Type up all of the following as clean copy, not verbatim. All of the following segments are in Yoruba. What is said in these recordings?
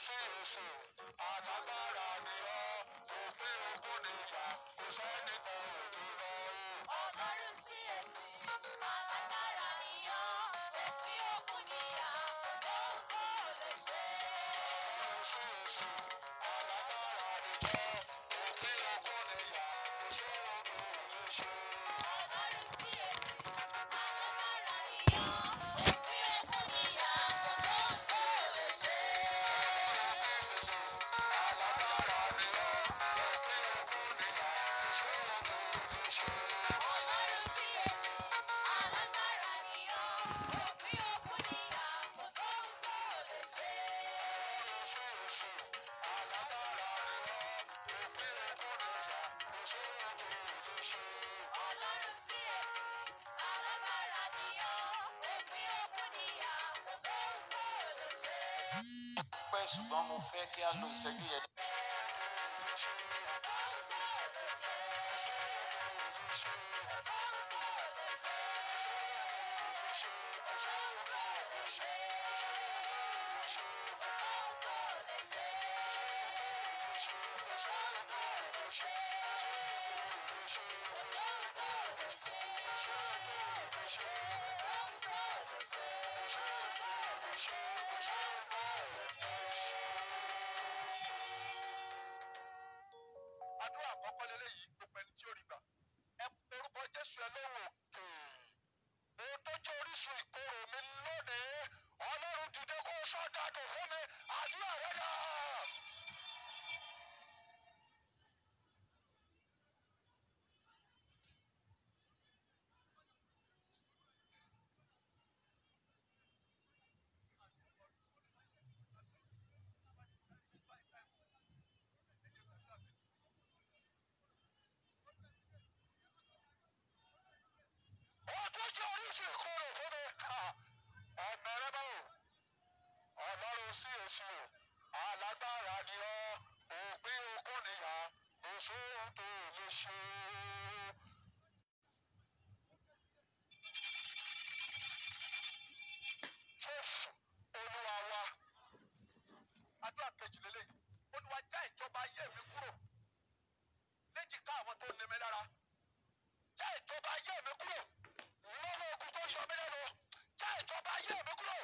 sí èsì alágbára ni ọ́ òpin ogun nìyà kò sẹ́ni kan ò tó lọ. Ọlọ́run sí èsì alágbára ni ọ́ òpin ogun nìyà kò sóhun tó lè ṣe. Sí èsì alágbára ni ọ́ òpin ogun nìyà kò sóhun tó lè ṣe. Ọlọ́run sí èsì alágbára ni ọ́ òpin ogun nìyà kò sóhun tó lè ṣe. Alágbára ni ọ́ òpin ogun nìyà kò sóhun tó lè ṣe. Ọlọ́run sí èsì alágbára ni ọ́ òpin ogun nìyà kò sóhun tó lè ṣe. Sí èsì alágbára ni ọ́ òpin ogun nìyà kò sóhun tó lè ṣe. Ọlọ́run sí èsì alágbára ni ọ́ òpin ogun nìyà kò sóhun tó lè ṣe. Pẹ́ ṣùgbọ́n mo fẹ́ kí a lo ìṣẹ́jú yẹn. Àdúrà àkọ́kọ́ lélẹ́yìí gbogbo ẹni tí ó rí gbà. Ẹ porúkọ Jésù ẹ lóhùn òkè. Ohun tó jẹ́ orísun ìkorò mi lónìí, Ọlọ́run dìde kó sọ́dàdùn fún mi. Àdúrà rẹ̀ yá. Ohun tó jẹ́ orísun ìkorò fún mi. Ẹ̀mẹ̀rẹ̀ báwo? Ọlọ́run sí èsì o. Alágbára ni ọ́. Òpin ogun nìyà kò sóhun tó lè ṣe. Jésù Olúwa wa. Àdúrà kejì lélẹ́yìí. Olúwa já ìjọba ayé mi kúrò léjìká àwọn tó ní mi lára. Já ìjọba ayé mi kúrò lọ́wọ́ ogun tó yọ mí lẹ́nu. Já ìjọba ayé mi kúrò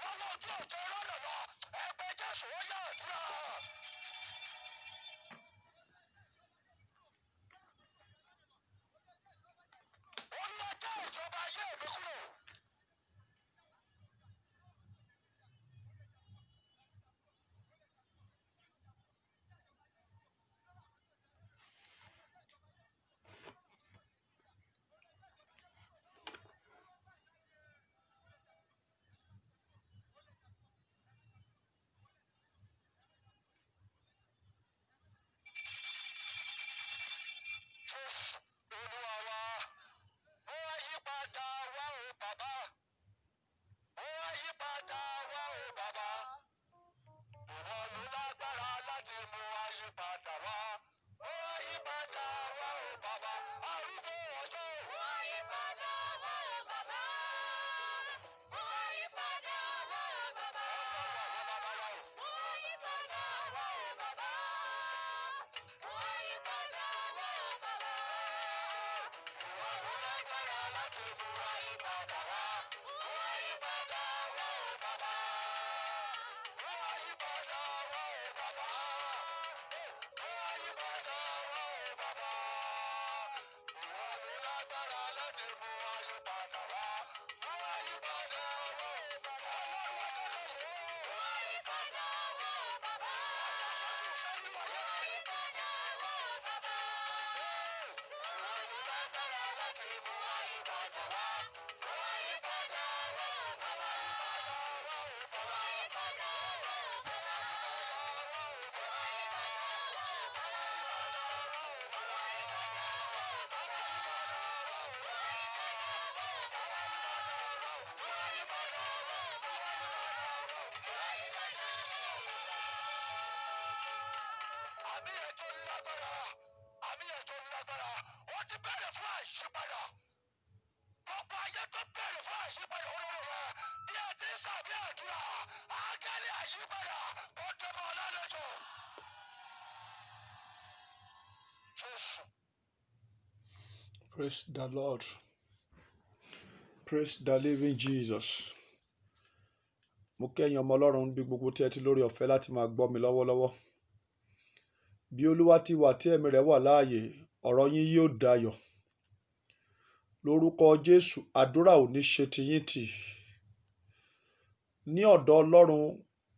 lọ́wọ́ ojú òjò rọ́nà lọ. Ẹgbẹ́ Jésù ó yá àdúrà. Olúwa já ìjọba ayé mi kúrò. Jésù Olúwa wa. Mo wá yí padà wá o bàbá. Mo wá yí padà wá o bàbá. Ìwọ ló lágbára láti mú àyípadà wá. Mo wá yí padà wá o bàbá. Arúgbó ọjọ́. Mo wá yí padà wá o bàbá. Mo wá yí padà wá o bàbá. Mo wá yí padà wá o bàbá. Mo wá yí padà wá o bàbá. Ìwọ ló lágbára láti mú àyípadà wá. Mo wá yí padà wá o bàbá. Mo wá yí padà wá o bàbá. Mo wá yí padà wá o bàbá. Ìwọ ló lágbára láti mú àyípadà wá. Mo wá yí padà wá o bàbá. Mo wá yí padà wá o bàbá. Mo wá yí padà wá o bàbá. Ìwọ ló lágbára láti mú àyípadà wá. Mo wá yí padà wá o bàbá. Mo wá yí padà wá o bàbá. Àmì ẹ̀jọ̀ lágbára. Àmì ẹ̀jọ̀ lágbára. Ó ti bẹ̀rẹ̀ fún àyípadà. Gbogbo ayé tó bẹ̀rẹ̀ fún àyípadà olóró rẹ̀ bí ẹ ti ń sàbí àdúrà. Ángẹ́lì àyípadà ó dé bá Praise the Lord. Praise the living Jesus. Mo kẹ́yìn ọmọ Ọlọ́run bí gbogbo tí ẹ ti lórí ọ̀fẹ́ láti máa gbọ́ mi lọ́wọ́lọ́wọ́. Bí Olúwa ti wà tí ẹ̀mí rẹ̀ wà láàyè, ọ̀rọ̀ yín yóò dayọ̀. Lórúkọ Jésù, àdúrà ò ní ṣe tiyín tì. Ní ọ̀dọ̀ Ọlọ́run,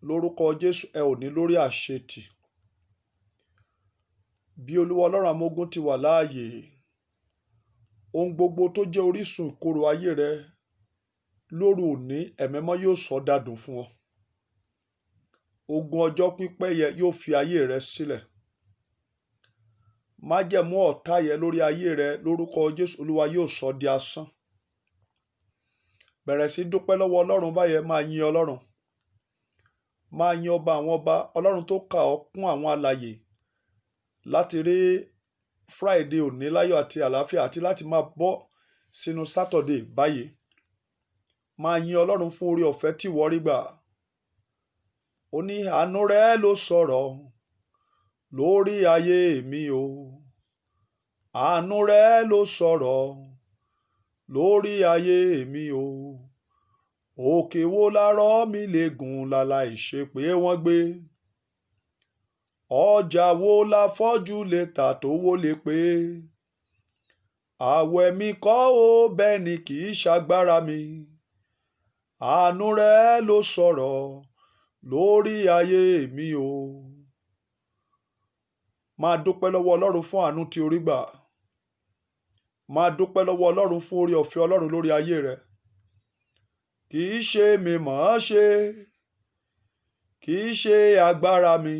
lórúkọ Jésù, ẹ ò ní lórí àṣetì. Bí Olúwa Ọlọ́run àwọn ogun ti wà láàyè, ohun gbogbo tó jẹ́ orísun ìkorò ayé rẹ lóru òní, ẹ̀mí mímọ́ yóò sọ dàdùn fún ọ. Ogun ọjọ́ pípẹ́ yẹ yóò fi ayé rẹ sílẹ̀. Májẹ̀mú ọ̀tá yẹ lórí ayé rẹ lórúkọ Jésù, Olúwa yóò sọ di asán. Bẹ̀rẹ̀ sí dúpẹ́ lọ́wọ́ Ọlọ́run báyẹn, máa yin Ọlọ́run. Máa yin ọba àwọn ọba, Ọlọ́run tó kà ọ́ kún àwọn alààyè láti rí Friday òní láyọ̀ àti àlàáfíà àti láti máa bọ́ sínú Saturday báyìí. Máa yin Ọlọ́run fún oore ọ̀fẹ́ tí ìwọ rí gbà. Ó ní àánú rẹ ló sọ̀rọ̀ lórí ayé mi o. Àánú rẹ ló sọ̀rọ̀ lórí ayé mi o. Òkè wo lárọ́ mi lè gùn láláì ṣe pé wọ́n gbé. Ọjà wo la fọ́jú lè tà tó wó lè pé. Àwẹ̀ mi kọ́ o, bẹ́ẹ̀ ni kì í ṣagbára mi. Àánú rẹ ló sọ̀rọ̀ lórí ayé mi o. Máa dúpẹ́ lọ́wọ́ Ọlọ́run fún àánú tí o rí gbà. Máa dúpẹ́ lọ́wọ́ Ọlọ́run fún oore ọ̀fẹ́ Ọlọ́run lórí ayé rẹ. Kì í ṣe mi mọ̀ ọ́ ṣe, kì í ṣe agbára mi,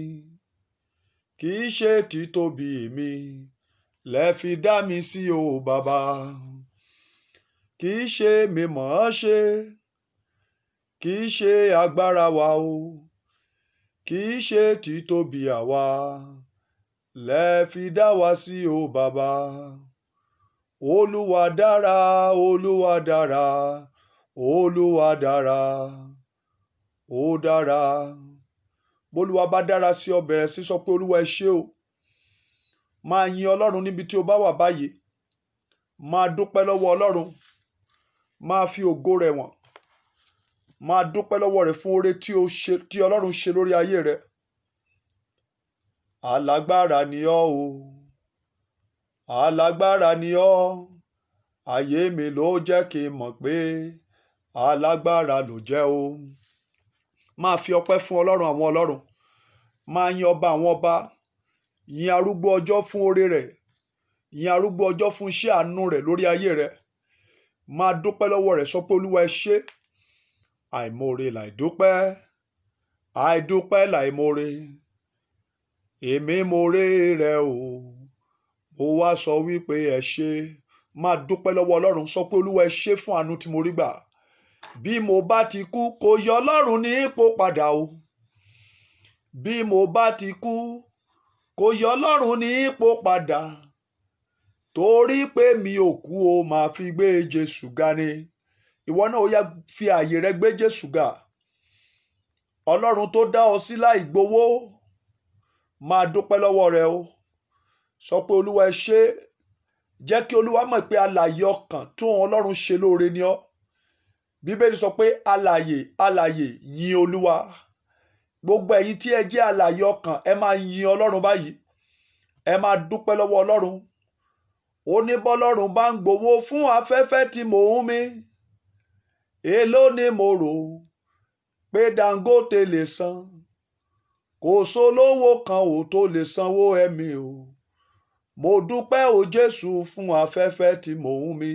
kì í ṣe títóbi mi, lẹ fi dá mi sí o bàbá. Kì í ṣe mi mọ̀ ọ́ ṣe, kì í ṣe agbára wa o, kì í ṣe títóbi àwa, lẹ fi dá wa sí o bàbá. Olúwa dára, Olúwa dára, Olúwa dára, ó dára. Bólúwa bá dára sí ọ, bẹ̀rẹ̀ sí sọ pé Olúwa ẹ ṣé o. Máa yin Ọlọ́run níbi tí o bá wà báyìí. Máa dúpẹ́ lọ́wọ́ Ọlọ́run. Máa fi ògo rẹ̀ wọ̀n. Máa dúpẹ́ lọ́wọ́ rẹ̀ fún oore tí Ọlọ́run ṣe lórí ayé rẹ. Alágbára ni ọ́ o. Alágbára ni ọ́. Ayé mi ló jẹ́ kí n mọ̀ pé alágbára ló jẹ́ o. Máa fi ọpẹ́ fún Ọlọ́run àwọn ọlọ́run. Máa yin ọba àwọn ọba. Yin arúgbó ọjọ́ fún oore rẹ̀. Yin arúgbó ọjọ́ fún iṣẹ́ àánú rẹ̀ lórí ayé rẹ. Máa dúpẹ́ lọ́wọ́ rẹ̀, sọ pé Olúwa ẹ ṣé. Àìmoore láìdúpẹ́, àìdúpẹ́ láìmoore. Èmi moore rẹ o. Mo wá sọ wípé ẹ ṣé. Máa dúpẹ́ lọ́wọ́ Ọlọ́run, sọ pé Olúwa ẹ ṣé fún àánú tí mo rí gbà. Bí mo bá ti kú, kò yọ Ọlọ́run ní ipò padà o. Bí mo bá ti kú, kò yọ Ọlọ́run ní ipò padà. Torí pé mi ò kú o, máa fi gbé Jésù ga ni. Ìwọ náà ó yá fi ààyè rẹ gbé Jésù ga. Ọlọ́run tó dá ọ sí láì gbowó, máa dúpẹ́ lọ́wọ́ rẹ o. Sọ pé Olúwa ẹ ṣé. Jẹ́ kí Olúwa mọ̀ pé alààyè ọkàn tó Ọlọ́run ṣe lóore ni ọ́. Bíbélì sọ pé alààyè, alààyè yin Olúwa. Gbogbo ẹ̀yin tí ẹ jẹ́ alààyè ọkàn, ẹ máa yin Ọlọ́run báyìí. Ẹ máa dúpẹ́ lọ́wọ́ Ọlọ́run. Ó ní bọ́lọ́run bá ń gbowó fún afẹ́fẹ́ tí mò ń mí. Èló ni mo rò pé Dangote lè san. Kò sólówó kan ò tó lè sanwó ẹ̀mí o. Mo dúpẹ́ o Jésù fún afẹ́fẹ́ tí mò ń mí.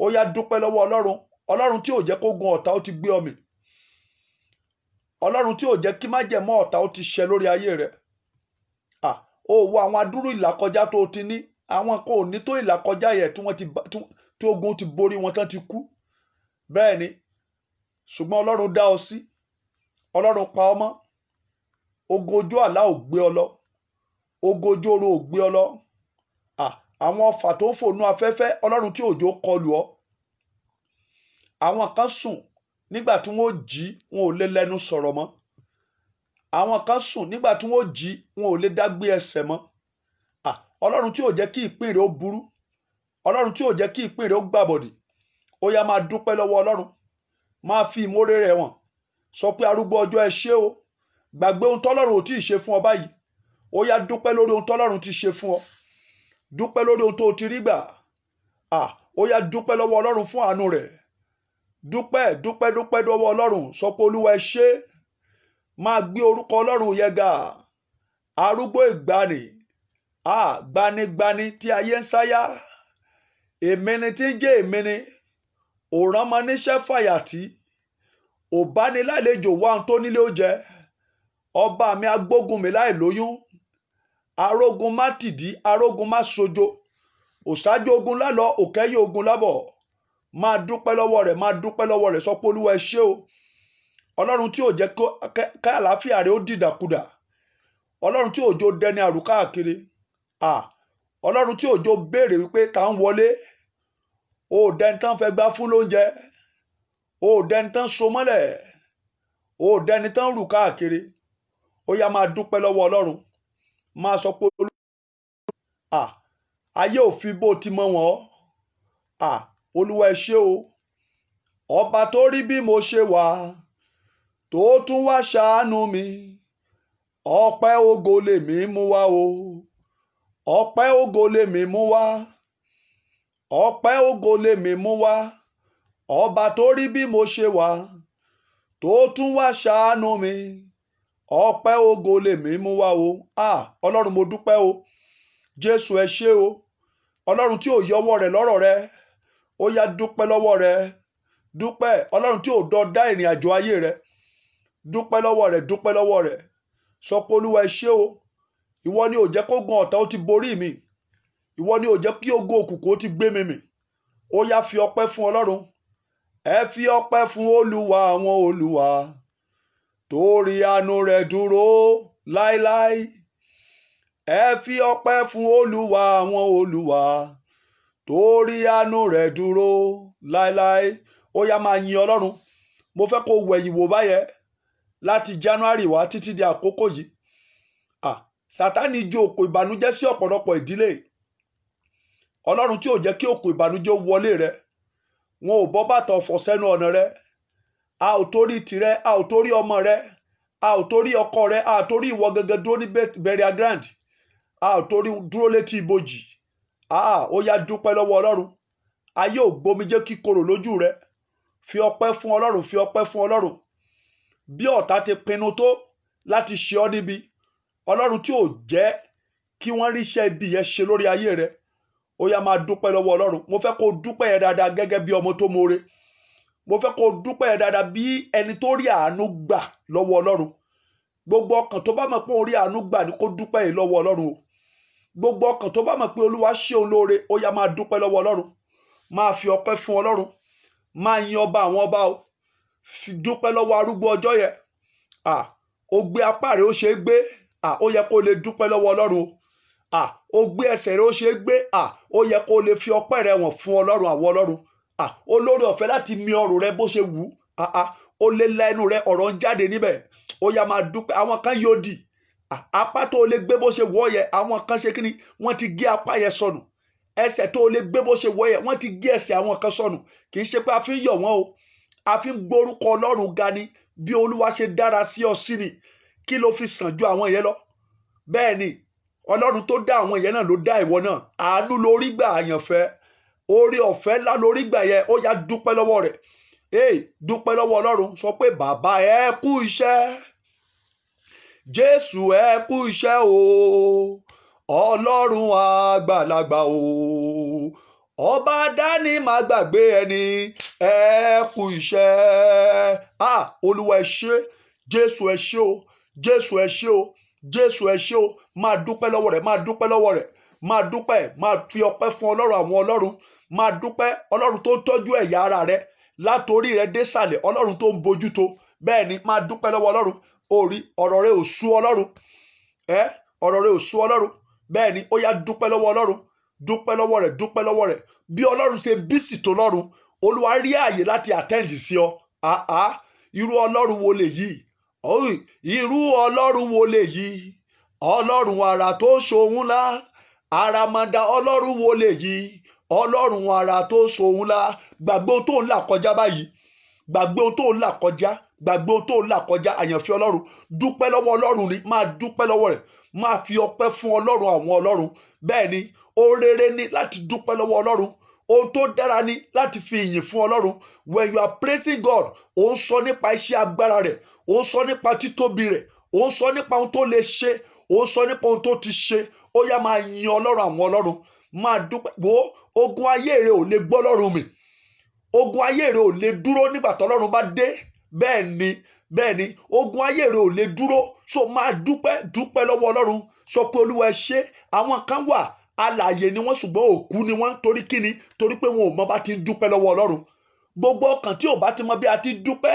Ó yá dúpẹ́ lọ́wọ́ Ọlọ́run. Ọlọ́run tí ò jẹ́ kó gun ọ̀tá ó ti gbé ọ mì. Ọlọ́run tí ò jẹ́ kí májẹ̀mú ọ̀tá ó ti ṣẹ lórí ayé rẹ. Ó wo àwọn adúrú ìlàkọjá tó ti ní. Àwọn kan ò ní tó ìlàkọjá yẹ tí ogun ti borí wọn tán ti kú. Bẹ́ẹ̀ ni, ṣùgbọ́n Ọlọ́run dá ọ sí. Ọlọ́run pa ọ mọ́. Ogun ojú àlá ò gbé ọ lọ. Ogun ojú oorun ò gbé ọ lọ. Àwọn ọfà tó ń fònú afẹ́fẹ́, Ọlọ́run tí òjò kọlù ọ. Àwọn kan sùn nígbà tí wọ́n jí, wọn ò lè lẹ́nu sọ̀rọ̀ mọ́. Àwọn kan sùn nígbà tí wọ́n jí, wọn ò lè dágbé ẹsẹ̀ mọ́. ọlọ́run tí ò jẹ́ kí ìpín rẹ̀ ó burú, ọlọ́run tí ò jẹ́ kí ìpín rẹ̀ ó gbàbọ̀dì. Ó yá máa dúpẹ́ lọ́wọ́ ọlọ́run, máa fi ìmoore rẹ̀ wọ̀n, sọ pé arúgbó ọjọ́ ẹ ṣé o. Gbàgbé ohun tọ́lọ́run ò tí ì ṣe fún ọ báyìí. Ó yá dúpẹ́ lórí ohun tọ́lọ́run ti ṣe fún ọ, dúpẹ́ lórí ohun tó o ti rí gbà. Ó yá dúpẹ́ lọ́wọ́ ọlọ́run fún àánú rẹ̀, dúpẹ́ lọ́wọ́ ọlọ́run, sọ pé olúwa ẹ ṣé. Máa gbé orúkọ ọlọ́run yẹn ga, arúgbó ìgbàanì, gbanigbani tí ayé ń sáyà, èmi ni tí ń jẹ́ èmi ni, òrànmọ níṣẹ́ fàyàtì, òbánilálejò wá ohun tó nílé ó jẹ, ọba mi agbógun mi láì lóyún, arógun má tìdí, arógun má sojo, òṣáájú ogun lálọ, òkẹ́yìn ogun lábọ̀. Máa dúpẹ́ lọ́wọ́ rẹ̀, máa dúpẹ́ lọ́wọ́ rẹ̀, sọ pé olúwa ẹ ṣé o. Ọlọ́run tí ò jẹ́ ká àlàáfíà rẹ̀ ó dìdàkudà, ọlọ́run tí òjò dẹni àrù káàkiri, ọlọ́run tí òjò béèrè wípé ta ń wọlé, o dẹni tán fẹ́ gbá fún lóúnjẹ, o dẹni tán so mọ́lẹ̀, o dẹni tán rù káàkiri. Ó yá máa dúpẹ́ lọ́wọ́ ọlọ́run, máa sọ pé ayé ò fi bó ti mọ wọn, olúwa ẹ ṣé o. Ọba tó rí bí mo ṣe wà, tó tún wá ṣàánú mi, ọpẹ́ ògo lèmi mú wá o, ọpẹ́ ògo lèmi mú wá, ọpẹ́ ògo lèmi mú wá. Ọba tó rí bí mo ṣe wà, tó tún wá ṣàánú mi, ọpẹ́ ògo lèmi mú wá o. Ọlọ́run mo dúpẹ́ o, Jésù ẹ ṣé o. Ọlọ́run tí ò yọwọ́ rẹ̀ lọ́rọ̀ rẹ, ó yá dúpẹ́ lọ́wọ́ rẹ, dúpẹ́. Ọlọ́run tí ò dá ìrìn àjò ayé rẹ, dúpẹ́ lọ́wọ́ rẹ̀, dúpẹ́ lọ́wọ́ rẹ̀, sọ pé olúwa ẹ ṣé o. Ìwọ ni ò jẹ́ kó gun ọ̀tá ó ti borí mi, ìwọ ni ò jẹ́ kí ogun òkùnkùn ó ti gbé mi mì. Ó yá fi ọpẹ́ fún ọlọ́run, ẹ fi ọpẹ́ fún olúwa àwọn olúwa, torí àánú rẹ̀ dúró láéláé. Ẹ fi ọpẹ́ fún olúwa àwọn olúwa, torí àánú rẹ̀ dúró láéláé. Ó yá máa yin ọlọ́run. Mo fẹ́ kó wẹ̀yìn wò báyẹn láti January wá títí di àkókò yìí. Sátánì jó òkò ìbànújẹ́ sí ọ̀pọ̀lọpọ̀ ìdílé. Ọlọ́run tí ò jẹ́ kí òkò ìbànújẹ́ wọlé rẹ, wọn ò bọ́ bàtà ọ̀fọ̀ sẹ́nu ọ̀nà rẹ. A ò torí tirẹ̀, a ò torí ọmọ rẹ, a ò torí ọkọ rẹ, a ò torí ìwọ gẹ́gẹ́ dúró ní burial ground, a ò torí dúró létí ibojì. Ó yá dúpẹ́ lọ́wọ́ ọlọ́run. Ayé ò gbomijé kíkorò lójú rẹ. Fi ọpẹ́ fún ọlọ́run, fi ọpẹ́ fún ọlọ́run. Bí ọ̀tá ti pinnu tó láti ṣe ọ́ níbi, ọlọ́run tí ò jẹ́ kí wọ́n rí iṣẹ́ ibi yẹn ṣe lórí ayé rẹ, ó yá máa dúpẹ́ lọ́wọ́ ọlọ́run. Mo fẹ́ kó dúpẹ́ yẹn dáadáa gẹ́gẹ́ bí ọmọ tó mọ̀ọ́re. Mo fẹ́ kó dúpẹ́ yẹn dáadáa bí ẹni tó rí àánú gbà lọ́wọ́ ọlọ́run. Gbogbo ọkàn tó bá mọ̀ pé òun rí àánú gbà ni kó dúpẹ́ yìí lọ́wọ́ ọlọ́run o. Gbogbo ọkàn tó bá mọ̀ pé olúwa ṣe òun lóore, ó yá máa dúpẹ́ lọ́wọ́ ọlọ́run. Máa fi ọpẹ́ fún ọlọ́run, máa yin ọba àwọn ọba o. Dúpẹ́ lọ́wọ́ arúgbó ọjọ́ yẹn. Ó gbé apá rẹ̀ ó ṣe é gbé, ó yẹ kó lè dúpẹ́ lọ́wọ́ ọlọ́run o. Ó gbé ẹsẹ̀ rẹ̀ ó ṣe é gbé, ó yẹ kó lè fi ọpẹ́ rẹ̀ wọ̀n fún ọlọ́run àwọn ọlọ́run. Olórí ọ̀fẹ́ láti mi ọrùn rẹ bó ṣe wù ú. Ó lé lẹ́nu rẹ, ọ̀rọ̀ ń jáde níbẹ̀. Ó yá máa dúpẹ́. Àwọn kan yóò dì, apá tó lè gbé bó ṣe wọ̀ yẹ, àwọn kan ṣe kíni, wọ́n ti gé apá yẹn sọnù. Ẹsẹ̀ tó lè gbé bó ṣe wọ̀ yẹ, wọ́n ti gé ẹsẹ̀ àwọn kan sọnù. Kì í ṣe pé a fi ń yọ̀ wọ́n o, a fi ń gbórúkọ ọlọ́run ga ni. Bí olúwa ṣe dára sí ọ sí ni, kí ló fi sàn ju àwọn yẹn lọ? Bẹ́ẹ̀ ni, ọlọ́run tó dá àwọn yẹn náà ló dá ìwọ náà. Àánú lórí gbà, àyànfẹ́, oore ọ̀fẹ́ ńlá lórí gbà yẹn. Ó yá dúpẹ́ lọ́wọ́ rẹ̀. Dúpẹ́ lọ́wọ́ ọlọ́run. Sọ pé bàbá ẹ kú iṣẹ́, Jésù ẹ kú iṣẹ́ o, ọlọ́run àgbàlagbà o, ọba dání má gbàgbé ẹni, ẹ kú iṣẹ́. Olúwa ẹ ṣé, Jésù ẹ ṣé o, Jésù ẹ ṣé o, Jésù ẹ ṣé o. Máa dúpẹ́ lọ́wọ́ rẹ̀, máa dúpẹ́ lọ́wọ́ rẹ̀, máa dúpẹ́, máa fi ọpẹ́ fún ọlọ́run àwọn ọlọ́run. Máa dúpẹ́ ọlọ́run tó ń tọ́jú ẹ̀yà ara rẹ látorí rẹ désàlẹ̀, ọlọ́run tó ń bójútó. Bẹ́ẹ̀ ni, máa dúpẹ́ lọ́wọ́ ọlọ́run. Orí ọ̀rọ̀ rẹ ò sú ọlọ́run, ọ̀rọ̀ rẹ ò sú ọlọ́run. Bẹ́ẹ̀ ni, ó yá dúpẹ́ lọ́wọ́ ọlọ́run, dúpẹ́ lọ́wọ́ rẹ̀, dúpẹ́ lọ́wọ́ rẹ̀. Bí ọlọ́run ṣe bísí tó lọ́run, olúwa rí ààyè láti attend sí ọ. Irú ọlọ́run wo lè yí? Irú ọlọ́run wo lè yí? Ọlọ́run àrà tó ṣohun ńlá, àràmàǹdà ọlọ́run wo lèyí, ọlọ́run ara tó ṣohun ńlá. Gbàgbé ohun tó ń là kọjá báyìí, gbàgbé ohun tó ń là kọjá, gbàgbé ohun tó ń là kọjá. Àyànfẹ́ ọlọ́run, dúpẹ́ lọ́wọ́ ọlọ́run ni, máa dúpẹ́ lọ́wọ́ rẹ̀, máa fi ọpẹ́ fún ọlọ́run àwọn ọlọ́run. Bẹ́ẹ̀ ni, ohun rere ni láti dúpẹ́ lọ́wọ́ ọlọ́run, ohun tó dára ni láti fi ìyìn fún ọlọ́run. When you are praising God, ó ń sọ nípa iṣẹ́ agbára rẹ̀, ó ń sọ nípa títóbi rẹ̀, ó ń sọ nípa ohun tó lè ṣe, ó ń sọ nípa ohun tó ti ṣe. Ó yá máa yin ọlọ́run àwọn ọlọ́run, máa dúpẹ́. Wo ogun ayé rẹ ò lè gbọ́ ọlọ́run mi, ogun ayé rẹ ò lè dúró nígbà tọ́lọ́run bá dé. Bẹ́ẹ̀ ni ogun ayé rẹ ò lè dúró. So máa dúpẹ́ lọ́wọ́ ọlọ́run. Sọ pé olúwa ẹ ṣé. Àwọn kan wà alààyè ni wọ́n ṣùgbọ́n òkú ni wọ́n. Torí kíni? Torí pé wọn ò mọ bá ti ń dúpẹ́ lọ́wọ́ ọlọ́run. Gbogbo ọkàn tí ò bá ti mọ bí a ti dúpẹ́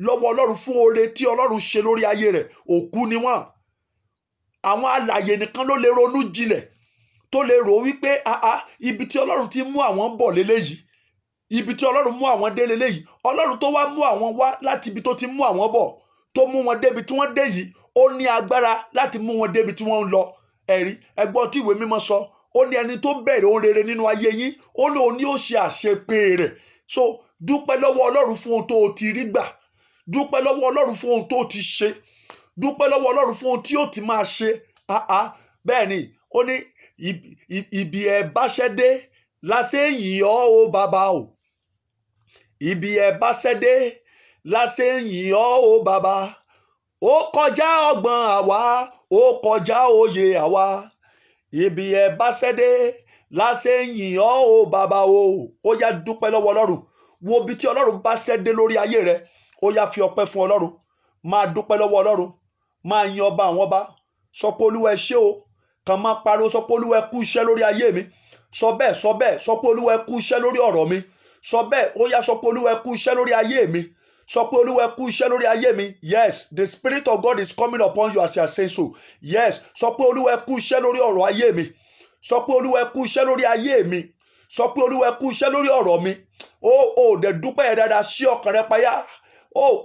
lọ́wọ́ ọlọ́run fún oore tí ọlọ́run ṣe lórí ayé rẹ̀, òkú ni wọ́n. Àwọn alààyè nìkan ló lè ronú jinlẹ̀, tó lè rò wípé ibi tí ọlọ́run ti mú àwọn bọ̀ léléyìí, ibi tí ọlọ́run mú àwọn dé léléyìí. Ọlọ́run tó wá mú àwọn wá láti ibi tó ti mú àwọn bọ̀, tó mú wọn débi tí wọ́n dé yìí, ó ní agbára láti mú wọn débi tí wọ́n ń lọ. Ẹ̀rí ẹgbọ́n tí ìwé mímọ́ sọ, ó ní ẹni tó bẹ̀rẹ̀ ohun rere nínú ayé yín, ó ní òun ni ó ṣe àṣepé rẹ̀. So dúpẹ́ lọ́wọ́ ọlọ́run fún ohun tó o ti rí gbà, dúpẹ́ lọ́wọ́ ọlọ́run fún ohun tó o ti ṣe, dúpẹ́ lọ́wọ́ ọlọ́run fún ohun tí ó ti máa ṣe. Bẹ́ẹ̀ ni ó ní ibi ẹ̀ bá ṣẹ́ dé láṣẹ yìn ọ́ o bàbá o, ibi ẹ̀ bá ṣẹ́ dé láṣẹ yìn ọ́ o bàbá. Ó kọjá ọgbọ́n àwa, ó kọjá òye àwa. Ibi ẹ̀ bá ṣẹ́ dé láṣẹ yìn ọ́ o bàbá o. Ó yá dúpẹ́ lọ́wọ́ ọlọ́run. Wo bí tí ọlọ́run bá ṣẹ́ dé lórí ayé rẹ, ó yá fi ọpẹ́ fún ọlọ́run. Máa dúpẹ́ lọ́wọ́ ọlọ́run, máa yin ọba àwọn ọba. Sọ pé olúwa ẹ ṣé o. Kàn máa pariwo, sọ pé olúwa ẹ kú iṣẹ́ lórí ayé mi. Sọ bẹ́ẹ̀, sọ pé olúwa ẹ kú iṣẹ́ lórí ọ̀rọ̀ mi. Sọ bẹ́ẹ̀, ó yá sọ pé olúwa ẹ kú iṣẹ́ lórí ayé mi. Sọ pé olúwa ẹ kú iṣẹ́ lórí ayé mi. Yes, the spirit of God is coming upon you as you are saying so. Yes, sọ pé olúwa ẹ kú iṣẹ́ lórí ọ̀rọ̀ ayé mi. Sọ pé olúwa ẹ kú iṣẹ́ lórí ayé mi. Sọ pé olúwa ẹ kú iṣẹ́ lórí ọ̀rọ̀ mi. Dẹ̀ dúpẹ́ yẹn dáadáa, ṣí ọkàn rẹ payá.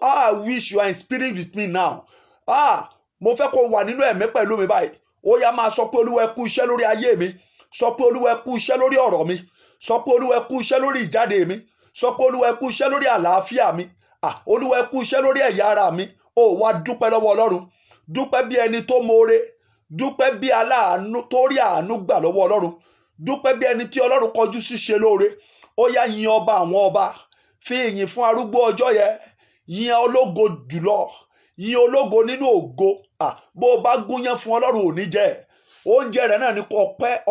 I wish you are in spirit with me now. Mo fẹ́ kó wà nínú ẹ̀mí pẹ̀lú mi báyìí. Ó yá máa sọ pé olúwa ẹ kú iṣẹ́ lórí ayé mi. Sọ pé olúwa ẹ kú iṣẹ́ lórí ọ̀rọ̀ mi. Sọ pé olúwa ẹ kú iṣẹ́ lórí ìjáde mi. Sọ pé olúwa ẹ kú iṣẹ́ lórí àlàáfíà mi. Olúwa ẹ kú iṣẹ́ lórí ẹ̀yà ara mi. Wá dúpẹ́ lọ́wọ́ ọlọ́run. Dúpẹ́ bí ẹni tó mọ̀ọ́re. Dúpẹ́ bí aláàánú tó rí àánú gbà lọ́wọ́ ọlọ́run. Dúpẹ́ bí ẹni tí ọlọ́run kọjú sí ṣe lóore. Ó yá yin ọba àwọn ọba. Fi ìyìn fún arúgbó ọjọ́ yẹn. Yin ológo jùlọ. Yin ológo nínú ògo. Bó o bá gúnyán fún ọlọ́run ò ní jẹ. Oúnjẹ rẹ̀ náà ní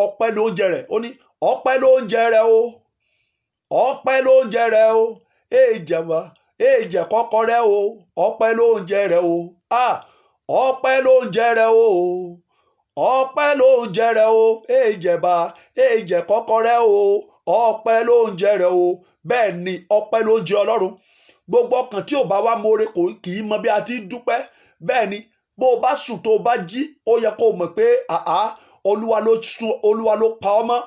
ọpẹ́ lóúnjẹ rẹ̀. Ó ní ọpẹ́ lóúnjẹ rẹ̀ o. Ọpẹ́ lóúnjẹ rẹ̀ o. Èjẹ̀ kọ́kọ́ rẹ̀ o. Ọpẹ́ lóúnjẹ rẹ̀ o. Ọpẹ́ lóúnjẹ rẹ̀ o. Ọpẹ́ lóúnjẹ rẹ̀ o. Èjẹ̀ kọ́kọ́ rẹ̀ o. Ọpẹ́ lóúnjẹ rẹ̀ o. Bẹ́ẹ̀ ni ọpẹ́ lóúnjẹ ọlọ́run. Gbogbo ọkàn tí ò bá wá mọ̀ọ́re kì í mọ bí a ti dúpẹ́. Bẹ́ẹ̀ ni bó o bá sùn tó o bá jí, ó yẹ kó o mọ̀ pé olúwa ló pa ọ́ mọ́.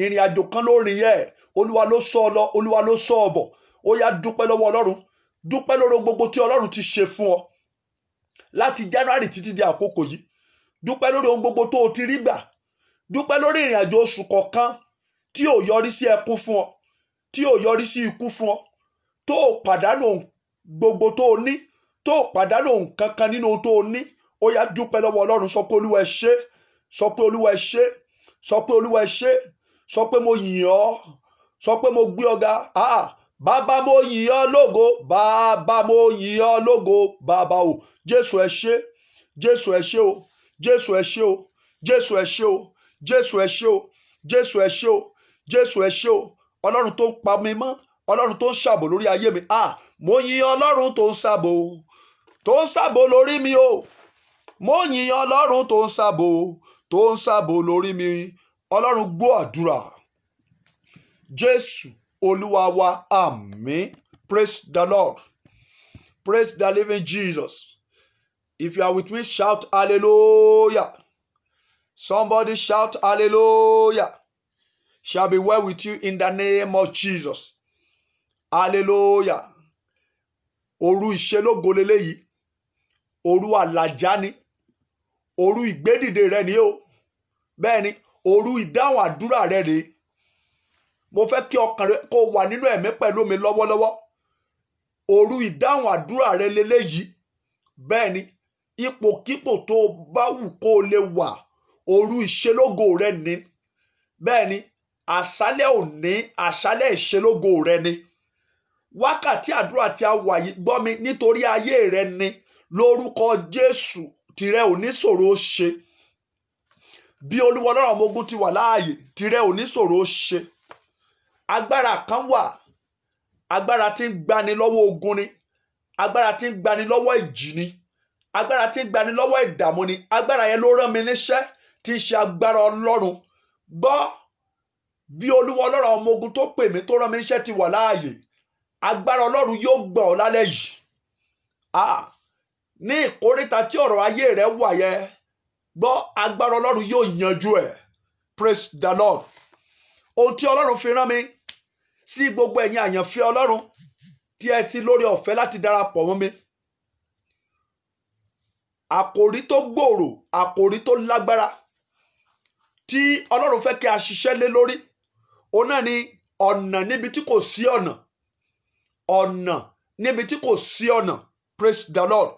Ìrìn àjò kan ló rìn yẹ. Olúwa ló sọ ọ lọ, olúwa ló sọ ọ bọ̀. Ó yá dúpẹ́ lọ́wọ́ ọlọ́run. Dúpẹ́ lórí gbogbo tí ọlọ́run ti ṣe fún ọ láti January títí di àkókò yìí. Dúpẹ́ lórí ohun gbogbo tó o ti rí gbà. Dúpẹ́ lórí ìrìn àjò oṣù kọ̀ọ̀kan tí ò yọrí sí ẹkún fún ọ, tí ò yọrí sí ikú fún ọ, tó o pàdánù gbogbo tó o ní, tó o pàdánù nǹkan kan nínú ohun tó o ní. Ó yá dúpẹ́ lọ́wọ́ ọlọ́run. Sọ pé olúwa ẹ ṣé. Sọ pé olúwa ẹ ṣé. Sọ pé olúwa ẹ ṣé. Sọ pé mo yìn ọ́. Sọ pé mo gbé ọ ga. Bàbá mo yìn ọ́ lógo. Bàbá mo yìn ọ́ lógo. Bàbá o. Jésù ẹ ṣé. Jésù ẹ ṣé o. Jésù ẹ ṣé o. Jésù ẹ ṣé o. Jésù ẹ ṣé o. Jésù ẹ ṣé o. Jésù ẹ ṣé o. Ọlọ́run tó ń pa mi mọ́. Ọlọ́run tó ń ṣàbò lórí ayé mi. Mo yìn ọlọ́run tó ń ṣàbò lórí mi o. Mo yìn ọlọ́run tó ń ṣàbò lórí mi. Ọlọ́run gbọ́ àdúrà. Jésù olúwa wa, àmín. Praise the Lord. Praise the living Jesus. If you are with me, shout hallelujah. Somebody shout hallelujah. Shall be well with you in the name of Jesus. Hallelujah. Òru ìṣelógo leléyìí. Òru àlàjá ni. Òru ìgbédìde rẹ ni o. Bẹ́ẹ̀ ni, òru ìdáhùn àdúrà rẹ rèé. Mo fẹ́ kí ọkàn rẹ kó wà nínú ẹ̀mí pẹ̀lú mi lọ́wọ́lọ́wọ́. Òru ìdáhùn àdúrà rẹ leléyìí. Bẹ́ẹ̀ ni, ipòkípò tó bá wù kó lè wà, òru ìṣelógo rẹ ni. Bẹ́ẹ̀ ni, àṣálẹ́ òní, àṣálẹ́ ìṣelógo rẹ ni. Wákàtí àdúrà tí a wà yìí, gbọ́ mi, nítorí ayé rẹ ni. Lórúkọ Jésù, tìrẹ ò ní ṣòro ṣe. Bí Olúwa Ọlọ́run àwọn ọmọ ogun ti wà láàyè, tìrẹ ò ní ṣòro ṣe. Agbára kan wà, agbára tí ń gbani lọ́wọ́ ogun ni, agbára tí ń gbani lọ́wọ́ ìjì ni, agbára tí ń gbani lọ́wọ́ ìdààmú ni. Agbára yẹn ló rán mi níṣẹ́, tí ń ṣe agbára Ọlọ́run. Gbọ́, bí Olúwa Ọlọ́run àwọn ọmọ ogun tó pè mí tó rán mi níṣẹ́ ti wà láàyè, agbára Ọlọ́run yóò gbà ọ́ lálẹ́ yìí. Ní ìkóríta tí ọ̀rọ̀ ayé rẹ wà yẹn, gbọ́, agbára Ọlọ́run yóò yanjú ẹ̀. Praise the Lord. Ohun tí Ọlọ́run fi rán mi sí gbogbo ẹ̀yin àyànfẹ́ Ọlọ́run tí ẹ ti lórí ọ̀fẹ́ láti darapọ̀ mọ́ mi. Àkòrí tó gbòòrò, àkòrí tó lágbára tí Ọlọ́run fẹ́ kí a ṣiṣẹ́ lé lórí, òun náà ni ọ̀nà níbi tí kò sí ọ̀nà. Ọ̀nà níbi tí kò sí ọ̀nà. Praise the Lord.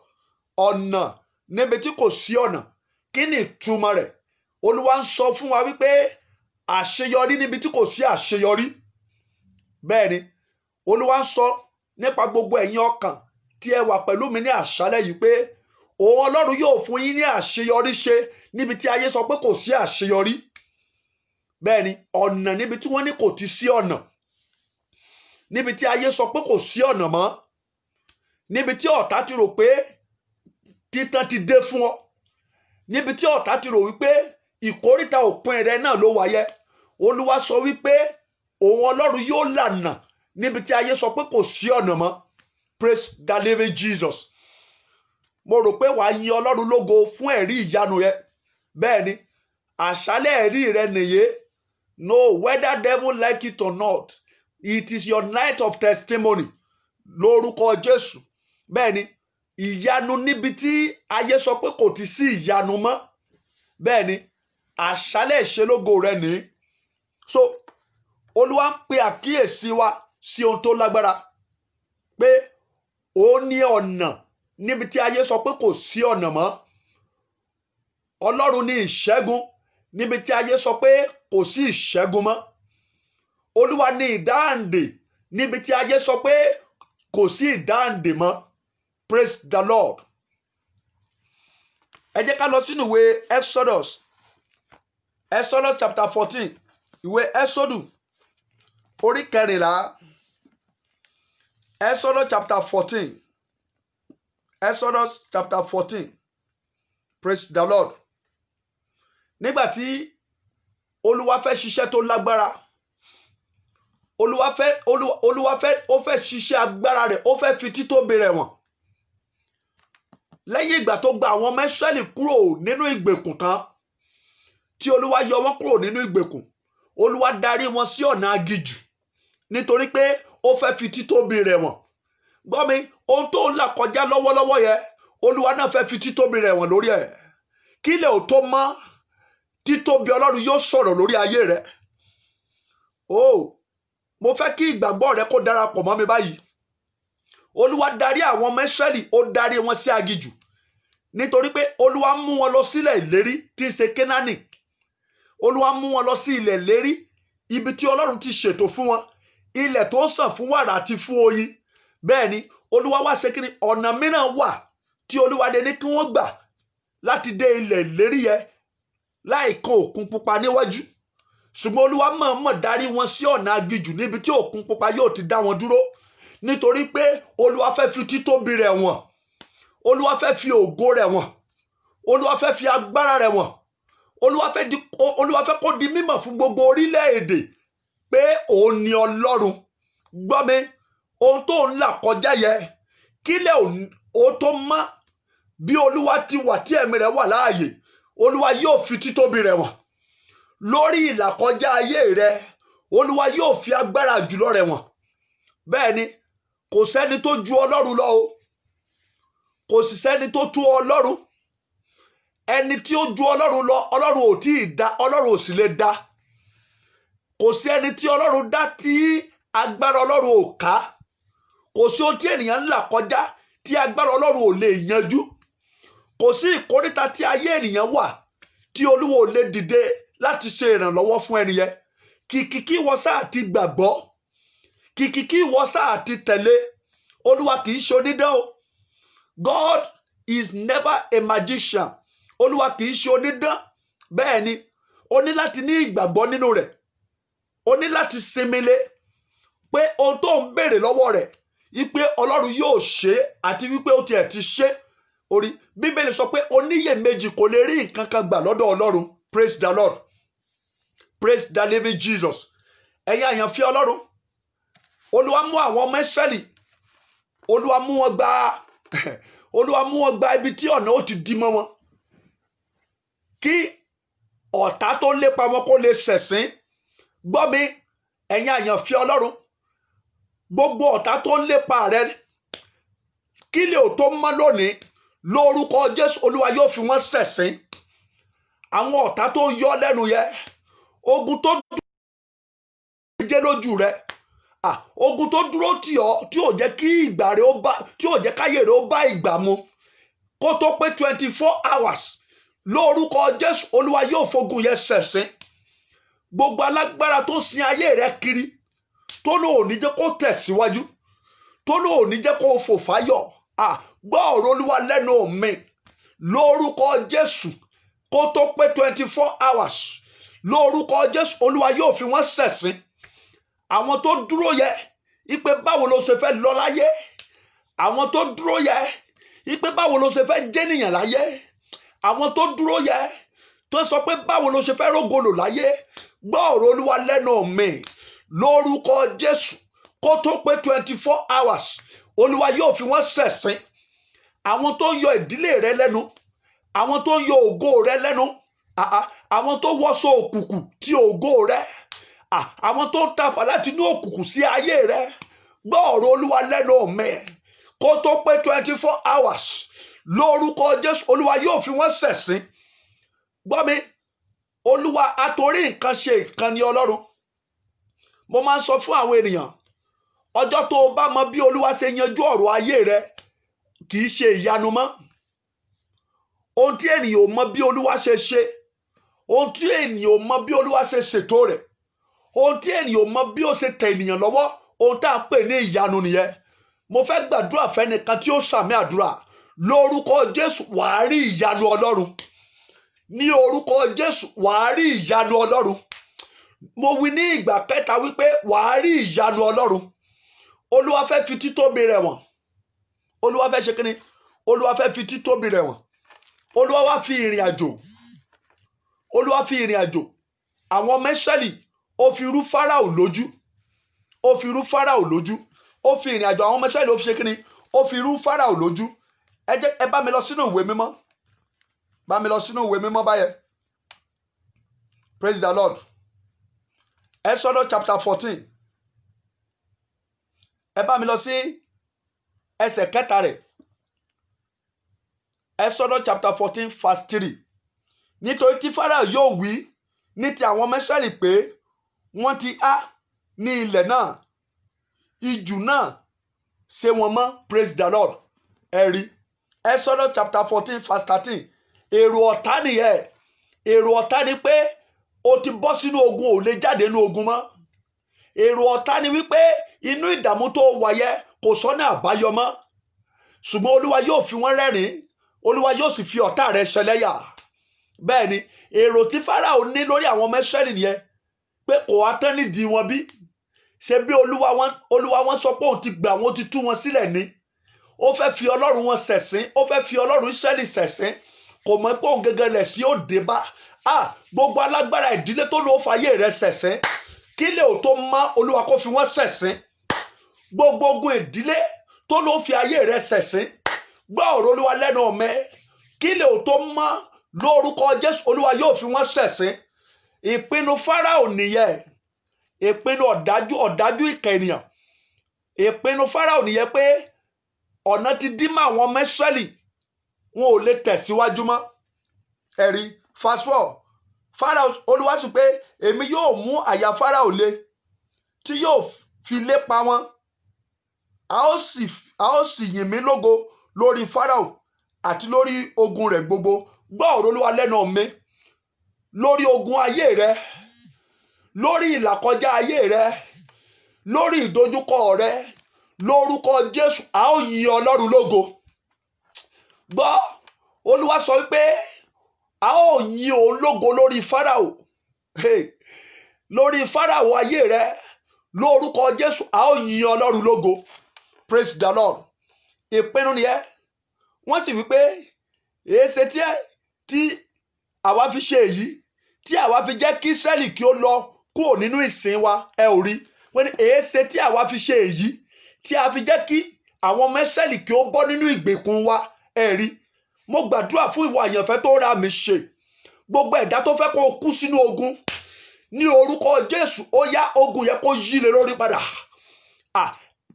Ọ̀nà níbi tí kò sí ọ̀nà. Kí ni ìtumọ̀ rẹ̀? Olúwa ń sọ fún wa wípé àṣeyọrí níbi tí kò sí àṣeyọrí. Bẹ́ẹ̀ ni, Olúwa ń sọ nípa gbogbo ẹ̀yin ọkàn tí ẹ wà pẹ̀lú mi ní àṣálẹ́ yìí pé òun Ọlọ́run yóò fún yín ní àṣeyọrí ṣe níbi tí ayé sọ pé kò sí àṣeyọrí. Bẹ́ẹ̀ ni, ọ̀nà níbi tí wọ́n ní kò ti sí ọ̀nà. Níbi tí ayé sọ pé kò sí ọ̀nà mọ́. Níbi tí ọ̀tá ti rò pé títàn ti dé fún ọ. Níbi tí ọ̀tá ti rò wípé ìkóríta òpin rẹ náà ló wáyé. Olúwa sọ wípé òun Ọlọ́run yóò lànà níbi tí ayé sọ pé kò sí ọ̀nà mọ́. Praise the living Jesus. Mo rò pé wàá yin Ọlọ́run lógo fún ẹ̀rí ìyanu rẹ. Bẹ́ẹ̀ ni, àṣálẹ́ ẹ̀rí rẹ nìyé. No, whether devil like it or not, it is your night of testimony. Lórúkọ Jésù. Bẹ́ẹ̀ ni, ìyanu níbi tí ayé sọ pé kò ti sí ìyanu mọ́. Bẹ́ẹ̀ ni, àṣálẹ́ ìṣelógo rẹ nìyí. So, Olúwa ń pe àkíyèsí wa sí ohun tó lágbára pé ó ní ọ̀nà níbi tí ayé sọ pé kò sí ọ̀nà mọ́. Ọlọ́run ní ìṣẹ́gun níbi tí ayé sọ pé kò sí ìṣẹ́gun mọ́. Olúwa ní ìdáǹdè níbi tí ayé sọ pé kò sí ìdáǹdè mọ́. Praise the Lord. Ẹ jẹ́ ká lọ sínú ìwé Exodus. Exodus chapter 14. Ìwé Exodus orí 14. Exodus chapter 14. Exodus chapter 14. Praise the Lord. Nígbà tí Olúwa fẹ́ ṣiṣẹ́ tó lágbára, ó fẹ́ ṣiṣẹ́ agbára rẹ̀, ó fẹ́ fi títóbi rẹ̀ wọ̀n. Lẹ́yìn ìgbà tó gba àwọn ọmọ Ísírẹ́lì kúrò nínú ìgbèkùn tán, tí Olúwa yọ wọ́n kúrò nínú ìgbèkùn, Olúwa darí wọn sí ọ̀nà aginjù nítorí pé ó fẹ́ fi títóbi rẹ̀ wọ̀n. Gbọ́ mi, ohun tó ń là kọjá lọ́wọ́lọ́wọ́ yẹn, Olúwa náà fẹ́ fi títóbi rẹ̀ wọ̀n lórí ẹ̀. Kí ilẹ̀ ò tó mọ́, títóbi Ọlọ́run yóò sọ̀rọ̀ lórí ayé rẹ̀. Mo fẹ́ kí ìgbàgbọ́ rẹ kó darapọ̀ mọ́ mi báyìí. Olúwa darí àwọn ọmọ Ísírẹ́lì, ó darí wọn sí aginjù nítorí pé Olúwa mú wọn lọ sílẹ̀ ìlérí tí ń ṣe Kénáánì. Olúwa mú wọn lọ sí ilẹ̀ ìlérí, ibi tí Ọlọ́run ti ṣètò fún wọn, ilẹ̀ tó sàn fún wàrà àti fún oyin. Bẹ́ẹ̀ ni, Olúwa wá ṣe kíni, ọ̀nà mìíràn wà tí Olúwa lè ní kí wọ́n gbà láti dé ilẹ̀ ìlérí yẹn láì kan òkun pupa níwájú. Ṣùgbọ́n Olúwa mọ̀ọ́mọ̀ darí wọn sí ọ̀nà aginjù níbi tí òkun pupa yóò ti dá wọn dúró. Nítorí pé Olúwa fẹ́ fi títóbi rẹ̀ wọ̀n. Olúwa fẹ́ fi ògo rẹ̀ wọ̀n. Olúwa fẹ́ fi agbára rẹ̀ wọ̀n. Olúwa fẹ́ kó di mímọ̀ fún gbogbo orílẹ̀-èdè pé òun ni Ọlọ́run. Gbọ́ mi, ohun tó ń là kọjá yẹ, kílẹ̀ ó tó mọ́, bí Olúwa ti wà tí ẹ̀mí rẹ̀ wà láàyè, Olúwa yóò fi títóbi rẹ̀ wọ̀n. Lórí ìlàkọjá ayé rẹ, Olúwa yóò fi agbára jùlọ rẹ̀ wọ̀n. Bẹ́ẹ̀ ni, kò sẹ́ni tó ju Ọlọ́run lọ o. Kò sì sẹ́ni tó tó Ọlọ́run. ẹni tí ó ju ọlọ́run lọ ọlọ́run ò tí ì dá, ọlọ́run ò sì lè dá. Kò sí ẹni tí ọlọ́run dá tí agbára ọlọ́run ò ká. Kò sí ohun tí ènìyàn ń là kọjá tí agbára ọlọ́run ò lè yanjú. Kò sí ìkóríta tí ayé ènìyàn wà tí olúwa ò lè dìde láti ṣe ìrànlọ́wọ́ fún ẹni yẹn. Kìkì kí ìwọ sáà ti gbàgbọ́, kìkì kí ìwọ sáà ti tẹ̀lé. Olúwa kì í ṣe onídán o. God is never a magician. Olúwa kì í ṣe onídán. Bẹ́ẹ̀ ni o ní láti ní ìgbàgbọ́ nínú rẹ̀. O ní láti sinmi lé pé ohun tó ń béèrè lọ́wọ́ rẹ̀ wípé ọlọ́run yóò ṣe àti wípé ó tiẹ̀ ti ṣe. Orí Bíbélì sọ pé oníyèméjì kò lè rí nǹkan kan gbà lọ́dọ̀ ọlọ́run. Praise the Lord. Praise the living Jesus. Ẹ̀yin àyànfẹ́ ọlọ́run, olúwa mú àwọn ọmọ Ísírẹ́lì, olúwa mú wọn gba ibi tí ọ̀nà ó ti dí mọ́ wọn, kí ọ̀tá tó lépa wọn kó lè ṣẹ̀sín. Gbọ́ mi, ẹ̀yin àyànfẹ́ ọlọ́run, gbogbo ọ̀tá tó ń lépa rẹ kí lè ò tó mọ́ lónìí, lórúkọ Jésù olúwa yóò fi wọ́n ṣẹ̀sín. Àwọn ọ̀tá tó ń yọ lẹ́nu yẹ, ogun tó dúró jẹ́ lójú rẹ, ogun tó dúró tì ọ́ tí ò jẹ́ kí ìgbà rẹ ó bá, tí ò jẹ́ káyé rẹ ó bá ìgbà mu kó tó pé 24 hours, lórúkọ Jésù olúwa yóò fogun yẹn ṣẹ̀sín. Gbogbo alágbára tó sin ayé rẹ kiri, tó ní ò ní jẹ́ kó tẹ̀síwájú, tó ní ò ní jẹ́ kó fò fáyọ̀, gbọ́ ọ̀rọ̀ olúwa lẹ́nu mi, lórúkọ Jésù kó tó pé 24 hours, lórúkọ Jésù olúwa yóò fi wọ́n ṣẹ̀sín. Àwọn tó dúró yẹ ipe báwo ló ṣe fẹ́ lọ láyé, àwọn tó dúró yẹ ipe báwo ló ṣe fẹ́ jẹ́nìyàn láyé, àwọn tó dúró yẹ tó sọ pé báwo ló ṣe fẹ́ rógolò láyé, gbọ́ ọ̀rọ̀ olúwa lẹ́nu mi, lórúkọ Jésù kó tó pé 24 hours, olúwa yóò fi wọ́n ṣẹ̀sín. Àwọn tó yọ ìdílé rẹ lẹ́nu, àwọn tó yọ ògo rẹ lẹ́nu, àwọn tó wọṣọ òkùnkùn tí ògo rẹ, àwọn tó ń tafà láti inú òkùnkùn sí ayé rẹ, gbọ́ ọ̀rọ̀ olúwa lẹ́nu mi, kó tó pé 24 hours, lórúkọ Jésù olúwa yóò fi wọ́n ṣẹ̀sín. Gbọ́ mi, olúwa àtorí nǹkan ṣe nǹkan ni ọlọ́run. Mo máa ń sọ fún àwọn ènìyàn, ọjọ́ tó o bá mọ bí olúwa ṣe yanjú ọ̀rọ̀ ayé rẹ kì í ṣe ìyanu mọ́. Ohun tí ènìyàn ò mọ bí olúwa ṣe ṣe, ohun tí ènìyàn ò mọ bí olúwa ṣe ṣètò rẹ̀, ohun tí ènìyàn ò mọ bí ó ṣe tẹ ènìyàn lọ́wọ́, ohun tá à ń pè ní ìyanu nìyẹn. Mo fẹ́ gbàdúrà fẹ́nìkan tí ó sàmì àdúrà, lórúkọ Jésù wàá rí ìyanu ọlọ́run. Ní orúkọ Jésù wàá rí ìyanu ọlọ́run. Mo wí ní ìgbà kẹta wípé wàá rí ìyanu ọlọ́run. Olúwa fẹ́ fi títóbi rẹ̀ wọ̀n. Olúwa fẹ́ ṣe kíni? Olúwa fẹ́ fi títóbi rẹ̀ wọ̀n. Olúwa wá fi ìrìn àjò. Olúwa fi ìrìn àjò. Àwọn ọmọ Ísírẹ́lì ó fi rú Fáráò lójú. Ó fi rú Fáráò lójú. Ó fi ìrìn àjò àwọn ọmọ Ísírẹ́lì ó fi ṣe kíni? Ó fi rú Fáráò lójú. Ẹ bá mi lọ sínú ìwé mímọ́. Bá mi lọ sínú ìwé mímọ́ báyẹn. Praise the Lord. Exodus chapter 14. Ẹ bá mi lọ sí ẹsẹ̀ kẹta rẹ̀. Exodus chapter 14 verse 3. Nítorí tí Fáráò yóò wí ní ti àwọn ọmọ Ísírẹ́lì pé wọ́n ti há ní ilẹ̀ náà, ijù náà ṣe wọn mọ́. Praise the Lord. Ẹ rí Exodus chapter 14 verse 13. Èrò ọ̀tá nìyẹn. Èrò ọ̀tá ni pé o ti bọ́ sínú ogun, ò lè jáde nínú ogun mọ́. Èrò ọ̀tá ni wípé inú ìdààmú tó wà yẹ kò sọ́nà àbáyọ mọ́. Ṣùgbọ́n olúwa yóò fi wọ́n rẹ́rìn, olúwa yóò sì fi ọ̀tá rẹ̀ ṣẹlẹ́yà. Bẹ́ẹ̀ ni èrò tí Fáráò ní lórí àwọn ọmọ Ísírẹ́lì nìyẹn, pé kò wá tán nídìí wọn bí. Ṣé bí olúwa wọn sọ pé òun ti gbà wọn, ti tú wọn sílẹ̀ ni. Ó fẹ́ fi ọlọ́run wọn ṣẹ̀sín, ó fẹ́ fi ọlọ́run Ísírẹ́lì ṣẹ̀sín. Kò mọ̀ pé òun gẹ́gẹ́ lẹ̀ sí òde bá. Gbogbo alágbára ìdílé tó ló fàyè rẹ̀ ṣẹ̀sín, kí lè ò tó mọ́ olúwa kó fi wọ́n ṣẹ̀sín. Gbogbo ogun ìdílé tó ló fi ayé rẹ̀ ṣẹ̀sín, gbọ́ ọ̀rọ̀ olúwa lẹ́nu ọ̀mẹ́, kí lè ò tó mọ́ lórúkọ Jésù olúwa yóò fi wọ́n ṣẹ̀sín. Ìpinnu Fáráò nìyẹn. Ìpinnu ọ̀dájú ìkà ènìyàn. Ìpinnu Fáráò nìyẹn pé ọ̀nà ti dí mọ́ àwọn ọmọ Ísírẹ́lì, wọn ò lè tẹ̀síwájú mọ́. ẹ̀rí verse 4 Fáráò Olúwa sọ pé èmi yóò mú àyà Fáráò le tí yóò fi lépa wọn a ó sì yìn mí lógo lórí Fáráò àti lórí ogun rẹ̀ gbogbo. Gbọ́ ọ̀rọ̀ Olúwa lẹ́nu mi lórí ogun ayé rẹ, lórí ìlàkọjá ayé rẹ, lórí ìdojúkọ rẹ, lórúkọ Jésù a ó yìn Ọlọ́run lógo. Gbọ́ Olúwa sọ wípé a ó yìn òun lógo lórí Fáráò, lórí Fáráò ayé rẹ, lórúkọ Jésù a ó yìn Ọlọ́run lógo. Praise the Lord. Ìpinnu nìyẹn. Wọ́n sì wípé èéṣe tí àwa fi ṣe èyí, tí àwa fi jẹ́ kí Ísírẹ́lì kí ó lọ kúrò nínú ìsìn wa. Ẹ ò rí, wọ́n ní èéṣe tí àwa fi ṣe èyí, tí a fi jẹ́ kí àwọn ọmọ Ísírẹ́lì kí ó bọ́ nínú ìgbèkùn wa. Ẹ rí, mo gbàdúrà fún ìwọ àyànfẹ́ tó ra mi ṣe, gbogbo ẹ̀dá tó fẹ́ kó o kú sínú ogun ní orúkọ Jésù, ó yá ogun yẹ kó yí lé lórí padà.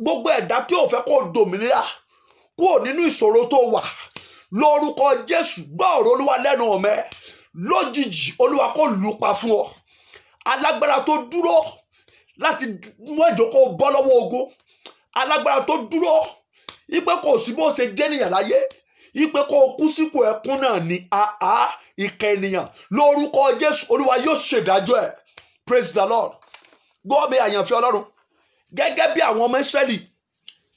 Gbogbo ẹ̀dá tí ò fẹ́ kó o dòmìnira kúrò nínú ìṣòro tó wà, lórúkọ Jésù gbọ́ ọ̀rọ̀ Olúwa lẹ́nu ọ̀mẹ́ lójijì Olúwa kó lù pa fún ọ. Alágbára tó dúró láti mú ìjókòó bọ́ lọ́wọ́ ogun, alágbára tó dúró ipe kò sí bó ṣe jẹ́ nìyàn láyé, ipe kó o kú sípò ẹkún náà ní ìkà ènìyàn, lórúkọ Jésù Olúwa yóò ṣèdájọ́ ẹ̀. Praise the Lord. Gbọ́ mi àyànfẹ́ Ọlọ́run, gẹ́gẹ́ bí àwọn ọmọ Ísírẹ́lì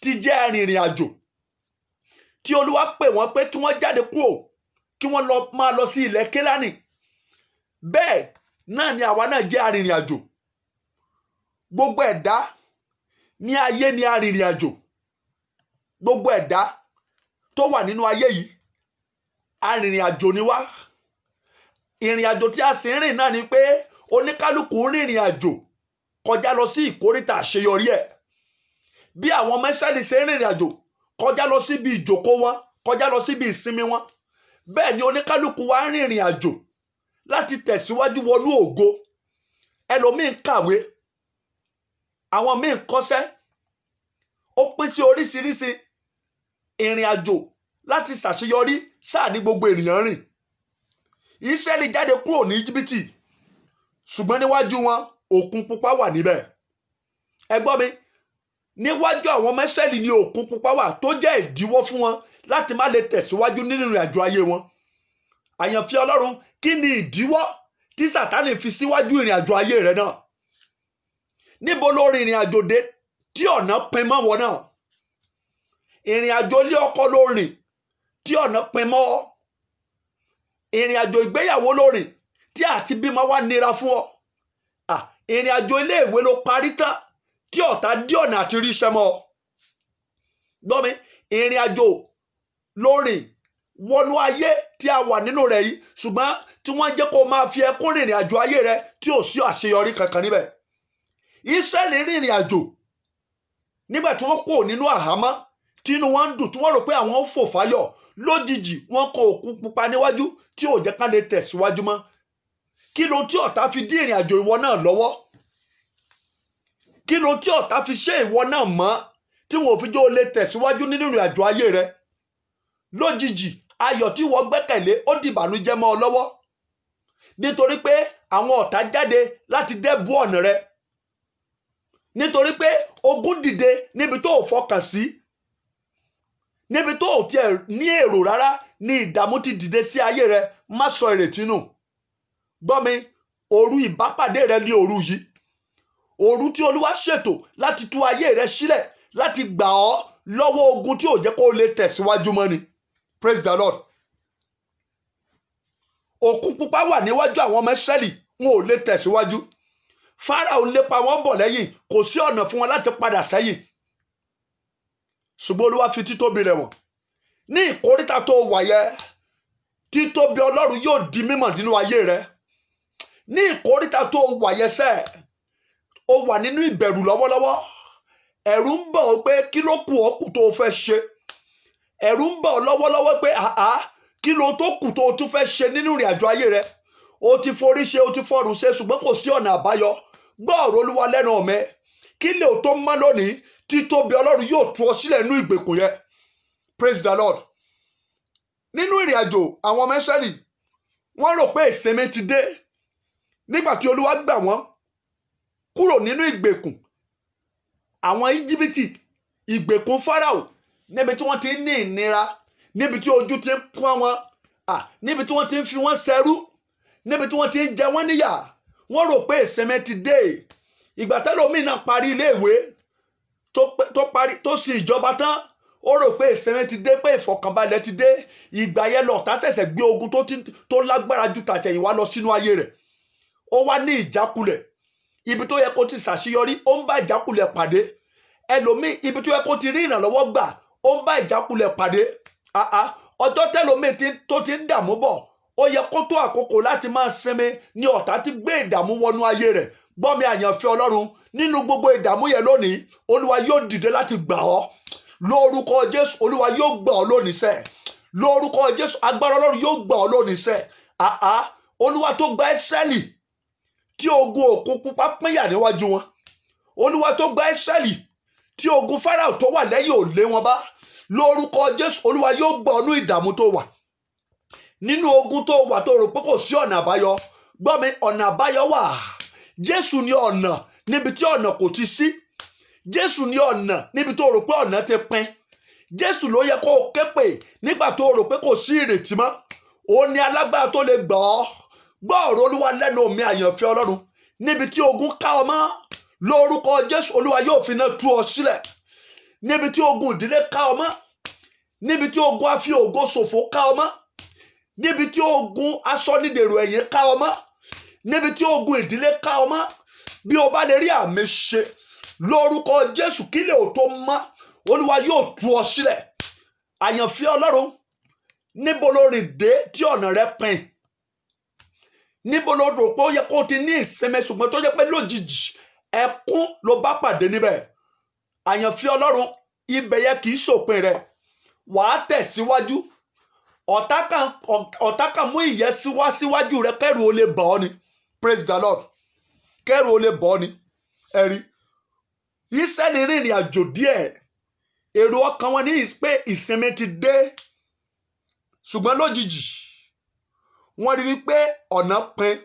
ti jẹ́ arìnrìn àjò tí Olúwa pè wọ́n pé kí wọ́n jáde kúrò kí wọ́n máa lọ sí ilẹ̀ Kénáánì, bẹ́ẹ̀ náà ni àwa náà jẹ́ arìnrìn àjò. Gbogbo ẹ̀dá ní ayé ni arìnrìn àjò. Gbogbo ẹ̀dá tó wà nínú ayé yìí arìnrìn àjò ni wá. Ìrìn àjò tí a sì ń rìn náà ni pé oníkálukú rìnrìn àjò kọjá lọ sí ìkóríta àṣeyọrí ẹ̀. Bí àwọn ọmọ Ísírẹ́lì ṣe ń rìnrìn àjò kọjá lọ síbi ìjókòó wọn, kọjá lọ síbi ìsinmi wọn, bẹ́ẹ̀ ni oníkálukú wa ń rìnrìn àjò láti tẹ̀síwájú wọnú ògo. Ẹlòmíì ń kàwé, àwọn míì ń kọ́ṣẹ́, ó pín sí oríṣiríṣi ìrìn àjò láti ṣàṣeyọrí sáà ní gbogbo ènìyàn rìn. Ísírẹ́lì jáde kúrò ní Íjíbítì, ṣùgbọ́n níwájú wọn òkun pupa wà níbẹ̀. Ẹ gbọ́ mi, níwájú àwọn ọmọ Ísírẹ́lì ni òkun pupa wà tó jẹ́ ìdíwọ́ fún wọn láti má lè tẹ̀síwájú nínú ìrìn àjò ayé wọn. Àyànfẹ́ Ọlọ́run, kí ni ìdíwọ́ tí Sátánì fi síwájú ìrìn àjò ayé rẹ náà? Níbo ló rin ìrìn àjò dé tí ọ̀nà pin mọ́ wọn náà? Ìrìn àjò ilé ọkọ ló rìn tí ọ̀nà pin mọ́ ọ. Ìrìn àjò ìgbéyàwó ló rìn tí àti bímọ wá nira fún ọ. Ìrìn àjò ilé ìwé ló parí tán tí ọ̀tá dí ọ̀nà àti ríṣẹ́ mọ́ ọ. Gbọ́ mi, ìrìn àjò ló rìn wọnú ayé tí a wà nínú rẹ̀ yìí, ṣùgbọ́n tí wọ́n jẹ́ kó máa fi ẹkún rìnrìn àjò ayé rẹ tí ò sí àṣeyọrí kankan níbẹ̀. Ísírẹ́lì rìnrìn àjò nígbà tí wọ́n kò nínú àhámọ́, tí inú wọn ń dùn, tí wọ́n rò pé àwọn ń fò fáyọ̀, lójijì wọ́n kọ òkun pupa níwájú tí ò jẹ́ ká lè tẹ̀síwájú mọ́. Kí ló tí ọ̀tá fi dí ìrìn àjò ìwọ náà lọ́wọ́? Kí ló tí ọ̀tá fi ṣe ìwọ náà mọ́ tí wọn ò fi jẹ́ o lè tẹ̀síwájú nínú ìrìn àjò ayé rẹ? Lójijì ayọ̀ tí wọ́n gbẹ́kẹ̀lé ó di ìbànújẹ́ mọ́ ọ lọ́wọ́, nítorí pé àwọn ọ̀tá jáde láti dẹ́bu ọ̀nà rẹ, nítorí pé ogun dìde níbi tó ò fọkàn sí, níbi tó ò tiẹ̀ ní èrò rárá ni ìdààmú ti dìde sí ayé rẹ. Má sọ ìrètí nù. Gbọ́ mi, òru ìbápàdé rẹ ní òru yìí, òru tí Olúwa ṣètò láti tú ayé rẹ sílẹ̀, láti gbà ọ́ lọ́wọ́ ogun tí ò jẹ́ kó lè tẹ̀síwájú mọ́ ni. Praise the Lord. Òkun pupa wà níwájú àwọn ọmọ Ísírẹ́lì, wọn ò lè tẹ̀síwájú. Fáráò lépa wọn bọ̀ lẹ́yìn, kò sí ọ̀nà fún wọn láti padà sẹ́yìn. Ṣùgbọ́n Olúwa fi títóbi rẹ̀ wọ̀n. Ní ìkóríta tó wà yẹ, títóbi Ọlọ́run yóò di mímọ̀ nínú ayé rẹ. Ní ìkóríta tó wà yẹ sẹ́, o wà nínú ìbẹ̀rù lọ́wọ́lọ́wọ́. Ẹ̀rù ń bọ̀ ọ́ pé kí ló kù ọ́ kù tó fẹ́ ṣe. Ẹ̀rù ń bọ̀ ọ́ lọ́wọ́lọ́wọ́ pé kí ló tó kù tó tún fẹ́ ṣe nínú ìrìn àjò ayé rẹ. O ti forí ṣe, o ti fọrùn ṣe, ṣùgbọ́n kò sí ọ̀nà àbáyọ. Gbọ́ ọ̀rọ̀ Olúwa lẹ́nu ọ̀mẹ́. Kí lè o tó mọ́ lónìí, títóbi Ọlọ́run yóò tú ọ sílẹ̀ nínú ìgbèkùn yẹn. Praise the Lord. Nínú ìrìn àjò àwọn ọmọ Ísírẹ́lì, wọ́n rò pé ìsinmi ti dé nígbà tí Olúwa gbà wọ́n kúrò nínú ìgbèkùn àwọn Íjíbítì, ìgbèkùn Fáráò, níbi tí wọ́n ti ń ní ìnira, níbi tí ojú ti ń pọ́n wọn, níbi tí wọ́n ti ń fi wọ́n ṣẹrú, níbi tí wọ́n ti ń jẹ wọ́n níyà. Wọ́n rò pé ìsinmi ti dé. Ìgbà tẹ́lòmíì náà parí iléèwé tó sì ìjọba tán, ó rò pé ìsinmi ti dé, pé ìfọ̀kànbalẹ̀ ti dé. Ìgbà yẹn lọ̀tá ṣẹ̀ṣẹ̀ gbé ogun tó lágbára ju tàtẹ̀yìnwá lọ sínú ayé rẹ̀. Ó wá ní ìjákulẹ̀. Ibi tó yẹ kó ti ṣàṣeyọrí, ó ń bá ìjákulẹ̀ pàdé. Ẹlòmíì ibi tó yẹ kó ti rí ìrànlọ́wọ́ gbà, ó ń bá ìjákulẹ̀ pàdé. Ọjọ́ tẹ́lòmíì tó ti ń dààmú bọ̀, ó yẹ kó tó àkókò láti máa sinmi ní ọ̀tá ti gbé ìdààmú wọnú ayé rẹ̀. Gbọ́ mi àyànfẹ́ Ọlọ́run, nínú gbogbo ìdààmú yẹn lónìí, Olúwa yóò dìde láti gbà ọ́. Lórúkọ Jésù, Olúwa yóò gbà ọ́ lónìí sẹ́. Lórúkọ Jésù, agbára Ọlọ́run yóò gbà ọ́ lónìí sẹ́. Olúwa tó gba Ísírẹ́lì tí ogun Òkun Pupa pínyà níwájú wọn. Olúwa tó gba Ísírẹ́lì tí ogun Fáráò tó wà lẹ́yìn ò lé wọn bá. Lórúkọ Jésù, Olúwa yóò gbà ọ́ nínú ìdààmú tó wà. Nínú ogun tó wà tó rò pé kò sí ọ̀nà àbáyọ. Gbọ́ mi, ọ̀nà àbáyọ wà. Jésù ni ọ̀nà níbi tí ọ̀nà kò ti sí. Jésù ni ọ̀nà níbi tó rò pé ọ̀nà ti pín. Jésù ló yẹ kó o ké pè nígbà tó rò pé kò sí ìrètí mọ́. Ó ní alágbára tó lè gbà ọ́. Gbọ́ ọ̀rọ̀ Olúwa lẹ́nu mi àyànfẹ́ Ọlọ́run. Níbi tí ogun ká ọ mọ́, lórúkọ Jésù, Olúwa yóò fi iná tú ọ sílẹ̀. Níbi tí ogun ìdílé ká ọ mọ́, níbi tí ogun afi ògo ṣòfò ká ọ mọ́, níbi tí ogun asọ́nídèrò ẹ̀yìn ká ọ mọ́, níbi tí ogun ìdílé ká ọ mọ́, bí o bá lè rí àmì ṣe lórúkọ Jésù, kílẹ̀ ò tó mọ́, Olúwa yóò tú ọ sílẹ̀. Àyànfẹ́ Ọlọ́run, níbo ló rìn dé tí ọ̀nà rẹ pin? Níbo ló rò pé ó yẹ kó o ti ní ìsinmi ṣùgbọ́n tó yẹ pé lójijì ẹkún ló bá pàdé níbẹ̀? Àyànfẹ́ Ọlọ́run, ibẹ̀ yẹ kì í ṣòpin rẹ̀. Wàá tẹ̀síwájú. Ọ̀tá kan mú ìyẹ́sí wá síwájú rẹ kẹ́rù ó lè bà ọ́ ni. Praise the Lord. Kẹ́rù ó lè bà ọ́ ni. Ẹ̀rí. Ísírẹ́lì rìnrìn àjò díẹ̀. Èrò ọkàn wọn ní pé ìsinmi ti dé. Ṣùgbọ́n lójijì wọ́n rí wípé ọ̀nà pin.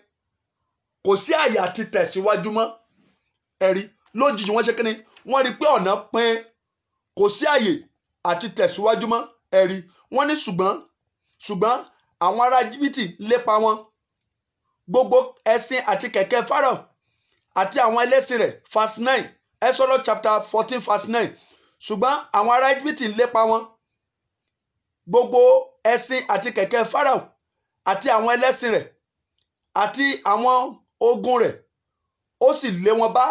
Kò sí àyè àti tẹ̀síwájú mọ́. Ẹ̀rí. Lójijì wọ́n ṣe kíni? Wọ́n rí pé ọ̀nà pin. Kò sí àyè àti tẹ̀síwájú mọ́. Ẹ̀rí. Wọ́n ní ṣùgbọ́n àwọn ará Íjíbítì lépa wọn. Gbogbo ẹṣin àti kẹ̀kẹ́ Fáráò àti àwọn ẹlẹ́sìn rẹ̀. Verse 9. Exodus chapter 14 verse 9. Ṣùgbọ́n àwọn ará Íjíbítì lépa wọn. Gbogbo ẹṣin àti kẹ̀kẹ́ Fáráò àti àwọn ẹlẹ́sìn rẹ̀ àti àwọn ogun rẹ̀, ó sì lé wọn bá.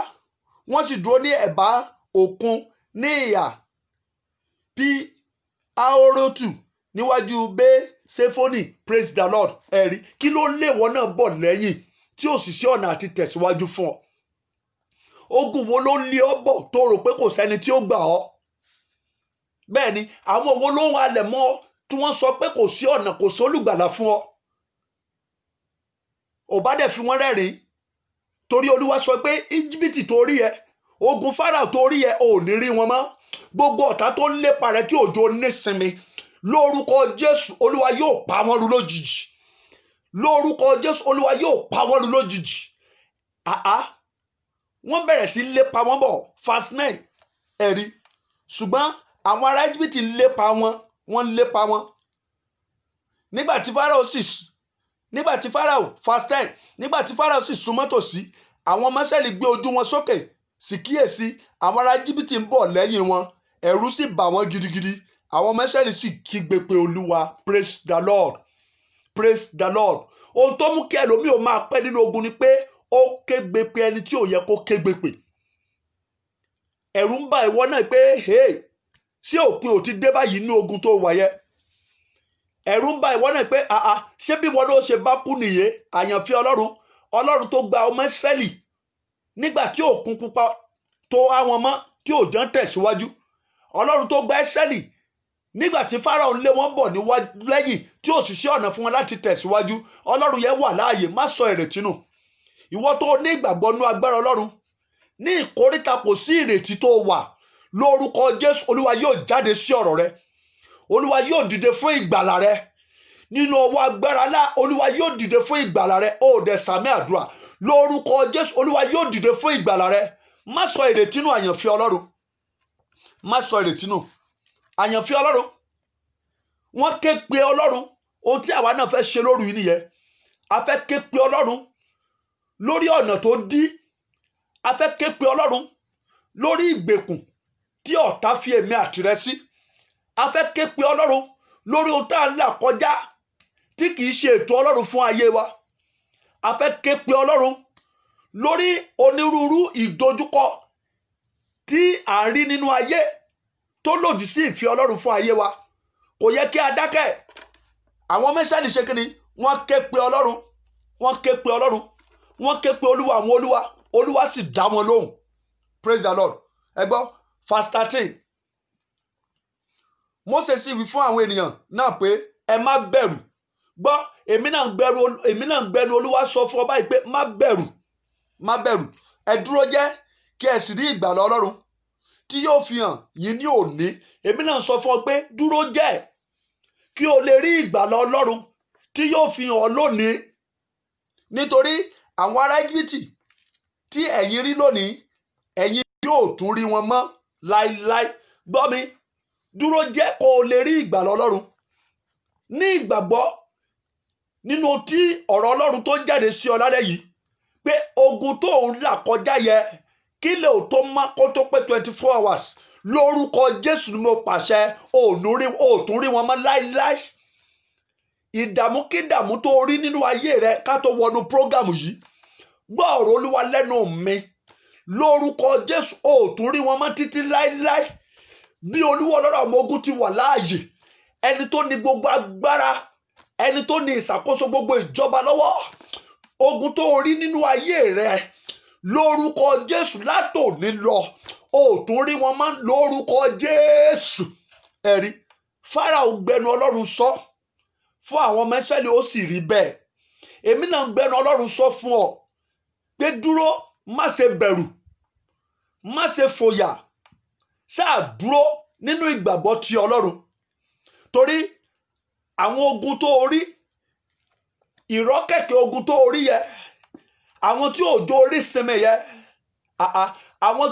Wọ́n sì dúró ní ẹ̀bá òkun ní ìhà Pi-Hahirotu níwájú Bé-Ṣéfónì. Praise the Lord. Ẹ̀rí. Kí ló lé wọn náà bọ̀ lẹ́yìn tí ò sì sí ọ̀nà àti tẹ̀síwájú fún ọ? Ogun wo ló lé ọ bọ̀ tó rò pé kò sẹ́ni tí ó gbà ọ́? Bẹ́ẹ̀ ni, àwọn wo ló ń halẹ̀ mọ́ ọ tí wọ́n sọ pé kò sí ọ̀nà, kò sí olùgbàlà fún ọ? Ò bá dẹ̀ fi wọ́n rẹ́rìn-ín, torí Olúwa sọ pé Íjíbítì tó rí ẹ, ogun Fáráò tó rí ẹ, ò ní rí wọn mọ́. Gbogbo ọ̀tá tó ń lépa rẹ tí òjò nísinmi, lórúkọ Jésù, Olúwa yóò pa wọ́n run lójijì. Lórúkọ Jésù, Olúwa yóò pa wọ́n run lójijì. Wọ́n bẹ̀rẹ̀ sí lépa wọn bọ̀. Verse 9. Ẹ̀rí. Ṣùgbọ́n àwọn ará Íjíbítì lépa wọn, wọ́n lépa wọn. Nígbà tí Fáráò verse 10. Nígbà tí Fáráò sì súnmọ́ tòsí, àwọn ọmọ Ísírẹ́lì gbé ojú wọn sókè, sì kíyèsí àwọn ará Íjíbítì ń bọ̀ lẹ́yìn wọn. Ẹ̀rù sì bà wọ́n gidigidi. Àwọn ọmọ Ísírẹ́lì sì kígbe pé Olúwa. Praise the Lord. Praise the Lord. Ohun tó mú kí ẹlòmíì ò máa pẹ́ nínú ogun ni pé ó kégbe pé ẹni tí ò yẹ kó kégbe pé. Ẹ̀rù ń bà ìwọ náà pé ṣé òpin ò ti dé báyìí ní ogun tó wà yẹ? Ẹ̀rù ń bà ìwọ náà pé ṣé bí wọn ló ṣe bá kú nìyé? Àyànfẹ́ Ọlọ́run tó gba ọmọ Ísírẹ́lì nígbà tí Òkun Pupa tó há wọn mọ́ tí òjò ń tẹ̀síwájú. Ọlọ́run tó gba Ísírẹ́lì nígbà tí Fáráò lé wọn bọ̀ lẹ́yìn tí ò sì sí ọ̀nà fún wọn láti tẹ̀síwájú. Ọlọ́run yẹn wà láàyè. Má sọ ìrètí nù. Ìwọ tó ní ìgbàgbọ́ nínú agbára Ọlọ́run, ní ìkóríta kò sí ìrètí tó wà, lórúkọ Jésù, Olúwa yóò jáde sí ọ̀rọ̀ rẹ. Olúwa yóò dìde fún ìgbàlà rẹ. nínú ọwọ́ agbára ńlá olúwa yóò dìde fún ìgbàlà rẹ. Ó dẹ̀ sàmì àdúrà lórúkọ Jésù. Olúwa yóò dìde fún ìgbàlà rẹ. Má sọ ìrètí nù àyànfẹ́ Ọlọ́run. Má sọ ìrètí nù àyànfẹ́ Ọlọ́run. Wọ́n ké pe Ọlọ́run. Ohun tí àwa náà fẹ́ ṣe lóru yìí nìyẹn. A fẹ́ ké pe Ọlọ́run lórí ọ̀nà tó dí. A fẹ́ ké pe Ọlọ́run lórí ìgbèkùn tí ọ̀tá fi èmi àtìrẹ sí. A fẹ́ ké pe Ọlọ́run lórí ohun tá à ń là kọjá tí kìí ṣe ètò Ọlọ́run fún ayé wa. A fẹ́ ké pe Ọlọ́run lórí onírúurú ìdojúkọ tí à ń rí nínú ayé tó lòdì sí ìfẹ́ Ọlọ́run fún ayé wa. Kò yẹ kí a dákẹ́. Àwọn mẹ́sàlì ṣe kíni? Wọ́n ké pe Ọlọ́run. Wọ́n ké pe Ọlọ́run. Wọ́n ké pe Olúwa àwọn olúwa. Olúwa sì dá wọn lóhùn. Praise the Lord. Ẹ gbọ́ verse 13. Mósè sì wí fún àwọn ènìyàn náà pé ẹ má bẹ̀rù. Gbọ́ èmi náà ń gbẹnu Olúwa sọ fún ọ báyìí pé má bẹ̀rù. Má bẹ̀rù. Ẹ dúró jẹ́ kí ẹ sì rí ìgbàlà Ọlọ́run tí yóò fi hàn yín ní òní. Èmi náà sọ fún ọ pé dúró jẹ́ kí o lè rí ìgbàlà Ọlọ́run tí yóò fi hàn ọ́ lónìí. Nítorí àwọn ará Íjíbítì tí ẹ̀yin rí lónìí, ẹ̀yin yóò tún rí wọn mọ́ láíláí. Gbọ́ mi, dúró jẹ́ kó o lè rí ìgbàlà Ọlọ́run. Ní ìgbàgbọ́ nínú tí ọ̀rọ̀ Ọlọ́run tó jáde sí ọ lálẹ́ yìí pé ogun tó ń là kọjá yẹ kí lè ò tó má kó tó pé 24 hours. Lórúkọ Jésù ni mo pàṣẹ, ò tún rí wọn mọ́ láíláí. Ìdààmú kí dààmú tó rí nínú ayé rẹ ká tó wọnú prógámù yìí, gbọ́ ọ̀rọ̀ Olúwa lẹ́nu mi. Lórúkọ Jésù ò tún rí wọn mọ́ títí láíláí. Bí Olúwa Ọlọ́run àwọn ogun ti wà láàyè, ẹni tó ní gbogbo agbára, ẹni tó ní ìṣàkóso gbogbo ìjọba lọ́wọ́, ogun tó rí nínú ayé rẹ lórúkọ Jésù látòní lọ ò tún rí wọn mọ́ lórúkọ Jésù. Ẹ̀rí Fáráò gbẹnu Ọlọ́run sọ fún àwọn ọmọ Ísírẹ́lì, ó sì rí bẹ́ẹ̀. Èmi náà gbẹnu Ọlọ́run sọ fún ọ pé dúró, má ṣe bẹ̀rù, má ṣe fòyà, ṣáà dúró nínú ìgbàgbọ́ ti Ọlọ́run. Torí àwọn ogun tó rí, ìrọ́kẹ̀kẹ̀ ogun tó rí yẹ, àwọn tí òjò orí sinmi yẹ, àwọn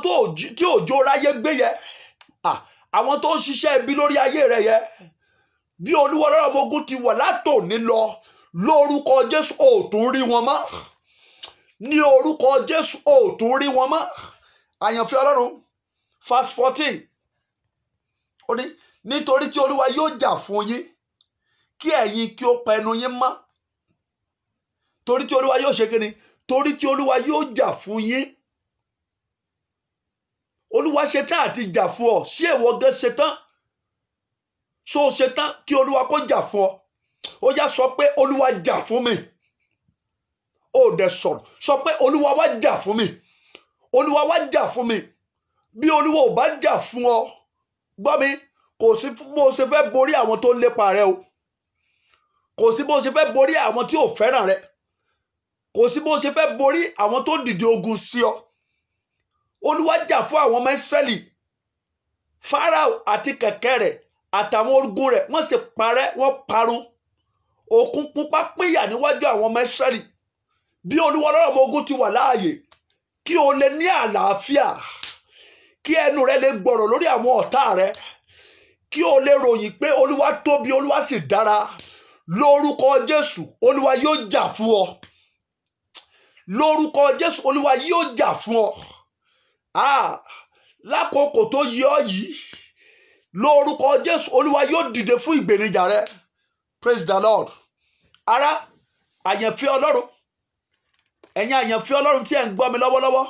tí òjò ráyé gbé yẹ, àwọn tó ń ṣiṣẹ́ ibi lórí ayé rẹ yẹ, bí Olúwa Ọlọ́run àwọn ogun ti wà látòní lọ lórúkọ Jésù ò tún rí wọn mọ́. Ní orúkọ Jésù ò tún rí wọn mọ́. Àyànfẹ́ Ọlọ́run verse 14 ó ní nítorí tí Olúwa yóò jà fún yín kí ẹ̀yin kí ó pa ẹnu yín mọ́. Torí tí Olúwa yóò ṣe kíni? Torí tí Olúwa yóò jà fún yín. Olúwa ṣetán àti jà fún ọ. Ṣé ìwọ gan ṣetán? Ṣó o ṣetán kí Olúwa kó jà fún ọ? Ó yá sọ pé Olúwa jà fún mi. Ó dẹ̀ sọ̀rọ̀ sọ pé Olúwa wá jà fún mi. Olúwa wá jà fún mi. Bí Olúwa ò bá jà fún ọ, gbọ́ mi, kò sí bó ṣe fẹ́ borí àwọn tó ń lépa rẹ o. Kò sí bó ṣe fẹ́ borí àwọn tí ò fẹ́ràn rẹ. Kò sí bó ṣe fẹ́ borí àwọn tó dìde ogun sí ọ. Olúwa jà fún àwọn ọmọ Ísírẹ́lì. Fáráò àti kẹ̀kẹ́ rẹ̀ àtàwọn ogun rẹ̀ wọ́n sì parẹ́, wọ́n parun. Òkun pupa pínyà níwájú àwọn ọmọ Ísírẹ́lì. Bí Olúwa Ọlọ́run àwọn ogun ti wà láàyè, kí o lè ní àlàáfíà, kí ẹnu rẹ lè gbọ̀rọ̀ lórí àwọn ọ̀tá rẹ, kí o lè ròyìn pé Olúwa tóbi, Olúwa sì dára. Lórúkọ Jésù Olúwa yóò jà fún ọ. Lórúkọ Jésù Olúwa yóò jà fún ọ. Lákòókò tó yẹ ọ yìí, lórúkọ Jésù Olúwa yóò dìde fún ìgbèníjà rẹ. Praise the Lord. Ará, àyànfẹ́ Ọlọ́run, ẹ̀yin àyànfẹ́ Ọlọ́run tí ẹ̀ ń gbọ́ mi lọ́wọ́lọ́wọ́,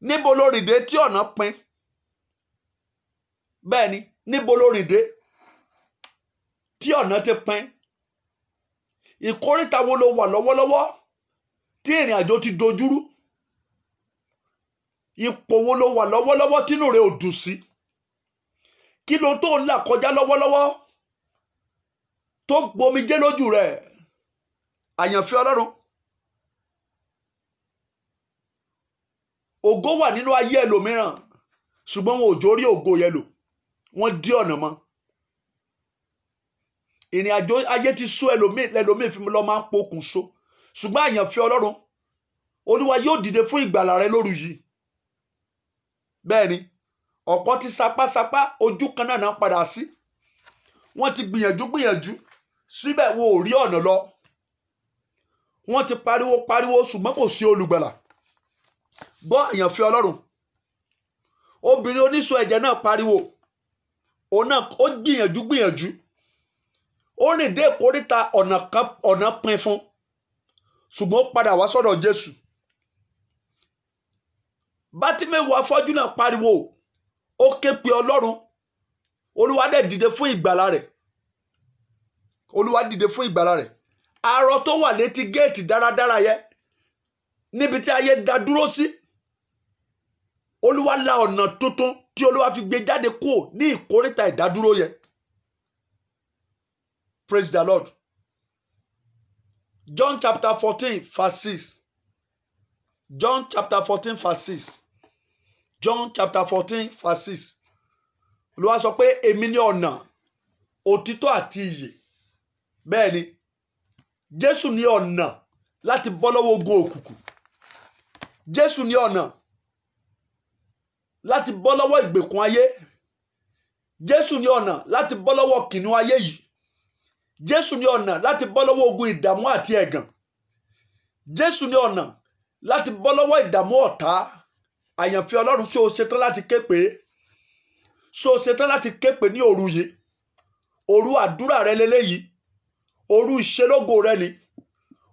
níbo ló rìn dé tí ọ̀nà pin? Bẹ́ẹ̀ ni, níbo ló rìn dé tí ọ̀nà ti pin? Ìkóríta wo ló wà lọ́wọ́lọ́wọ́ tí ìrìn àjò ti dojúrú? Ipò wo ló wà lọ́wọ́lọ́wọ́ tínú rẹ ò dùn sí? Kí ló tó ń là kọjá lọ́wọ́lọ́wọ́ tó gbomijé lójú rẹ? Àyànfẹ́ Ọlọ́run, ògo wà nínú ayé ẹlòmíràn, ṣùgbọ́n wọn ò jó rí ògo yẹn lò, wọ́n dí ọ̀nà mọ́. ìrìn àjò ayé ti sú ẹlòmíì fi lọ máa ń pokùnso ṣùgbọ́n àyànfẹ́ Ọlọ́run Olúwa yóò dìde fún ìgbàlà rẹ lóru yìí. Bẹ́ẹ̀ ni ọ̀pọ̀ ti sapásapá ojú kan náà padà sí. Wọ́n ti gbìyànjú síbẹ̀ wọn ò rí ọ̀nà lọ. Wọ́n ti pariwo ṣùgbọ́n kò sí olùgbàlà. Gbọ́ àyànfẹ́ Ọlọ́run, obìnrin oníṣun ẹ̀jẹ̀ náà pariwo, òun náà ó gbìyànjú ó rìn dé ìkóríta ọ̀nà pin fún ṣùgbọ́n ó padà wá sọ́dọ̀ Jésù. Bátíméwù afọ́jú náà pariwo, ó ké pe Ọlọ́run, Olúwa dẹ̀ dìde fún ìgbàlà rẹ̀. Olúwa dìde fún ìgbàlà rẹ̀. Arọ tó wà létí géètì dáradára yẹ níbi tí ayé dá dúró sí, Olúwa la ọ̀nà tuntun tí Olúwa fi gbé jáde kúrò ní ìkóríta ìdádúró yẹ. Praise the Lord. John chapter 14 verse 6. John chapter 14 verse 6. John chapter 14 verse 6. Olúwa sọ pé èmi ni ọ̀nà, òtítọ́ àti ìyè. Bẹ́ẹ̀ ni Jésù ní ọ̀nà láti bọ́ lọ́wọ́ ogun òkùnkùn. Jésù ní ọ̀nà láti bọ́ lọ́wọ́ ìgbèkùn ayé. Jésù ní ọ̀nà láti bọ́ lọ́wọ́ kìnnìún ayé yìí. Jésù ní ọ̀nà láti bọ́ lọ́wọ́ ogun ìdààmú àti ẹ̀gàn. Jésù ní ọ̀nà láti bọ́ lọ́wọ́ ìdààmú ọ̀tá. Àyànfẹ́ Ọlọ́run, ṣé o ṣetán láti ké pè? Ṣé o ṣetán láti ké pè ní òru yìí? Òru àdúrà rẹ lélẹ́yìí. Òru ìṣelógo rẹ ni.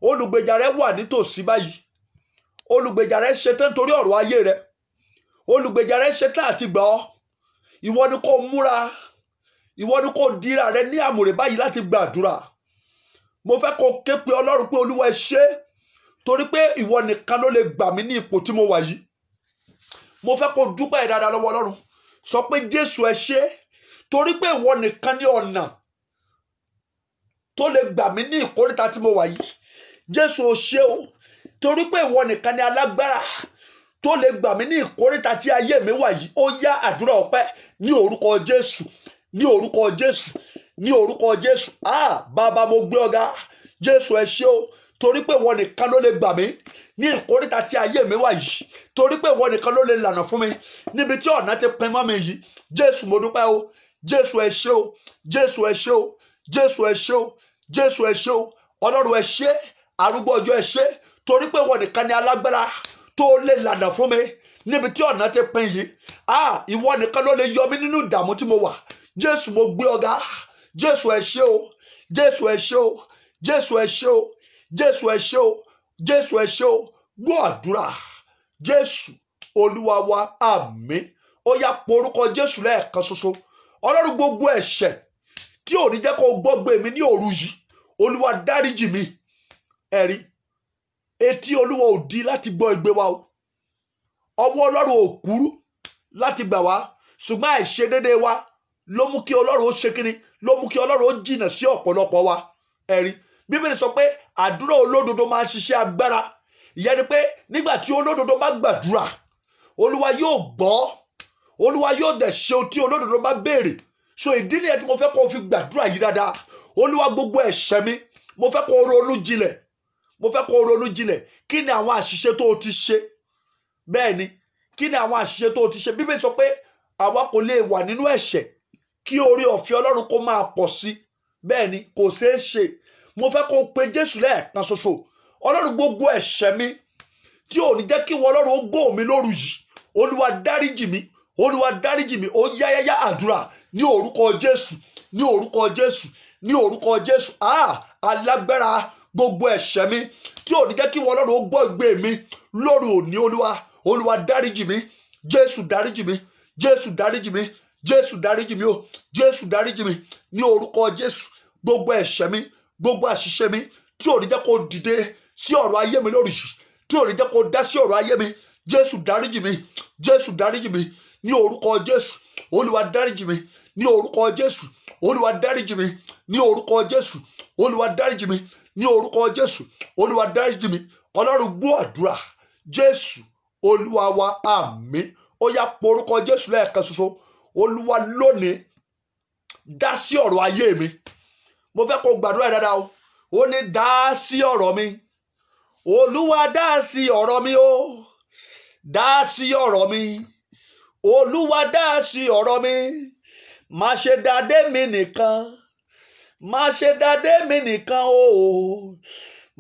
Olùgbèjà rẹ wà nítòsí báyìí. Olùgbèjà rẹ ṣetán torí ọ̀rọ̀ ayé rẹ. Olùgbèjà rẹ ṣetán àti gbà ọ́. Ìwọ ni kó múra. Ìwọ ni kó dira rẹ ní àmùrè báyìí láti gbàdúrà. Mo fẹ́ kó ké pe Ọlọ́run pé Olúwa ẹ ṣé torí pé ìwọ nìkan ló lè gbà mí ní ipò tí mo wà yìí. Mo fẹ́ kó dúpẹ́ dáadáa lọ́wọ́ Ọlọ́run. Sọ pé Jésù ẹ ṣé torí pé ìwọ nìkan ní ọ̀nà tó lè gbà mí ní ìkóríta tí mo wà yìí. Jésù o ṣé o torí pé ìwọ nìkan ní alágbára tó lè gbà mí ní ìkóríta tí ayé mi wà yìí. Ó yá àdúrà ọpẹ́ ní orúkọ Jésù, ní orúkọ Jésù, ní orúkọ Jésù. Bàbá mo gbé ọ̀gá. Jésù ẹ ṣé o torí pé ìwọ nìkan ló lè gbà mí ní ìkóríta tí ayé mi wà yìí. Torí pé ìwọ nìkan ló lè lànà fún mi níbi tí ọ̀nà ti pin mọ́ mi yìí. Jésù mo dúpẹ́ o. Jésù ẹ ṣé o. Jésù ẹ ṣé o. Jésù ẹ ṣé o. Jésù ẹ ṣé o. Ọlọ́run ẹ ṣé. Arúgbó ọjọ́ ẹ ṣé torí pé ìwọ nìkan ni alágbára tó lè lànà fún mi níbi tí ọ̀nà ti pin yìí. Ìwọ nìkan ló lè yọ mí nínú ìdààmú tí mo wà. Jésù mo gbé ọ̀gá. Jésù ẹ ṣé o. Jésù ẹ ṣé o. Jésù ẹ ṣé o. Jésù ẹ ṣé o. Jésù ẹ ṣé o. Gbọ́ àdúrà. Jésù Olúwa wa, àmín. Ó yá porúkọ Jésù lẹ́ẹ̀kan ṣoṣo. Ọlọ́run, gbogbo ẹ̀ṣẹ̀ tí ò ní jẹ́ kó gbọ́gbé mi ní òru yìí, Olúwa dáríjì mi. Ẹ̀rí etí Olúwa ò di láti gbọ́ igbe wa o. Ọwọ́ Ọlọ́run ò kúrú láti gbà wá, ṣùgbọ́n àìṣedéédéé wa ló mú kí Ọlọ́run ó ṣe kíni, ló mú kí Ọlọ́run ó jìnnà sí ọ̀pọ̀lọpọ̀ wa. Ẹ̀rí Bíbélì sọ pé àdúrà olódodo máa ń ṣiṣẹ́ agbára. Ìyẹn ni pé nígbà tí olódodo bá gbàdúrà, Olúwa yóò gbọ́. Olúwa yóò dẹ̀ ṣe ohun tí olódodo bá béèrè. So ìdí nìyẹn tí mo fẹ́ kó o fi gbàdúrà yìí dáadáa. Olúwa, gbogbo ẹ̀ṣẹ̀ mi, mo fẹ́ kó o ronú jinlẹ̀. Mo fẹ́ kó o ronú jinlẹ̀. Kí ni àwọn àṣìṣe tó o ti ṣe? Bẹ́ẹ̀ ni, kí ni àwọn àṣìṣe tó o ti ṣe? Bíbélì sọ pé àwa kò lè wà nínú ẹ̀ṣẹ̀ kí oore ọ̀fẹ́ Ọlọ́run kó máa pọ̀ sí. Bẹ́ẹ̀ ni, kò ṣeé ṣe. Mo fẹ́ kó o pe Jésù lẹ́ẹ̀kan ṣoṣo. Ọlọ́run, gbogbo ẹ̀ṣẹ̀ mi tí ò ní jẹ́ kí wọ́n Ọlọ́run ó gbọ́ mi lóru yìí, Olúwa dáríjì mi. Olúwa dáríjì mi. Ó yáyáyá àdúrà ní orúkọ Jésù, ní orúkọ Jésù, ní orúkọ Jésù. Alágbára, gbogbo ẹ̀ṣẹ̀ mi tí ò ní jẹ́ kí wọ́n Ọlọ́run ó gbọ́ igbe mi lóru òní, Olúwa dáríjì mi. Jésù dáríjì mi. Jésù dáríjì mi. Jésù dáríjì mi o. Jésù dáríjì mi ní orúkọ Jésù. Gbogbo ẹ̀ṣẹ̀ mi, gbogbo àṣìṣe mi tí ò ní jẹ́ kó dìde sí ọ̀rọ̀ ayé mi lórí yìí, tí ò ní jẹ́ kó dá sí ọ̀rọ̀ ayé mi, Jésù dáríjì mi. Jésù dáríjì mi ní orúkọ Jésù. Olúwa dáríjì mi ní orúkọ Jésù. Olúwa dáríjì mi ní orúkọ Jésù. Olúwa dáríjì mi ní orúkọ Jésù. Olúwa dáríjì mi. Ọlọ́run, gbọ́ àdúrà. Jésù Olúwa wa, àmín. Ó yá porúkọ Jésù lẹ́ẹ̀kan ṣoṣo. Olúwa, lónìí dá sí ọ̀rọ̀ ayé mi. mo fẹ́ kó gbàdúrà dáadáa o. Ó ní dá sí ọ̀rọ̀ mi. Olúwa dá sí ọ̀rọ̀ mi o. Dá sí ọ̀rọ̀ mi. Olúwa dá sí ọ̀rọ̀ mi. Má ṣe dádé mi nìkan. Má ṣe dádé mi nìkan o.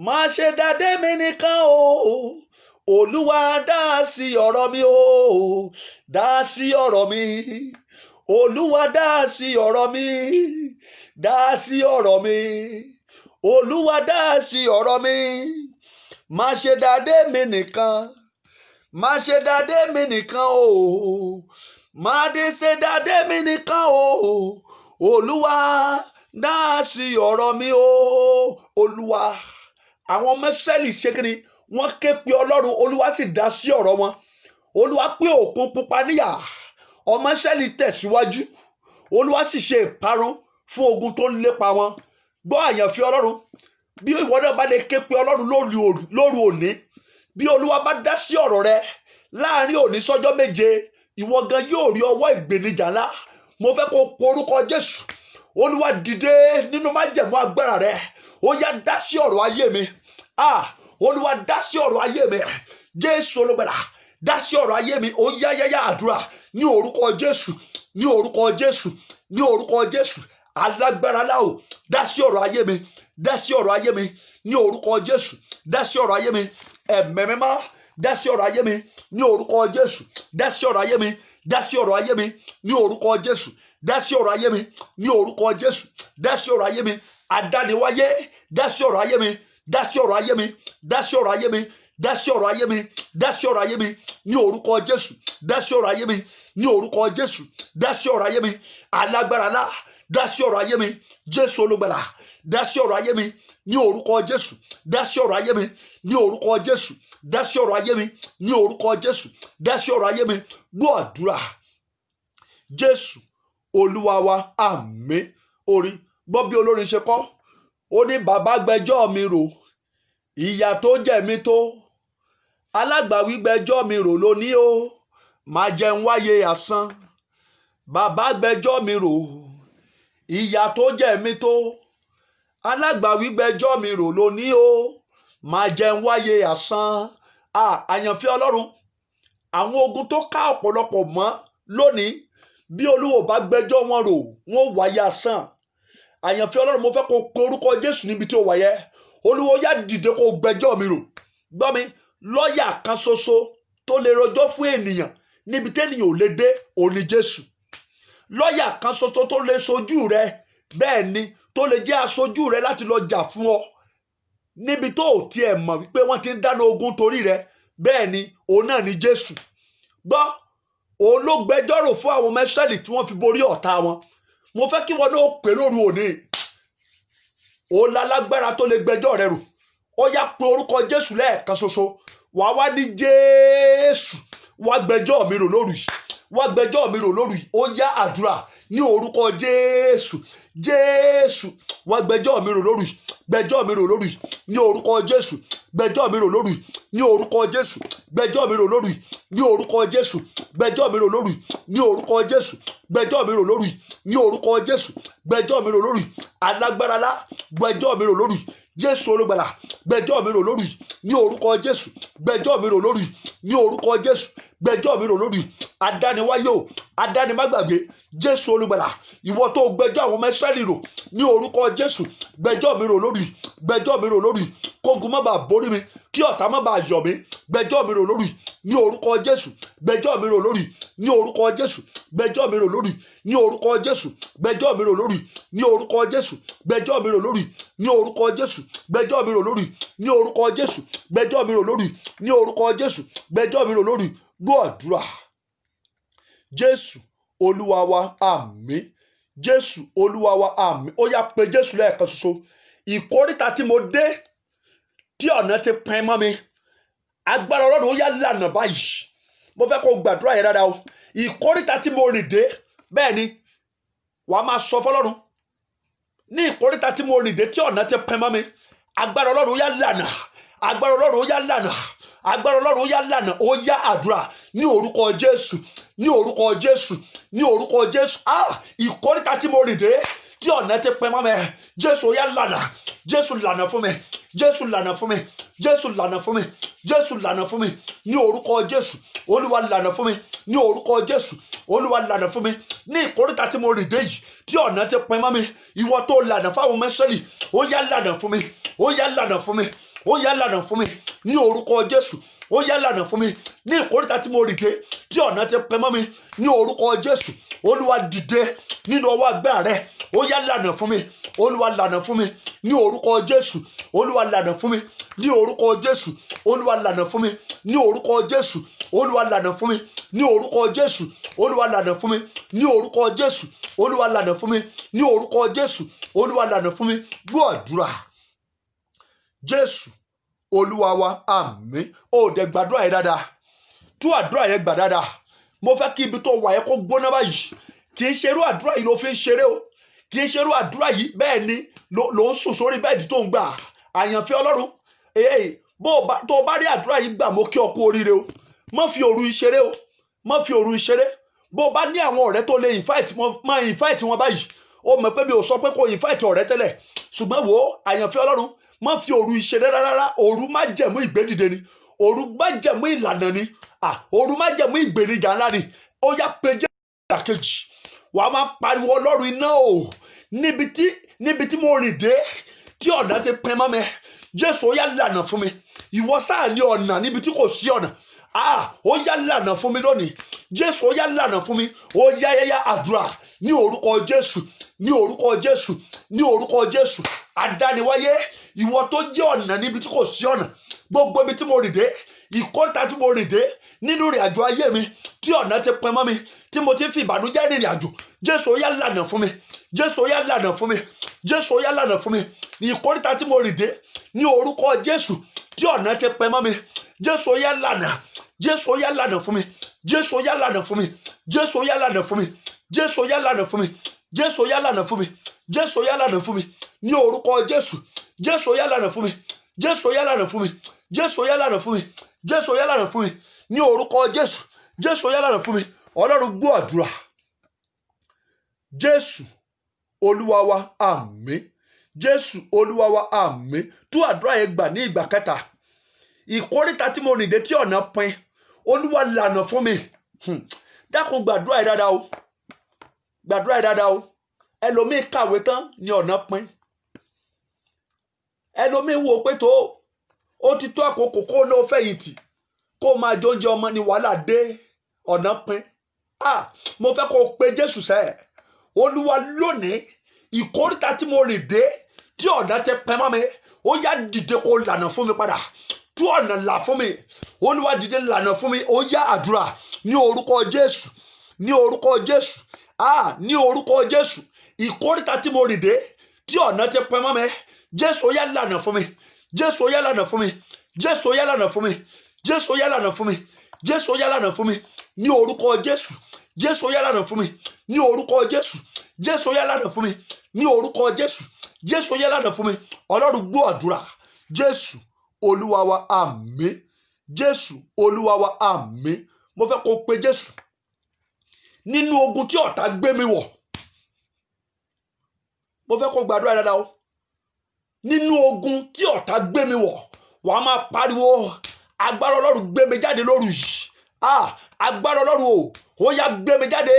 Má ṣe dádé mi nìkan o. Olúwa dá sí ọ̀rọ̀ mi o. Dá sí ọ̀rọ̀ mi. Olúwa dá sí ọ̀rọ̀ mi. Dá sí ọ̀rọ̀ mi. Olúwa dá sí ọ̀rọ̀ mi. Má ṣe dádé mi nìkan. Má ṣe dádé mi nìkan o. Má ṣe dádé mi nìkan o. Olúwa dá sí ọ̀rọ̀ mi o. Olúwa, àwọn ọmọ Ísírẹ́lì ṣe kí ni? Wọ́n ké pe Ọlọ́run, Olúwa sì dá sí ọ̀rọ̀ wọn. Olúwa pín òkun pupa níyà. Ọmọ Ísírẹ́lì tẹ̀síwájú. Olúwa sì ṣe ìparun fún ogun tó ń lépa wọn. Gbọ́ àyànfẹ́ Ọlọ́run, bí ìwọ náà bá lè ké pe Ọlọ́run lóru òní, bí Olúwa bá dá sí ọ̀rọ̀ rẹ láàrin òní sọ́jọ́ méje, ìwọ gan yóò rí ọwọ́ ìgbènijà ńlá. Mo fẹ́ kó pe orúkọ Jésù. Olúwa dìde nínú májẹ̀mú agbára rẹ. Ó yá dá sí ọ̀rọ̀ ayé mi. Olúwa dá sí ọ̀rọ̀ ayé mi. Jésù olùgbàlà, dá sí ọ̀rọ̀ ayé mi. Ó yá àdúrà ní orúkọ Jésù, ní orúkọ Jésù, ní orúkọ Jésù. Alágbára láò, dá sí ọ̀rọ̀ ayé mi. Dá sí ọ̀rọ̀ ayé mi ní orúkọ Jésù. Dá sí ọ̀rọ̀ ayé mi. Ẹ̀mẹ́ mímọ́, dá sí ọ̀rọ̀ ayé mi ní orúkọ Jésù. Dá sí ọ̀rọ̀ ayé mi. Dá sí ọ̀rọ̀ ayé mi ní orúkọ Jésù. Dá sí ọ̀rọ̀ ayé mi ní orúkọ Jésù. Dá sí ọ̀rọ̀ ayé mi. Adániwáyé, dá sí ọ̀rọ̀ ayé mi. Dá sí ọ̀rọ̀ ayé mi. Dá sí ọ̀rọ̀ ayé mi. Dá sí ọ̀rọ̀ ayé mi. Dá sí ọ̀rọ̀ ayé mi ní orúkọ Jésù. Dá sí ọ̀rọ̀ ayé mi ní orúkọ Jésù. Dá sí ọ̀rọ̀ ayé mi. Alágbára ńlá, dá sí ọ̀rọ̀ ayé mi. Jésù olùgbàlà, dá sí ọ̀rọ̀ ayé mi ní orúkọ Jésù. Dá sí ọ̀rọ̀ ayé mi ní orúkọ Jésù. Dá sí ọ̀rọ̀ ayé mi ní orúkọ Jésù. Dá sí ọ̀rọ̀ ayé mi. Gbọ́ àdúrà. Jésù Olúwa wa, àmín. Orin, gbọ́ bí olórin ṣe kọ. Ó ní bàbá gbẹ́jọ́ mi rò, ìyà tó jẹ mí tó. Alágbàwí gbẹ́jọ́ mi rò lónìí o, má jẹ́ n wáyé asán. Bàbá gbẹ́jọ́ mi rò, ìyà tó jẹ mí tó. Alágbàwí gbẹ́jọ́ mi rò lónìí o, má jẹ́ n wáyé asán. Àyànfẹ́ Ọlọ́run, àwọn ogun tó ká ọ̀pọ̀lọpọ̀ mọ́ lónìí, bí Olúwa bá gbẹ́jọ́ wọn rò, wọn wáyé asán. Àyànfẹ́ Ọlọ́run, mo fẹ́ kó pe orúkọ Jésù níbi tí ó wáyé. Olúwa yá dìde kó gbẹ́jọ́ mi rò. Gbọ́ mi, lọ́ọ̀yà kan ṣoṣo tó lè rojọ́ fún ènìyàn níbi tẹ́nìyàn ò lè dé, òun ni Jésù. Lọ́ọ̀yà kan ṣoṣo tó lè sojú rẹ, bẹ́ẹ̀ ni tó lè jẹ́ aṣojú rẹ láti lọ jà fún ọ níbi tó ò tiẹ̀ mọ̀ wípé wọ́n ti ń dáná ogun torí rẹ, bẹ́ẹ̀ ni òun náà ni Jésù. Gbọ́, òun ló gbẹjọ́rò fún àwọn ọmọ Ísírẹ́lì tí wọ́n fi borí ọ̀tá wọn. Mo fẹ́ kí wọn náà pè lóru òní. Òun lálágbára tó lè gbẹjọ́ rẹ rò. Ó yá pe orúkọ Jésù lẹ́ẹ̀kan ṣoṣo. Wàá wá ní Jésù, wá gbẹjọ́ mi rò lóru yìí. Wá gbẹjọ́ mi rò lóru yìí. Ó yá àdúrà ní orúkọ Jésù. Jésù, wá gbẹjọ́ mi rò lóru yìí. Gbẹjọ́ mi rò lóru yìí ní orúkọ Jésù. Gbẹjọ́ mi rò lóru yìí ní orúkọ Jésù. Gbẹjọ́ mi rò lóru yìí ní orúkọ Jésù. Gbẹjọ́ mi rò lóru yìí ní orúkọ Jésù. Gbẹjọ́ mi rò lóru yìí ní orúkọ Jésù. Gbẹjọ́ mi rò lóru yìí. Alágbára lá, gbẹjọ́ mi rò lóru yìí. Jésù olùgbàlà, gbẹjọ́ mi rò lóru yìí ní orúkọ Jésù. Gbẹjọ́ mi rò lóru yìí ní orúkọ Jésù. Gbẹjọ́ mi rò lóru yìí. Adániwáyé o, adánimágbàgbé, Jésù olùgbàlà, ìwọ tó gbẹjọ́ àwọn ọmọ Ísírẹ́lì rò ní orúkọ Jésù. Gbẹjọ́ mi rò lóru yìí. Gbẹjọ́ mi rò lóru yìí. Kógun má bàa borí mi, kí ọ̀tá má bàa yọ̀ mí. Gbẹjọ́ mi rò lóru yìí ní orúkọ Jésù. Gbẹjọ́ mi rò lóru yìí ní orúkọ Jésù. Gbẹjọ́ mi rò lóru yìí ní orúkọ Jésù. Gbẹjọ́ mi rò lóru yìí ní orúkọ Jésù. Gbẹjọ́ mi rò lóru yìí ní orúkọ Jésù. Gbẹjọ́ mi rò lóru yìí ní orúkọ Jésù. Gbẹjọ́ mi rò lóru yìí ní orúkọ Jésù. Gbẹjọ́ mi rò lóru yìí. Gbọ́ àdúrà. Jésù Olúwa wa, àmín. Jésù Olúwa wa, àmín. Ó yá pe Jésù lẹ́ẹ̀kan ṣoṣo. Ìkóríta tí mo dé, tí ọ̀nà ti pín mọ́ mi, agbára Ọlọ́run ó yá lànà báyìí. Mo fẹ́ kó gbàdúrà yẹn dáadáa o. Ìkóríta tí mo rìn dé, bẹ́ẹ̀ ni wàá máa sọ fọ́lọ́run. Ní ìkóríta tí mo rìn dé, tí ọ̀nà ti pín mọ́ mi, agbára Ọlọ́run ó yá lànà. Agbára Ọlọ́run ó yá lànà. Agbára Ọlọ́run ó yá lànà. Ó yá àdúrà ní orúkọ Jésù, ní orúkọ Jésù, ní orúkọ Jésù. Ìkóríta tí mo rìn dé, tí ọ̀nà ti pín mọ́ mi, Jésù ó yá lànà, Jésù lànà fún mi, Jésù lànà fún mi, Jésù lànà fún mi, Jésù lànà fún mi ní orúkọ Jésù. Olúwa lànà fún mi ní orúkọ Jésù. Olúwa lànà fún mi ní ìkóríta tí mo rìn dé yìí tí ọ̀nà ti pin mọ́ mi. Ìwọ tó lànà fáwọn mẹ́sẹ̀lì, ó yá lànà fún mi, ó yá lànà fún mi, ó yá lànà fún mi ní orúkọ Jésù. Ó yá lànà fún mi ní ìkóríta tí mo rìn dé tí ọ̀nà ti pin mọ́ mi ní orúkọ Jésù. Olúwa dìde nínú ọwọ́ agbára rẹ, ó yá lànà fún mi. Olúwa lànà fún mi ní orúkọ Jésù. Olúwa lànà fún mi ní orúkọ Jésù. Olúwa lànà fún mi ní orúkọ Jésù. Olúwa lànà fún mi ní orúkọ Jésù. Olúwa lànà fún mi ní orúkọ Jésù. Olúwa lànà fún mi ní orúkọ Jésù. Olúwa lànà fún mi. Gbọ́ àdúrà. Jésù Olúwa wa, àmín. Ó dẹ̀ gbàdúrà yẹn dáadáa, tú àdúrà yẹn gbà dáadáa. Mo fẹ́ kí ibi tó wà yẹn kó gbóná báyìí. Kì í ṣerú àdúrà yìí ló fi ń ṣeré o. Kì í ṣerú àdúrà yìí bẹ́ẹ̀ ni ló ń sùn sórí bẹ́ẹ̀dì tó ń gbà. Àyànfẹ́ Ọlọ́run, tó o bá rí àdúrà yìí gbà, mo kí ọ kú oríire o. Má fi òru ìṣeré o, má fi òru ìṣeré. Bó o bá ní àwọn ọ̀rẹ́ tó lè invite wọn báyìí. O mọ̀ pé mi ò sọ pé kó invite ọ̀rẹ́ tẹ́lẹ̀, ṣùgbọ́n wo àyànfẹ́ Ọlọ́run, má fi òru ìṣeré rárá. Òru má jẹ̀mú ìgbédìde ni, òru má jẹ̀mú ìlànà ni, òru má jẹ̀mú ìgbènijà ńlá ni. Ó yá pé Jésù ìdàkejì, wàá máa pariwo Ọlọ́run iná o níbi tí mo rìn dé tí ọ̀nà ti pin mọ́ mi. Jésù ó yá lànà fún mi. Ìwọ sáà ní ọ̀nà níbi tí kò sí ọ̀nà. Ó yá lànà fún mi lónìí. Jésù ó yá lànà fún mi. Ó yá àdúrà ní orúkọ Jésù, ní orúkọ Jésù, ní orúkọ Jésù. Adániwáyé, ìwọ tó jẹ́ ọ̀nà níbi tí kò sí ọ̀nà. Gbogbo ibi tí mo rìn dé, ìkóríta tí mo rìn dé nínú ìrìn àjò ayé mi tí ọ̀nà ti pin mọ́ mi, tí mo ti fi ìbànújẹ́ rìnrìn àjò. Jésù ó yá lànà fún mi. Jésù ó yá lànà fún mi. Jésù ó yá lànà fún mi. Ìkóríta tí mo rìn dé ní orúkọ Jésù tí ọ̀nà ti pin mọ́ mi. Jésù ó yá lànà. Jésù ó yá lànà fún mi. Jésù ó yá lànà fún mi. Jésù ó yá lànà fún mi. Jésù ó yá lànà fún mi. Jésù ó yá lànà fún mi. Jésù ó yá lànà fún mi ní orúkọ Jésù. Jésù ó yá lànà fún mi. Jésù ó yá lànà fún mi. Jésù ó yá lànà fún mi. Jésù ó yá lànà fún mi ní orúkọ Jésù. Jésù ó yá lànà fún mi. Ọlọ́run gbọ́ àdúrà. Jésù Olúwa wa, àmín. Jésù Olúwa wa, àmín. Tú àdúrà yẹn gbà ní ìgbà kẹta. Ìkóríta tí mo rìn dé tí ọ̀nà pin, Olúwa lànà fún mi. Dákun gbàdúrà yẹn dáadáa o. Gbàdúrà yẹn dáadáa o. Ẹlòmíì kàwé tán ní ọ̀nà pin. Ẹlòmíì wò pé tó ó ti tó àkókò kó lọ fẹ̀yìntì kó máa jẹ oúnjẹ ọmọ ní wàhálà dé, ọ̀nà pin. Mo fẹ́ kó pe Jésù sẹ́. Olúwa lónìí, ìkóríta tí mo rìn dé tí ọ̀nà ti pin mọ́ mi, ó yá dìde kó lànà fún mi padà. Tú ọ̀nà là fún mi. Olúwa dìde lànà fún mi. Ó yá àdúrà ní orúkọ Jésù, ní orúkọ Jésù, ní orúkọ Jésù. Ìkóríta tí mo rìn dé tí ọ̀nà ti pin mọ́ mi, Jésù ó yá lànà fún mi. Jésù ó yá lànà fún mi. Jésù ó yá lànà fún mi. Jésù ó yá lànà fún mi. Jésù ó yá lànà fún mi ní orúkọ Jésù. Jésù ó yá lànà fún mi ní orúkọ Jésù. Jésù ó yá lànà fún mi ní orúkọ Jésù. Jésù ó yá lànà fún mi. Ọlọ́run gbọ́ àdúrà. Jésù Olúwa wa, àmín. Jésù Olúwa wa, àmín. Mo fẹ́ kó pe Jésù nínú ogun tí ọ̀tá gbé mi wọ̀. Mo fẹ́ kó gbàdúrà dáadáa o. Nínú ogun tí ọ̀tá gbé mi wọ̀, wàá máa pariwo, agbára Ọlọ́run gbé mi jáde lóru yìí. Agbára Ọlọ́run ó yá gbé mi jáde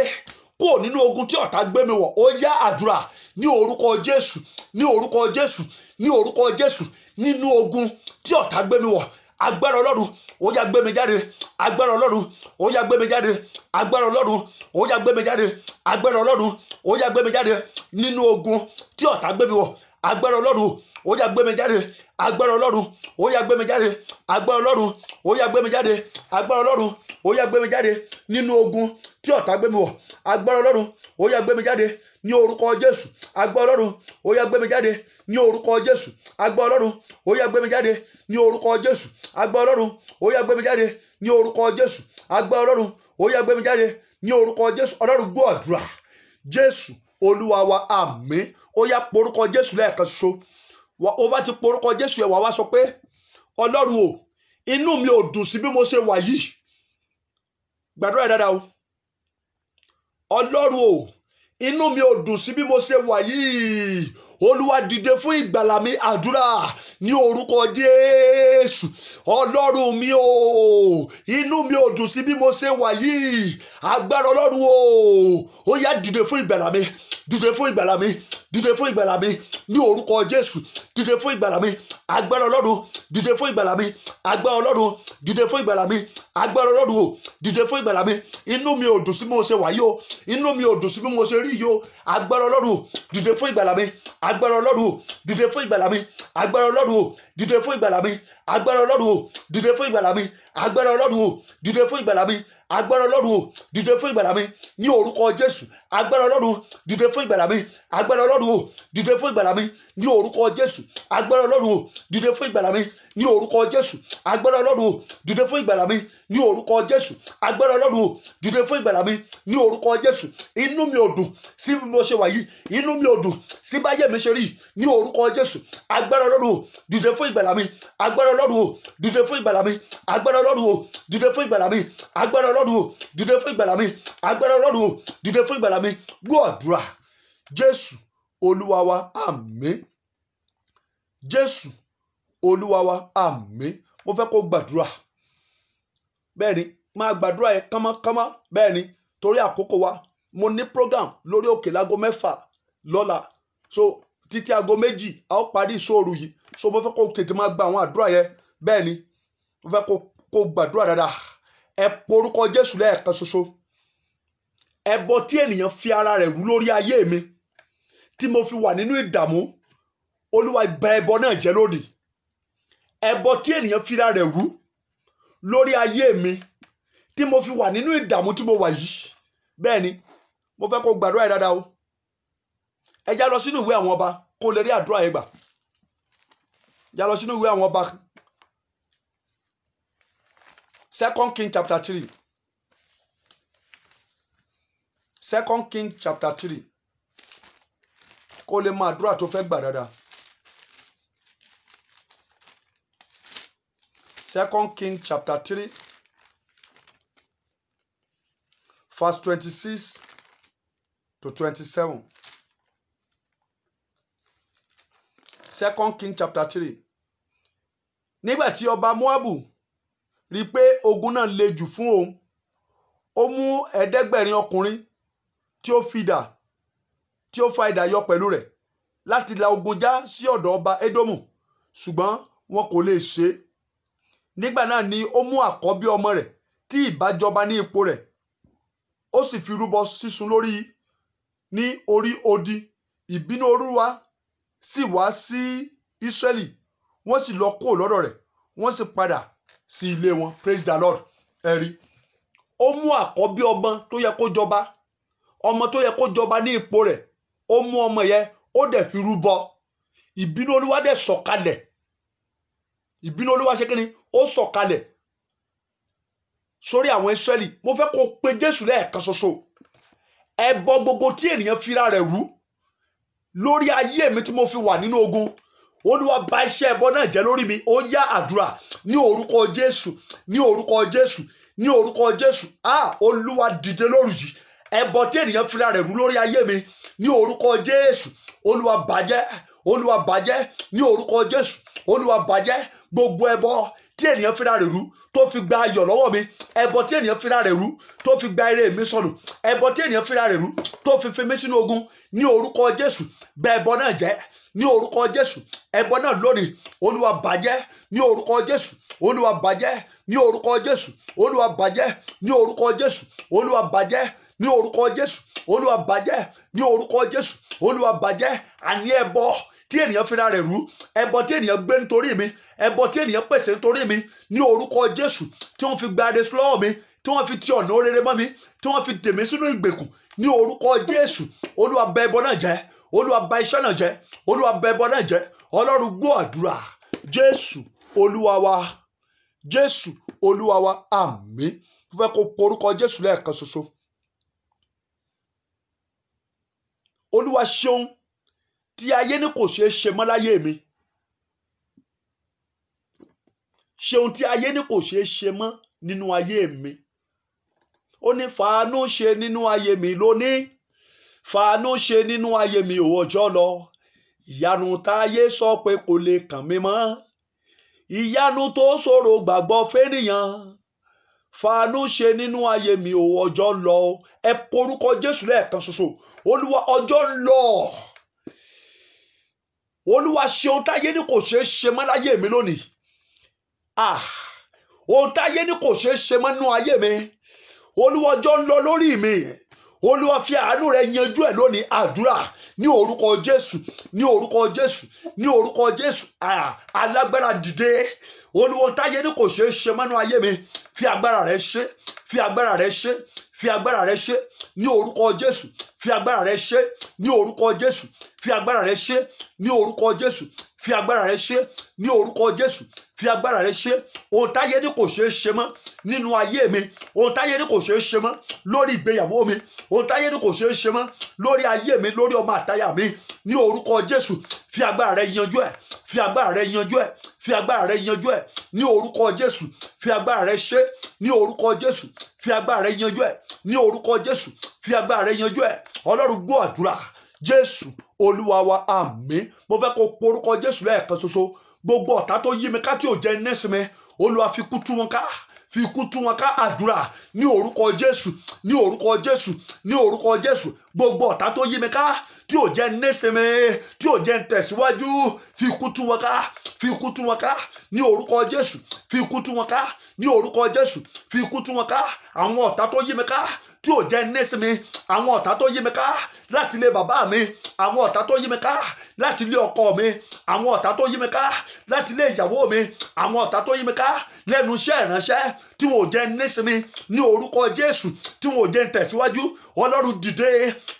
kúrò nínú ogun tí ọ̀tá gbé mi wọ̀. Ó yá àdúrà ní orúkọ Jésù, ní orúkọ Jésù, ní orúkọ Jésù. Nínú ogun tí ọ̀tá gbé mi wọ̀, agbára Ọlọ́run ó yá gbé mi jáde. Agbára Ọlọ́run ó yá gbé mi jáde. Agbára Ọlọ́run ó yá gbé mi jáde. Agbára Ọlọ́run ó yá gbé mi jáde nínú ogun tí ọ̀tá gbé mi wọ̀. Agbára Ọlọ́run ó yá gbé mi jáde. Agbára Ọlọ́run ó yá gbé mi jáde. Agbára Ọlọ́run ó yá gbé mi jáde. Agbára Ọlọ́run ó yá gbé mi jáde nínú ogun tí ọ̀tá gbé mi wọ̀. Agbára Ọlọ́run ó yá gbé mi jáde ní orúkọ Jésù. Agbára Ọlọ́run ó yá gbé mi jáde ní orúkọ Jésù. Agbára Ọlọ́run ó yá gbé mi jáde ní orúkọ Jésù. Agbára Ọlọ́run ó yá gbé mi jáde ní orúkọ Jésù. Agbára Ọlọ́run ó yá gbé mi jáde ní orúkọ Jésù. Ọlọ́run gbọ́ àdúrà. Jésù Olúwa wa, àmín. Ó yá porúkọ Jésù lẹ́ẹ̀kan ṣoṣo. Ó bá ti porúkọ Jésù yẹn, wá sọ pé Ọlọ́run o, inú mi ò dùn sí bí mo ṣe wà yìí. Gbàdúrà dáadáa o. Ọlọ́run o, inú mi ò dùn sí bí mo ṣe wà yìí. Olúwa dìde fún ìgbàlà mi àdúrà ní orúkọ Jésù. Ọlọ́run mi o, inú mi ò dùn sí bí mo ṣe wà yìí. Agbára Ọlọ́run o, ó yá dìde fún ìgbàlà mi, dìde fún ìgbàlà mi, dìde fún ìgbàlà mi ní orúkọ Jésù. Dìde fún ìgbàlà mi, agbára Ọlọ́run, dìde fún ìgbàlà mi, agbára Ọlọ́run, dìde fún ìgbàlà mi, agbára Ọlọ́run o, dìde fún ìgbàlà mi. Inú mi ò dùn sí bí mo ṣe wà yìí o, inú mi ò dùn sí bí mo ṣe rí yìí o. Agbára Ọlọ́run, dìde fún ìgbàlà mi, agbára Ọlọ́run o, dìde fún ìgbàlà mi, agbára Ọlọ́run o, dìde fún ìgbàlà mi, agbára Ọlọ́run o, dìde fún ìgbàlà mi, agbára Ọlọ́run o, dìde fún ìgbàlà mi, agbára Ọlọ́run o, dìde fún ìgbàlà mi ní orúkọ Jésù. Agbára Ọlọ́run dìde fún ìgbàlà mi, agbára Ọlọ́run o, dìde fún ìgbàlà mi ní orúkọ Jésù. Agbára Ọlọ́run o, dìde fún ìgbàlà mi ní orúkọ Jésù. Agbára Ọlọ́run o, dìde fún ìgbàlà mi ní orúkọ Jésù. Agbára Ọlọ́run o, dìde fún ìgbàlà mi ní orúkọ Jésù. Inú mi ò dùn sí bí mo ṣe wà yìí, inú mi ò dùn sí báyé mi ṣe rí ní orúkọ Jésù. Agbára Ọlọ́run o, dìde fún ìgbàlà mi, agbára Ọlọ́run o, dìde fún ìgbàlà mi, agbára Ọlọ́run o, dìde fún ìgbàlà mi, agbára Ọlọ́run o, dìde fún ìgbàlà mi, agbára Ọlọ́run o, dìde fún ìgbàlà mi. Gbọ́ àdúrà Jésù Olúwa wa, àmín. Jésù Olúwa wa, àmín. Mo fẹ́ kó gbàdúrà, bẹ́ẹ̀ ni máa gbàdúrà yẹn kánmọ́kánmọ́, bẹ́ẹ̀ ni torí àkókò wa. Mo ní program lórí òkè lágo 6 lọ́la, so títí aago 2 a ó parí ìṣòro yìí. So mo fẹ́ kó tètè máa gba àwọn àdúrà yẹn, bẹ́ẹ̀ ni mo fẹ́ kó gbàdúrà dáadáa. Ẹ porúkọ Jésù lẹ́ẹ̀kan ṣoṣo. Ẹbọ tí ènìyàn fi ara rẹ̀ rú lórí ayé mi, tí mo fi wà nínú ìdààmú, Olúwa bà ẹbọ náà jẹ́ lónìí. Ẹbọ tí ènìyàn fi ara rẹ̀ rú lórí ayé mi, tí mo fi wà nínú ìdààmú tí mo wà yìí, bẹ́ẹ̀ ni mo fẹ́ kó gbàdúrà yẹn dáadáa o. Ẹ já lọ sínú ìwé àwọn ọba kó lè rí àdúrà yẹn gbà. Já lọ sínú ìwé àwọn ọba, 2 King chapter 3. 2 King chapter 3. Kó lè mọ àdúrà tó fẹ́ gbà dáadáa. 2 King chapter 3 verse 26 to 27. 2 King chapter 3. Nígbà tí ọba Moabu rí pé ogun náà le jù fún òun, ó mú 700 ọkùnrin tí ó fa idà yọ pẹ̀lú rẹ̀ láti la ogun já sí ọ̀dọ̀ ọba Édómù, ṣùgbọ́n wọn kò lè ṣe é. Nígbà náà ni ó mú àkọ́bí ọmọ rẹ̀ tí ìbá jọba ní ipò rẹ̀, ó sì fi rúbọ sísun ní orí odi. Ìbínú Olúwa sì wá sí Ísírẹ́lì, wọ́n sì lọ kúrò lọ́dọ̀ rẹ̀, wọ́n sì padà sí ilé wọn. Praise the Lord. Ẹ rí, ó mú àkọ́bí ọmọ tó yẹ kó jọba, ọmọ tó yẹ kó jọba ní ipò rẹ̀, ó mú ọmọ yẹn, ó dẹ̀ fi rúbọ. Ìbínú Olúwa dẹ̀ sọ̀kalẹ̀. Ìbínú Olúwa ṣe kíni? Ó sọ̀kalẹ̀ sórí àwọn Ísírẹ́lì. Mo fẹ́ kó pe Jésù lẹ́ẹ̀kan ṣoṣo. Ẹbọ gbogbo tí ènìyàn fira rẹ̀ rú lórí ayé mi tí mo fi wà nínú ogun, Olúwa bà iṣẹ́ ẹbọ náà jẹ́ lórí mi. Ó yá àdúrà ní orúkọ Jésù, ní orúkọ Jésù, ní orúkọ Jésù. Olúwa dìde lóru yìí. Ẹbọ tí ènìyàn fira rẹ̀ rú lórí ayé mi, ní orúkọ Jésù, Olúwa bàjẹ́, Olúwa bàjẹ́ ní orúkọ Jésù. Olúwa bàjẹ́ gbogbo ẹbọ tí ènìyàn fira rẹ̀ rú tó fi gba ayọ̀ lọ́wọ́ mi, ẹbọ tí ènìyàn fira rẹ̀ rú tó fi gba ire mi sọnù, ẹbọ tí ènìyàn fira rẹ̀ rú tó fi mí sínú ogun, ní orúkọ Jésù bà ẹbọ náà jẹ́, ní orúkọ Jésù. Ẹbọ náà lónìí Olúwa bàjẹ́ ní orúkọ Jésù. Olúwa bàjẹ́ ní orúkọ Jésù. Olúwa bàjẹ́ ní orúkọ Jésù. Olúwa bàjẹ́ ní orúkọ Jésù. Olúwa bàjẹ́ ní orúkọ Jésù. Olúwa bàjẹ́. Àní ẹbọ tí ènìyàn fira rẹ̀ rú, ẹbọ tí ènìyàn gbé nítorí mi, ẹbọ tí ènìyàn pèsè nítorí mi, ní orúkọ Jésù, tí wọ́n fi gba adé lọ́wọ́ mi, tí wọ́n fi ti ọ̀nà orere mọ́ mi, tí wọ́n fi dè mí sínú ìgbèkùn, ní orúkọ Jésù. Olúwa bà ẹbọ náà jẹ́, Olúwa bà iṣẹ́ náà jẹ́, Olúwa bà ẹbọ náà jẹ́. Ọlọ́run gbọ́ àdúrà. Jésù Olúwa wa, Jésù Olúwa wa, àmín. Mo fẹ́ kó porúkọ Jésù lẹ́ẹ̀kan ṣoṣo. Olúwa ṣeun tí ayé ní kò ṣeé ṣe mọ́ láyé mi. Ṣeun tí ayé ní kò ṣeé ṣe mọ́ nínú ayé mi. Ó ní fàánú ṣe nínú ayé mi lónìí, fàánú ṣe nínú ayé mi ò ọjọ́ lọ. ìyanu táyé sọ pé kò lè kàn mí mọ́, ìyanu tó ṣòro gbàgbọ́ fẹ́nìyàn, fàánú ṣe nínú ayé mi ò, ọjọ́ ń lọ. Ẹ porúkọ Jésù lẹ́ẹ̀kan ṣoṣo. Olúwa, ọjọ́ ń lọ. Olúwa, ṣe ohun táyé ní kò ṣeé ṣe mọ́ láyé mi lónìí. Ohun táyé ní kò ṣeé ṣe mọ́ nínú ayé mi. Olúwa, ọjọ́ ń lọ lórí mi. Olúwa, fi àánú rẹ yanjú ẹ̀ lónìí. Àdúrà ní orúkọ Jésù, ní orúkọ Jésù, ní orúkọ Jésù. Alágbára dìde. Olúwa, ohun táyé ní kò ṣeé ṣe mọ́ nínú ayé mi. Fi agbára rẹ ṣe, fi agbára rẹ ṣe, fi agbára rẹ ṣe ní orúkọ Jésù. Fi agbára rẹ ṣe ní orúkọ Jésù. Fi agbára rẹ ṣe ní orúkọ Jésù. Fi agbára rẹ ṣe ní orúkọ Jésù. Fi agbára rẹ ṣe. Ohun táyé ní kò ṣeé ṣe mọ́ nínú ayé mi. Ohun táyé ní kò ṣeé ṣe mọ́ lórí ìgbéyàwó mi. Ohun táyé ní kò ṣeé ṣe mọ́ lórí ayé mi, lórí ọmọ àtaya mi. Ní orúkọ Jésù, fi agbára rẹ yanjú ẹ̀. Fi agbára rẹ yanjú ẹ̀. Fi agbára rẹ yanjú ẹ̀. Ní orúkọ Jésù, fi agbára rẹ ṣe. Ní orúkọ Jésù, fi agbára rẹ yanjú ẹ̀. Ní orúkọ Jésù, fi agbára rẹ yanjú ẹ̀. Ọlọ́run, gbọ́ àdúrà. Jésù Olúwa wa, àmín. Mo fẹ́ kó porúkọ Jésù lẹ́ẹ̀kan ṣoṣo. Gbogbo ọ̀tá tó yí mi ká tí ò jẹ́ nísinmi, Olúwa, fi ikú tú wọn ká. Fi ikú tú wọn ká. Àdúrà ní orúkọ Jésù, ní orúkọ Jésù, ní orúkọ Jésù. Gbogbo ọ̀tá tó yí mi ká tí ò jẹ́ nísinmi, tí ò jẹ́ tẹ̀síwájú, fi ikú tú wọn ká. Fi ikú tú wọn ká ní orúkọ Jésù. Fi ikú tú wọn ká ní orúkọ Jésù. Fi ikú tú wọn ká. Àwọn ọ̀tá tó yí mi ká tí ò jẹ́ nísinmi, àwọn ọ̀tá tó yí mi ká láti ilé bàbá mi, àwọn ọ̀tá tó yí mi ká láti ilé ọkọ mi, àwọn ọ̀tá tó yí mi ká láti ilé ìyàwó mi, àwọn ọ̀tá tó yí mi ká lẹ́nu iṣẹ́ ìránṣẹ́ tí wọn ò jẹ́ nísinmi, ní orúkọ Jésù, tí wọn ò jẹ́ tẹ̀síwájú. Ọlọ́run, dìde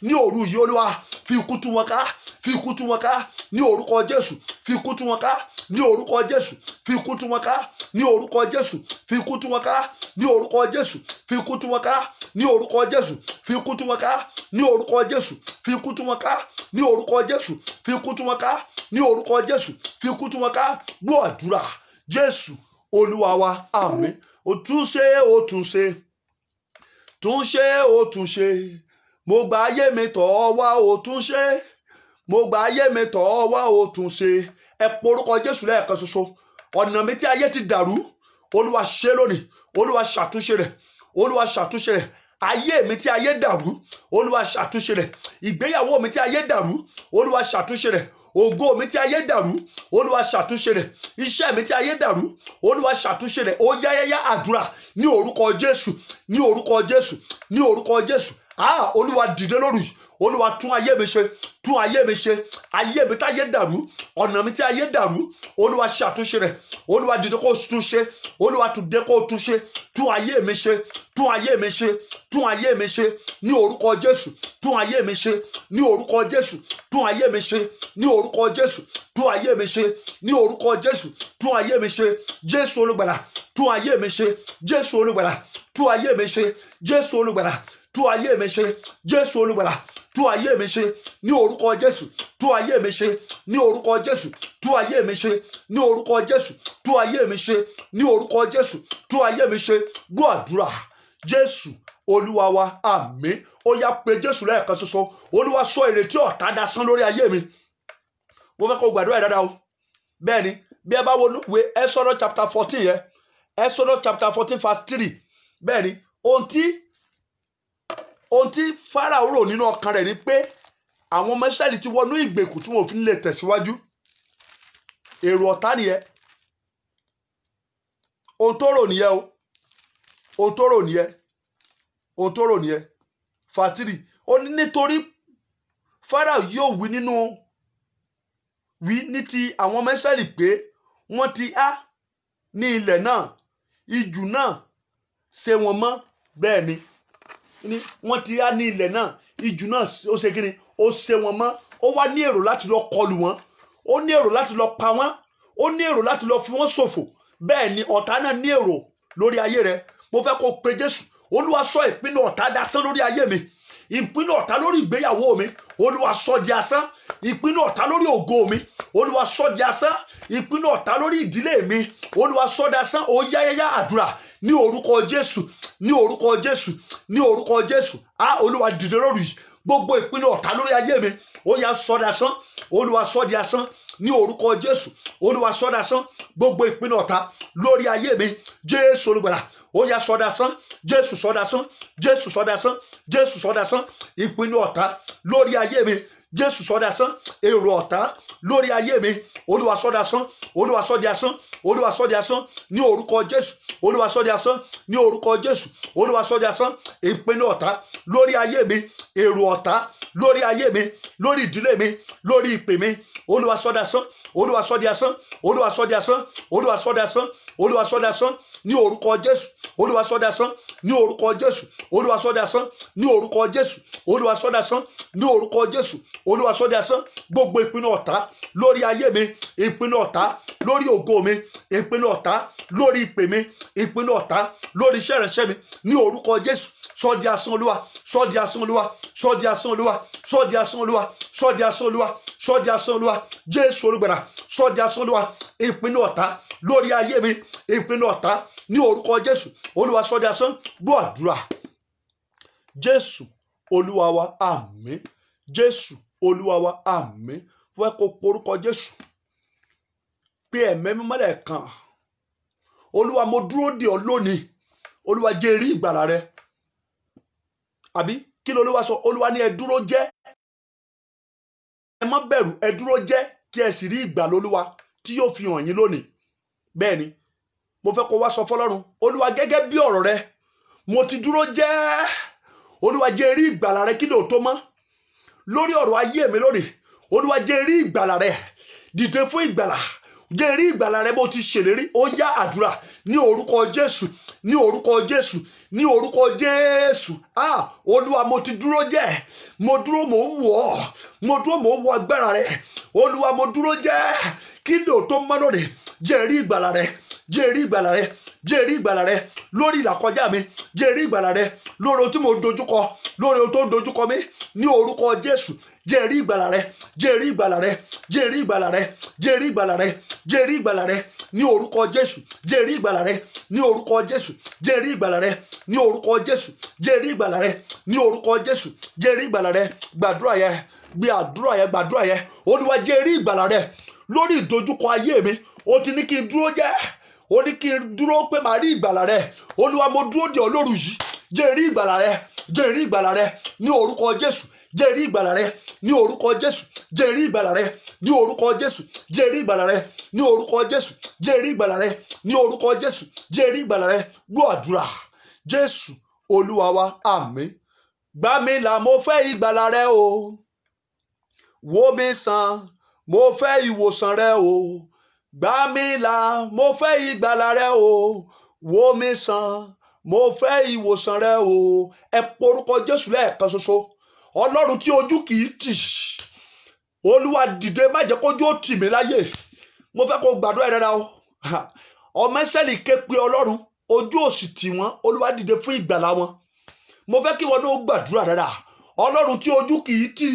ní òru yìí. Olúwa, fi ikú tú wọn ká. Fi ikú tú wọn ká ní orúkọ Jésù. Fi ikú tú wọn ká ní orúkọ Jésù. Fi ikú tú wọn ká ní orúkọ Jésù. Fi ikú tú wọn ká ní orúkọ Jésù. Fi ikú tú wọn ká ní orúkọ Jésù. Fi ikú tú wọn ká ní orúkọ Jésù. Fi ikú tú wọn ká ní orúkọ Jésù. Fi ikú tú wọn ká ní orúkọ Jésù. Fi ikú tú wọn ká. Gbọ́ àdúrà. Jésù Olúwa wa, àmín. Ó tún ṣe, ó tún ṣe, tún ṣe, ó tún ṣe. Mo gba ayé mi tọ̀ ọ́ wá, ó tún ṣe. Mo gba ayé mi tọ̀ ọ́ wá, ó tún ṣe. Ẹ porúkọ Jésù lẹ́ẹ̀kan ṣoṣo. Ọ̀nà mi tí ayé ti dàrú, Olúwa ṣe lónìí. Olúwa ṣàtúnṣe rẹ̀. Olúwa ṣàtúnṣe rẹ̀. Ayé mi tí ayé dàrú, Olúwa ṣàtúnṣe rẹ̀. Ìgbéyàwó mi tí ayé dàrú, Olúwa ṣàtúnṣe rẹ̀. Ògo mi tí ayé dàrú, Olúwa ṣàtúnṣe rẹ̀. Iṣẹ́ mi tí ayé dàrú, Olúwa ṣàtúnṣe rẹ̀. Ó yáyáyá àdúrà ní orúkọ Jésù, ní orúkọ Jésù, ní orúkọ Jésù. Olúwa, dìde lórí. Olúwa, tún ayé mi ṣe, tún ayé mi ṣe. Ayé mi tí ayé dàrú, ọ̀nà mi tí ayé dàrú, Olúwa ṣàtúnṣe rẹ̀. Olúwa, dìde kó tún ṣe. Olúwa, dìde kó tún ṣe. Tún ayé mi ṣe, tún ayé mi ṣe, tún ayé mi ṣe ní orúkọ Jésù. Tún ayé mi ṣe ní orúkọ Jésù. Tún ayé mi ṣe ní orúkọ Jésù. Tún ayé mi ṣe ní orúkọ Jésù. Tún ayé mi ṣe. Jésù Olùgbàlà, tún ayé mi ṣe. Jésù Olùgbàlà, tún ayé mi ṣe. Jésù Olùgbàlà, tún ayé mi ṣe. Jésù Olùgbàlà, tún ayé mi ṣe ní orúkọ Jésù. Tún ayé mi ṣe ní orúkọ Jésù. Tún ayé mi ṣe ní orúkọ Jésù. Tún ayé mi ṣe ní orúkọ Jésù. Tún ayé mi ṣe. Gbọ́ àdúrà. Jésù Olúwa wa, àmín. Ó yá, pe Jésù lẹ́ẹ̀kan ṣoṣo. Olúwa, sọ ìrètí ọ̀tá dasán lórí ayé mi. Mo fẹ́ kó gbàdúrà yìí dáadáa o. Bẹ́ẹ̀ ni, bí ẹ bá wo ìwé Exodus chapter 14 yẹn, Exodus chapter 14 verse 3. Bẹ́ẹ̀ ni, ohun tí Fáráò rò nínú ọkàn rẹ̀ ni pé àwọn ọmọ Ísírẹ́lì ti wọnú ìgbèkùn tí wọn ò fi lè tẹ̀síwájú. Èrò ọ̀tá nìyẹn. Ohun tó rò nìyẹn o. Ohun tó rò nìyẹn. Ohun tó rò nìyẹn. Verse 3. Ó ní nítorí Fáráò yóò wí ní ti àwọn ọmọ Ísírẹ́lì pé wọ́n ti há ní ilẹ̀ náà, ijù náà ṣe wọn mọ́. Bẹ́ẹ̀ ni, wọ́n ti há ní ilẹ̀ náà, ijù náà ó ṣe kí ni? Ó ṣe wọn mọ́. Ó wá ní èrò láti lọ kọlù wọn. Ó ní èrò láti lọ pa wọ́n. Ó ní èrò láti lọ fi wọ́n ṣòfò. Bẹ́ẹ̀ ni, ọ̀tá náà ní èrò lórí ayé rẹ̀. Mo fẹ́ kó pe Jésù. Olúwa, sọ ìpinnu ọ̀tá dasán lórí ayé mi. Ìpinnu ọ̀tá lórí ìgbéyàwó mi, Olúwa, sọ di asán. Ìpinnu ọ̀tá lórí ògo mi, Olúwa, sọ di asán. Ìpinnu ọ̀tá lórí ìdílé mi, Olúwa, sọ di asán. Ó yáyáyá àdúrà ní orúkọ Jésù, ní orúkọ Jésù, ní orúkọ Jésù. Olúwa, dìde lórí gbogbo ìpinnu ọ̀tá lórí ayé mi ó yá sọ di asán. Olúwa sọ di asán ní orúkọ Jésù. Olúwa sọ di asán gbogbo ìpinnu ọ̀tá lórí ayé mi. Jésù olùgbàlà ó yá sọ di asán. Jésù sọ di asán. Jésù sọ di asán. Jésù sọ di asán ìpinnu ọ̀tá lórí ayé mi. Jésù sọ di asán èrò ọ̀tá lórí ayé mi. Olúwa sọ di asán. Olúwa sọ di asán. Olúwa sọ di asán ní orúkọ Jésù. Olúwa sọ di asán ní orúkọ Jésù. Olúwa sọ di asán ìpinnu ọ̀tá lórí ayé mi. Èrò ọ̀tá lórí ayé mi, lórí ìdílé mi, lórí ìpè mi. Olúwa sọ di asán. Olúwa sọ di asán. Olúwa sọ di asán. Olúwa sọ di asán. Olúwa sọ di asán ní orúkọ Jésù. Olúwa sọ di asán ní orúkọ Jésù. Olúwa sọ di asán ní orúkọ Jésù. Olúwa sọ di asán ní orúkọ Jésù. Olúwa sọ di asán gbogbo ìpinnu ọ̀tá lórí ayé mi, ìpinnu ọ̀tá lórí ògo mi, ìpinnu ọ̀tá lórí ìpè mi, ìpinnu ọ̀tá lórí iṣẹ́ ìránṣẹ́ mi ní orúkọ Jésù. Sọ di asán Olúwa, sọ di asán Olúwa, sọ di asán Olúwa, sọ di asán Olúwa, sọ di asán Olúwa, sọ di asán Olúwa. Jésù olùgbàlà sọ di asán Olúwa ìpinnu ọ̀tá lórí ayé mi, ìpinnu ọ̀tá ní orúkọ Jésù. Olúwa sọ di asán. Gbọ́ àdúrà. Jésù Olúwa wa, àmín. Jésù Olúwa wa, àmín. Fẹ́ kó porúkọ Jésù pé ẹ̀mí mímọ́ lẹ́ẹ̀kan. Olúwa mo dúró dè ọ́ lónìí. Olúwa jẹ́ rí ìgbàlà rẹ. Àbí kí ló Olúwa sọ? Olúwa ní ẹ dúró jẹ́, ẹ má bẹ̀rù, ẹ dúró jẹ́ kí ẹ sì rí ìgbàlà Olúwa tí yóò fi hàn yín lónìí. Bẹ́ẹ̀ ni mo fẹ́ kó wá sọ fọ́lọ́run, Olúwa gẹ́gẹ́ bí ọ̀rọ̀ rẹ mo ti dúró jẹ́. Olúwa jẹ́ rí ìgbàlà rẹ kí ló tó mọ́ lórí ọ̀rọ̀ ayé mi lónìí. Olúwa jẹ́ rí ìgbàlà rẹ, dìde fún ìgbàlà, jẹ́ rí ìgbàlà rẹ bó ti ṣèlérí. Ó yá àdúrà ní orúkọ Jésù, ní orúkọ Jésù, ní orúkọ Jésù. Olúwa mo ti dúró jẹ́, mo dúró mò ń wọ̀ ọ́, mo dúró mò ń wọ agbára rẹ. Olúwa mo dúró jẹ́ kí ló tó mọ́ lónìí. Jẹ́ rí ìgbàlà rẹ, jẹ́ rí ìgbàlà rẹ, jẹ́ rí ìgbàlà rẹ lórí ìlàkọjá mi, jẹ́ rí ìgbàlà rẹ lórí ohun tí mo dojúkọ, lórí ohun tó ń dojúkọ mi ní orúkọ Jésù. Jẹ́ rí ìgbàlà rẹ, jẹ́ rí ìgbàlà rẹ, jẹ́ rí ìgbàlà rẹ, jẹ́ rí ìgbàlà rẹ, jẹ́ rí ìgbàlà rẹ ní orúkọ Jésù. Jẹ́ rí ìgbàlà rẹ ní orúkọ Jésù. Jẹ́ rí ìgbàlà rẹ ní orúkọ Jésù. Jẹ́ rí ìgbàlà rẹ ní orúkọ Jésù. Jẹ́ rí ìgbàlà rẹ. Gbàdúrà yẹn, gbé àdúrà yẹn, gbàdúrà yẹn. Olúwa jẹ́ rí ìgbàlà rẹ lórí ìdojúkọ ayé mi. Ó ti ní kí n dúró jẹ́, ó ní kí n dúró pé màá rí ìgbàlà rẹ. Olúwa mo dúró dè ọ́ lóru yìí. Jẹ́ rí ìgbàlà rẹ, jẹ́ rí ìgbàlà rẹ ní orúkọ Jésù. Jẹ́ rí ìgbàlà rẹ ní orúkọ Jésù. Jẹ́ rí ìgbàlà rẹ ní orúkọ Jésù. Jẹ́ rí ìgbàlà rẹ ní orúkọ Jésù. Jẹ́ rí ìgbàlà rẹ ní orúkọ Jésù. Jẹ́ rí ìgbàlà rẹ. Gbọ́ àdúrà. Jésù Olúwa wa, àmín. Gbà mí là, mo fẹ́ ìgbàlà rẹ o. Wò mí sàn, mo fẹ́ ìwòsàn rẹ o. Gbà mí là, mo fẹ́ ìgbàlà rẹ o. Wò mí sàn, mo fẹ́ ìwòsàn rẹ o. Ẹ porúkọ Jésù lẹ́ẹ̀kan ṣoṣo. Ọlọ́run tí ojú kì í tì. Olúwa dìde, má jẹ́ kójú ó tì mí láyé. Mo fẹ́ kó gbàdúrà rẹ dáadáa o. Ọmọ Ísírẹ́lì ké pe Ọlọ́run, ojú ò sì tì wọ́n. Olúwa dìde fún ìgbàlà wọn. Mo fẹ́ kí wọn náà gbàdúrà dáadáa. Ọlọ́run tí ojú kì í tì.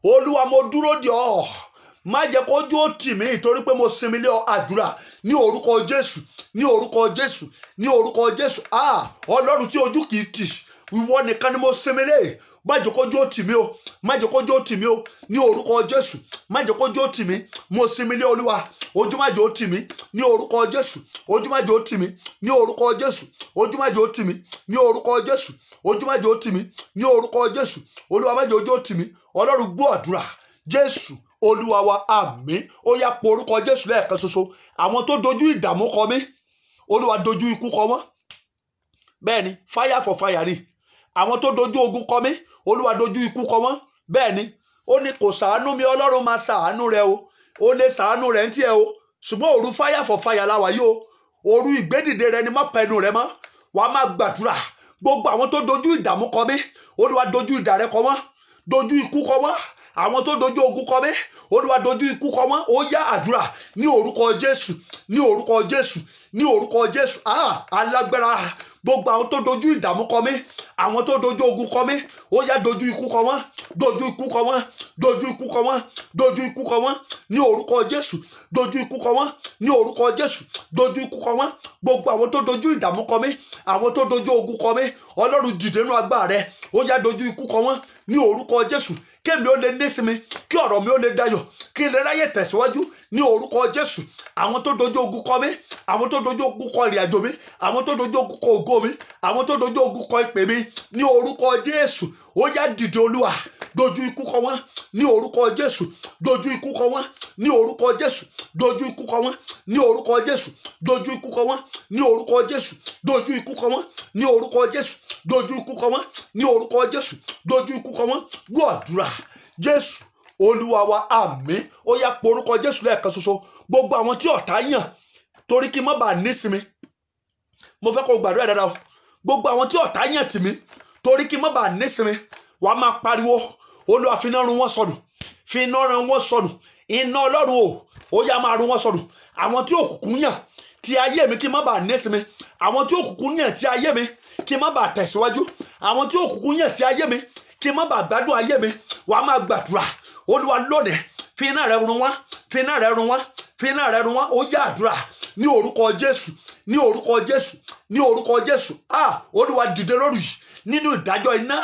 Olúwa mo dúró dè ọ́. Má jẹ́ kójú ó tì mí torí pé mo sinmi lé ọ. Àdúrà ní orúkọ Jésù, ní orúkọ Jésù, ní orúkọ Jésù. Ọlọ́run tí ojú kì í tì. Ìwọ nìkan ni mo sinmi lé. Má jẹ́ kójú ó tì mí o. Má jẹ́ kójú ó tì mí o. Ní orúkọ Jésù. Má jẹ́ kójú ó tì mí. Mo sinmi lé Olúwa. Ojú má jẹ́ ó tì mí. Ní orúkọ Jésù. Ojú má jẹ́ ó tì mí. Ní orúkọ Jésù. Ojú má jẹ́ ó tì mí. Ní orúkọ Jésù. Ojú má jẹ́ ó tì mí. Ní orúkọ Jésù. Olúwa má jẹ́ ojú ó tì mí. Ọlọ́run gbọ́ àdúrà. Jésù Olúwa wa, àmín. Ó yá po orúkọ Jésù lẹ́ẹ̀kan ṣoṣo. Àwọn tó dojú ìdààmú kọ mí, Olúwa dojú ikú kọ wọ́n. Bẹ́ẹ̀ ni, fire for fire ni. Àwọn tó dojú ogun kọ mí, Olúwa dojú ikú kọ wọ́n. Bẹ́ẹ̀ ni, ó ní kò ṣàánú mi, Ọlọ́run máa ṣàánú rẹ o. Ó lè ṣàánú rẹ ń tiẹ̀ o. Ṣùgbọ́n òru fire for fire láwa yìí o. Òru ìgbédìde rẹ ni má pa ẹnu rẹ mọ́. Wàá máa gbàdúrà. Gbogbo àwọn tó dojú ìdààmú kọ mí, Olúwa dojú ìdà rẹ kọ wọ́n. Dojú ikú kọ wọ́n. Àwọn tó dojú ogun kọ mí, Olúwa dojú ikú kọ wọ́n. Ó yá àdúrà ní orúkọ Jésù, ní orúkọ Jésù, ní orúkọ Jésù. Alágbára. Gbogbo àwọn tó dojú ìdààmú kọ mí, àwọn tó dojú ogun kọ mí, ó yá dojú ikú kọ wọ́n. Dojú ikú kọ wọ́n. Dojú ikú kọ wọ́n. Dojú ikú kọ wọ́n ní orúkọ Jésù. Dojú ikú kọ wọ́n ní orúkọ Jésù. Dojú ikú kọ wọ́n. Gbogbo àwọn tó dojú ìdààmú kọ mí, àwọn tó dojú ogun kọ mí, Ọlọ́run dìde nínú agbára rẹ. Ó yá dojú ikú kọ wọ́n. ní orúkọ Jésù kémi ó lè nísinmi kí ọ̀rọ̀ mi ó lè dayọ̀ kí n lè ráyè tẹ̀síwájú ní orúkọ Jésù. Àwọn tó dojú ogun kọ mí, àwọn tó dojú ogun kọ ìrìn àjò mi, àwọn tó dojú ogun kọ ògo mi, àwọn tó dojú ogun kọ ìpè mi ní orúkọ Jésù ó yá dìde Olúwa dojú ikú kọ wọ́n ní orúkọ Jésù, dojú ikú kọ wọ́n ní orúkọ Jésù, dojú ikú kọ wọ́n ní orúkọ Jésù, dojú ikú kọ wọ́n ní orúkọ Jésù, dojú ikú kọ wọ́n ní orúkọ Jésù, dojú ikú kọ wọ́n ní orúkọ Jésù, dojú ikú kọ wọ́n. Gbọ́ àdúrà Jésù Olúwa wa, àmín. Ó yá porúkọ Jésù lẹ́ẹ̀kan ṣoṣo. Gbogbo àwọn tí ọ̀tá yàn torí kí n má bàa nísinmi, mo fẹ́ kó gbàdúrà dáadáa o. Gbogbo àwọn tí ọ̀tá yàn tì mí torí kí n má bàa nísinmi, wàá máa pariwo Olúwa fi iná run wọ́n sọnù, fi iná run wọ́n sọnù. Iná Ọlọ́run o, ó yá máa run wọ́n sọnù. Àwọn tí òkùnkùn yàn tí ayé mi kí n má bàa nísinmi, àwọn tí òkùnkùn yàn tí ayé mi kí n má bàa tẹ̀síwájú, àwọn tí òkùnkùn yàn tí ayé mi kí n má bàa gbádùn ayé mi, wàá máa gbàdúrà Olúwa lónìí fi iná rẹ run wọ́n, fi iná rẹ run wọ́n, fi iná rẹ run wọ́n. Ó yá àdúrà ní orúkọ Jésù, ní orúkọ Jésù, ní orúkọ Jésù. Olúwa dìde lórí nínú ìdájọ́ iná,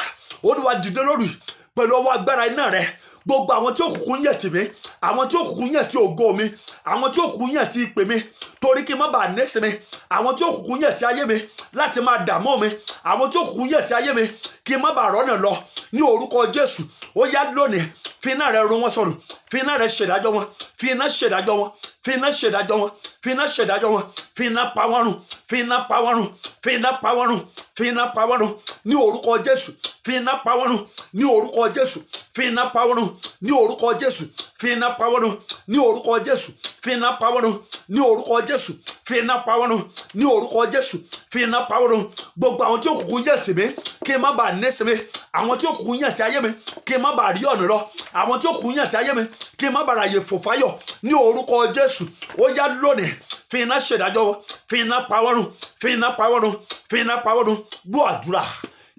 Olúwa dìde lórí pẹ̀lú ọwọ́ agbára iná rẹ. Gbogbo àwọn tí òkùnkùn yàn tì mí, àwọn tí òkùnkùn yàn tí ògo mi, àwọn tí òkùnkùn yàn tí ìpè mi torí kí n má bàa nísinmi, àwọn tí òkùnkùn yàn tí ayé mi láti máa dààmú mi, àwọn tí òkùnkùn yàn tí ayé mi kí n má bàa rọ́nà lọ ní orúkọ Jésù. Ó yá lónìí fi iná rẹ run wọ́n sọnù, fi iná rẹ ṣèdájọ́ wọn, fi iná ṣèdájọ́ wọn, fi iná ṣèdájọ́ wọn, fi iná ṣèdájọ́ wọn, fi iná pa wọ́n run, fi iná pa wọ́n run, fi iná pa wọ́n run, fi iná pa wọ́n run ní orúkọ Jésù, fi iná pa wọ́n run ní orúkọ Jésù, fi iná pa wọ́n run ní orúkọ Jésù, fi iná pa wọ́n run ní orúkọ Jésù, fi iná pa wọ́n run ní orúkọ Jésù, fi iná pa wọ́n run ní orúkọ Jésù, fi iná pa wọ́n run. Gbogbo àwọn tí òkùnkùn yàn tì mí kí n má bàa nísinmi, àwọn tí òkùnkùn yàn tí ayé mi kí n má bàa rí ọ̀nà lọ, àwọn tí òkùnkùn yàn tí ayé mi kí n má bàa ráyè fò fáyọ̀ ní orúkọ Jésù. Ó yá lónìí fi iná ṣèdájọ́ wọn, fi iná pa wọ́n run, fi iná pa wọ́n run, fi iná pa wọ́n run. Gbọ́ àdúrà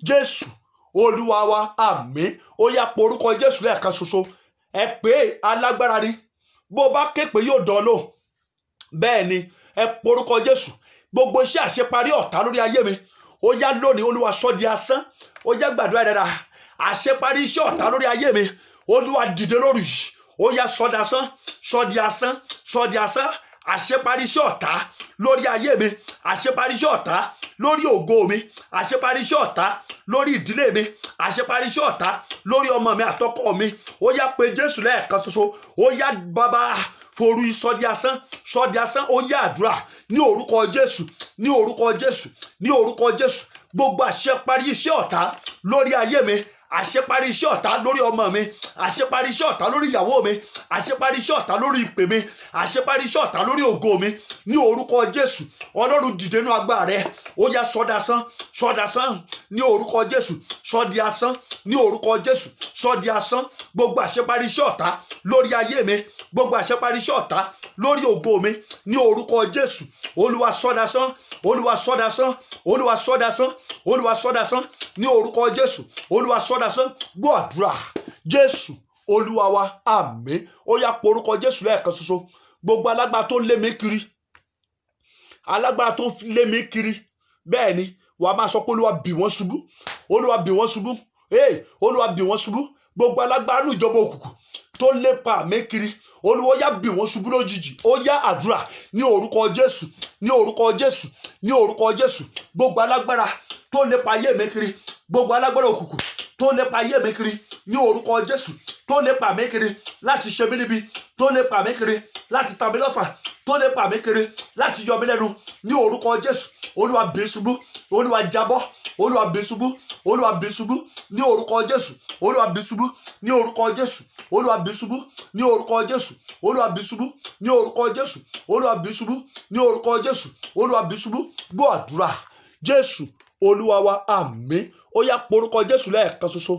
Jésù Olúwa wa, àmín. Ó yá porúkọ Jésù lẹ́ẹ̀kan ṣoṣo. Ẹ pé alágbára ni, bó bá ké pé yóò dán lóhùn. Bẹ́ẹ̀ ni, ẹ porúkọ Jésù. Gbogbo iṣẹ́ àṣeparí ọ̀tá lórí ayé mi, ó yá lónìí Olúwa sọ di asán. Ó jẹ́ gbàdúrà dáadáa. Àṣeparí iṣẹ́ ọ̀tá lórí ayé mi, Olúwa dìde lórí. Ó yá sọ di asán, sọ di asán, sọ di asán. Àṣeparí iṣẹ́ ọ̀tá lórí ayé mi, àṣeparí iṣẹ́ ọ̀tá lórí ògo mi, àṣeparí iṣẹ́ ọ̀tá lórí ìdílé mi, àṣeparí iṣẹ́ ọ̀tá lórí ọmọ mi àtọkọ mi. Ó yá pé Jésù lẹ́ẹ̀kan ṣoṣo. Ó yá bàbá forú sọ di asán, sọ di asán. Ó yá àdúrà ní orúkọ Jésù, ní orúkọ Jésù, ní orúkọ Jésù. Gbogbo àṣeparí iṣẹ́ ọ̀tá lórí ayé mi, àṣeparí iṣẹ́ ọ̀tá lórí ọmọ mi, àṣeparí iṣẹ́ ọ̀tá lórí ìyàwó mi, àṣeparí iṣẹ́ ọ̀tá lórí ìpè mi, àṣeparí iṣẹ́ ọ̀tá lórí ògo mi ní orúkọ Jésù. Ọlọ́run dìde nínú agbára rẹ. Ó yá sọ di asán, sọ di asán ní orúkọ Jésù, sọ di asán ní orúkọ Jésù, sọ di asán. Gbogbo àṣeparí iṣẹ́ ọ̀tá lórí ayé mi, gbogbo àṣeparí iṣẹ́ ọ̀tá lórí ògo mi ní orúkọ Jésù. Olúwa sọ di asán, Olúwa sọ di asán, Olúwa sọ di asán, Olúwa sọ di asán ní orúkọ Jésù. Olúwa sọ di asán. Gbọ́ àdúrà Jésù Olúwa wa, àmín. Ó yá porúkọ Jésù lẹ́ẹ̀kan ṣoṣo. Gbogbo alágbára tó lé mi kiri, alágbára tó lé mi kiri, bẹ́ẹ̀ ni wàá máa sọ pé Olúwa bì wọ́n ṣubú, Olúwa bì wọ́n ṣubú, Olúwa bì wọ́n ṣubú. Gbogbo alágbára ní ìjọba òkùnkùn tó lépa mi kiri, Olúwa yá bì wọ́n ṣubú lójijì. Ó yá àdúrà ní orúkọ Jésù, ní orúkọ Jésù, ní orúkọ Jésù. Gbogbo alágbára tó lépa ayé mi kiri, gbogbo alágbára òkùnkùn tó lépa ayé mi kiri ní orúkọ Jésù, tó lépa mi kiri láti ṣe mí níbi, tó lépa mi kiri láti ta mí lọ́fà, tó lépa mi kiri láti yọ mí lẹ́nu ní orúkọ Jésù. Olúwa bì ṣubú, Olúwa jábọ́, Olúwa bì ṣubú, Olúwa bì ṣubú ní orúkọ Jésù. Olúwa bì ṣubú ní orúkọ Jésù. Olúwa bì ṣubú ní orúkọ Jésù. Olúwa bì ṣubú ní orúkọ Jésù. Olúwa bì ṣubú ní orúkọ Jésù. Olúwa bì ṣubú. Gbọ́ àdúrà Jésù Olúwa wa, àmín. Ó yá porúkọ Jésù lẹ́ẹ̀kan ṣoṣo.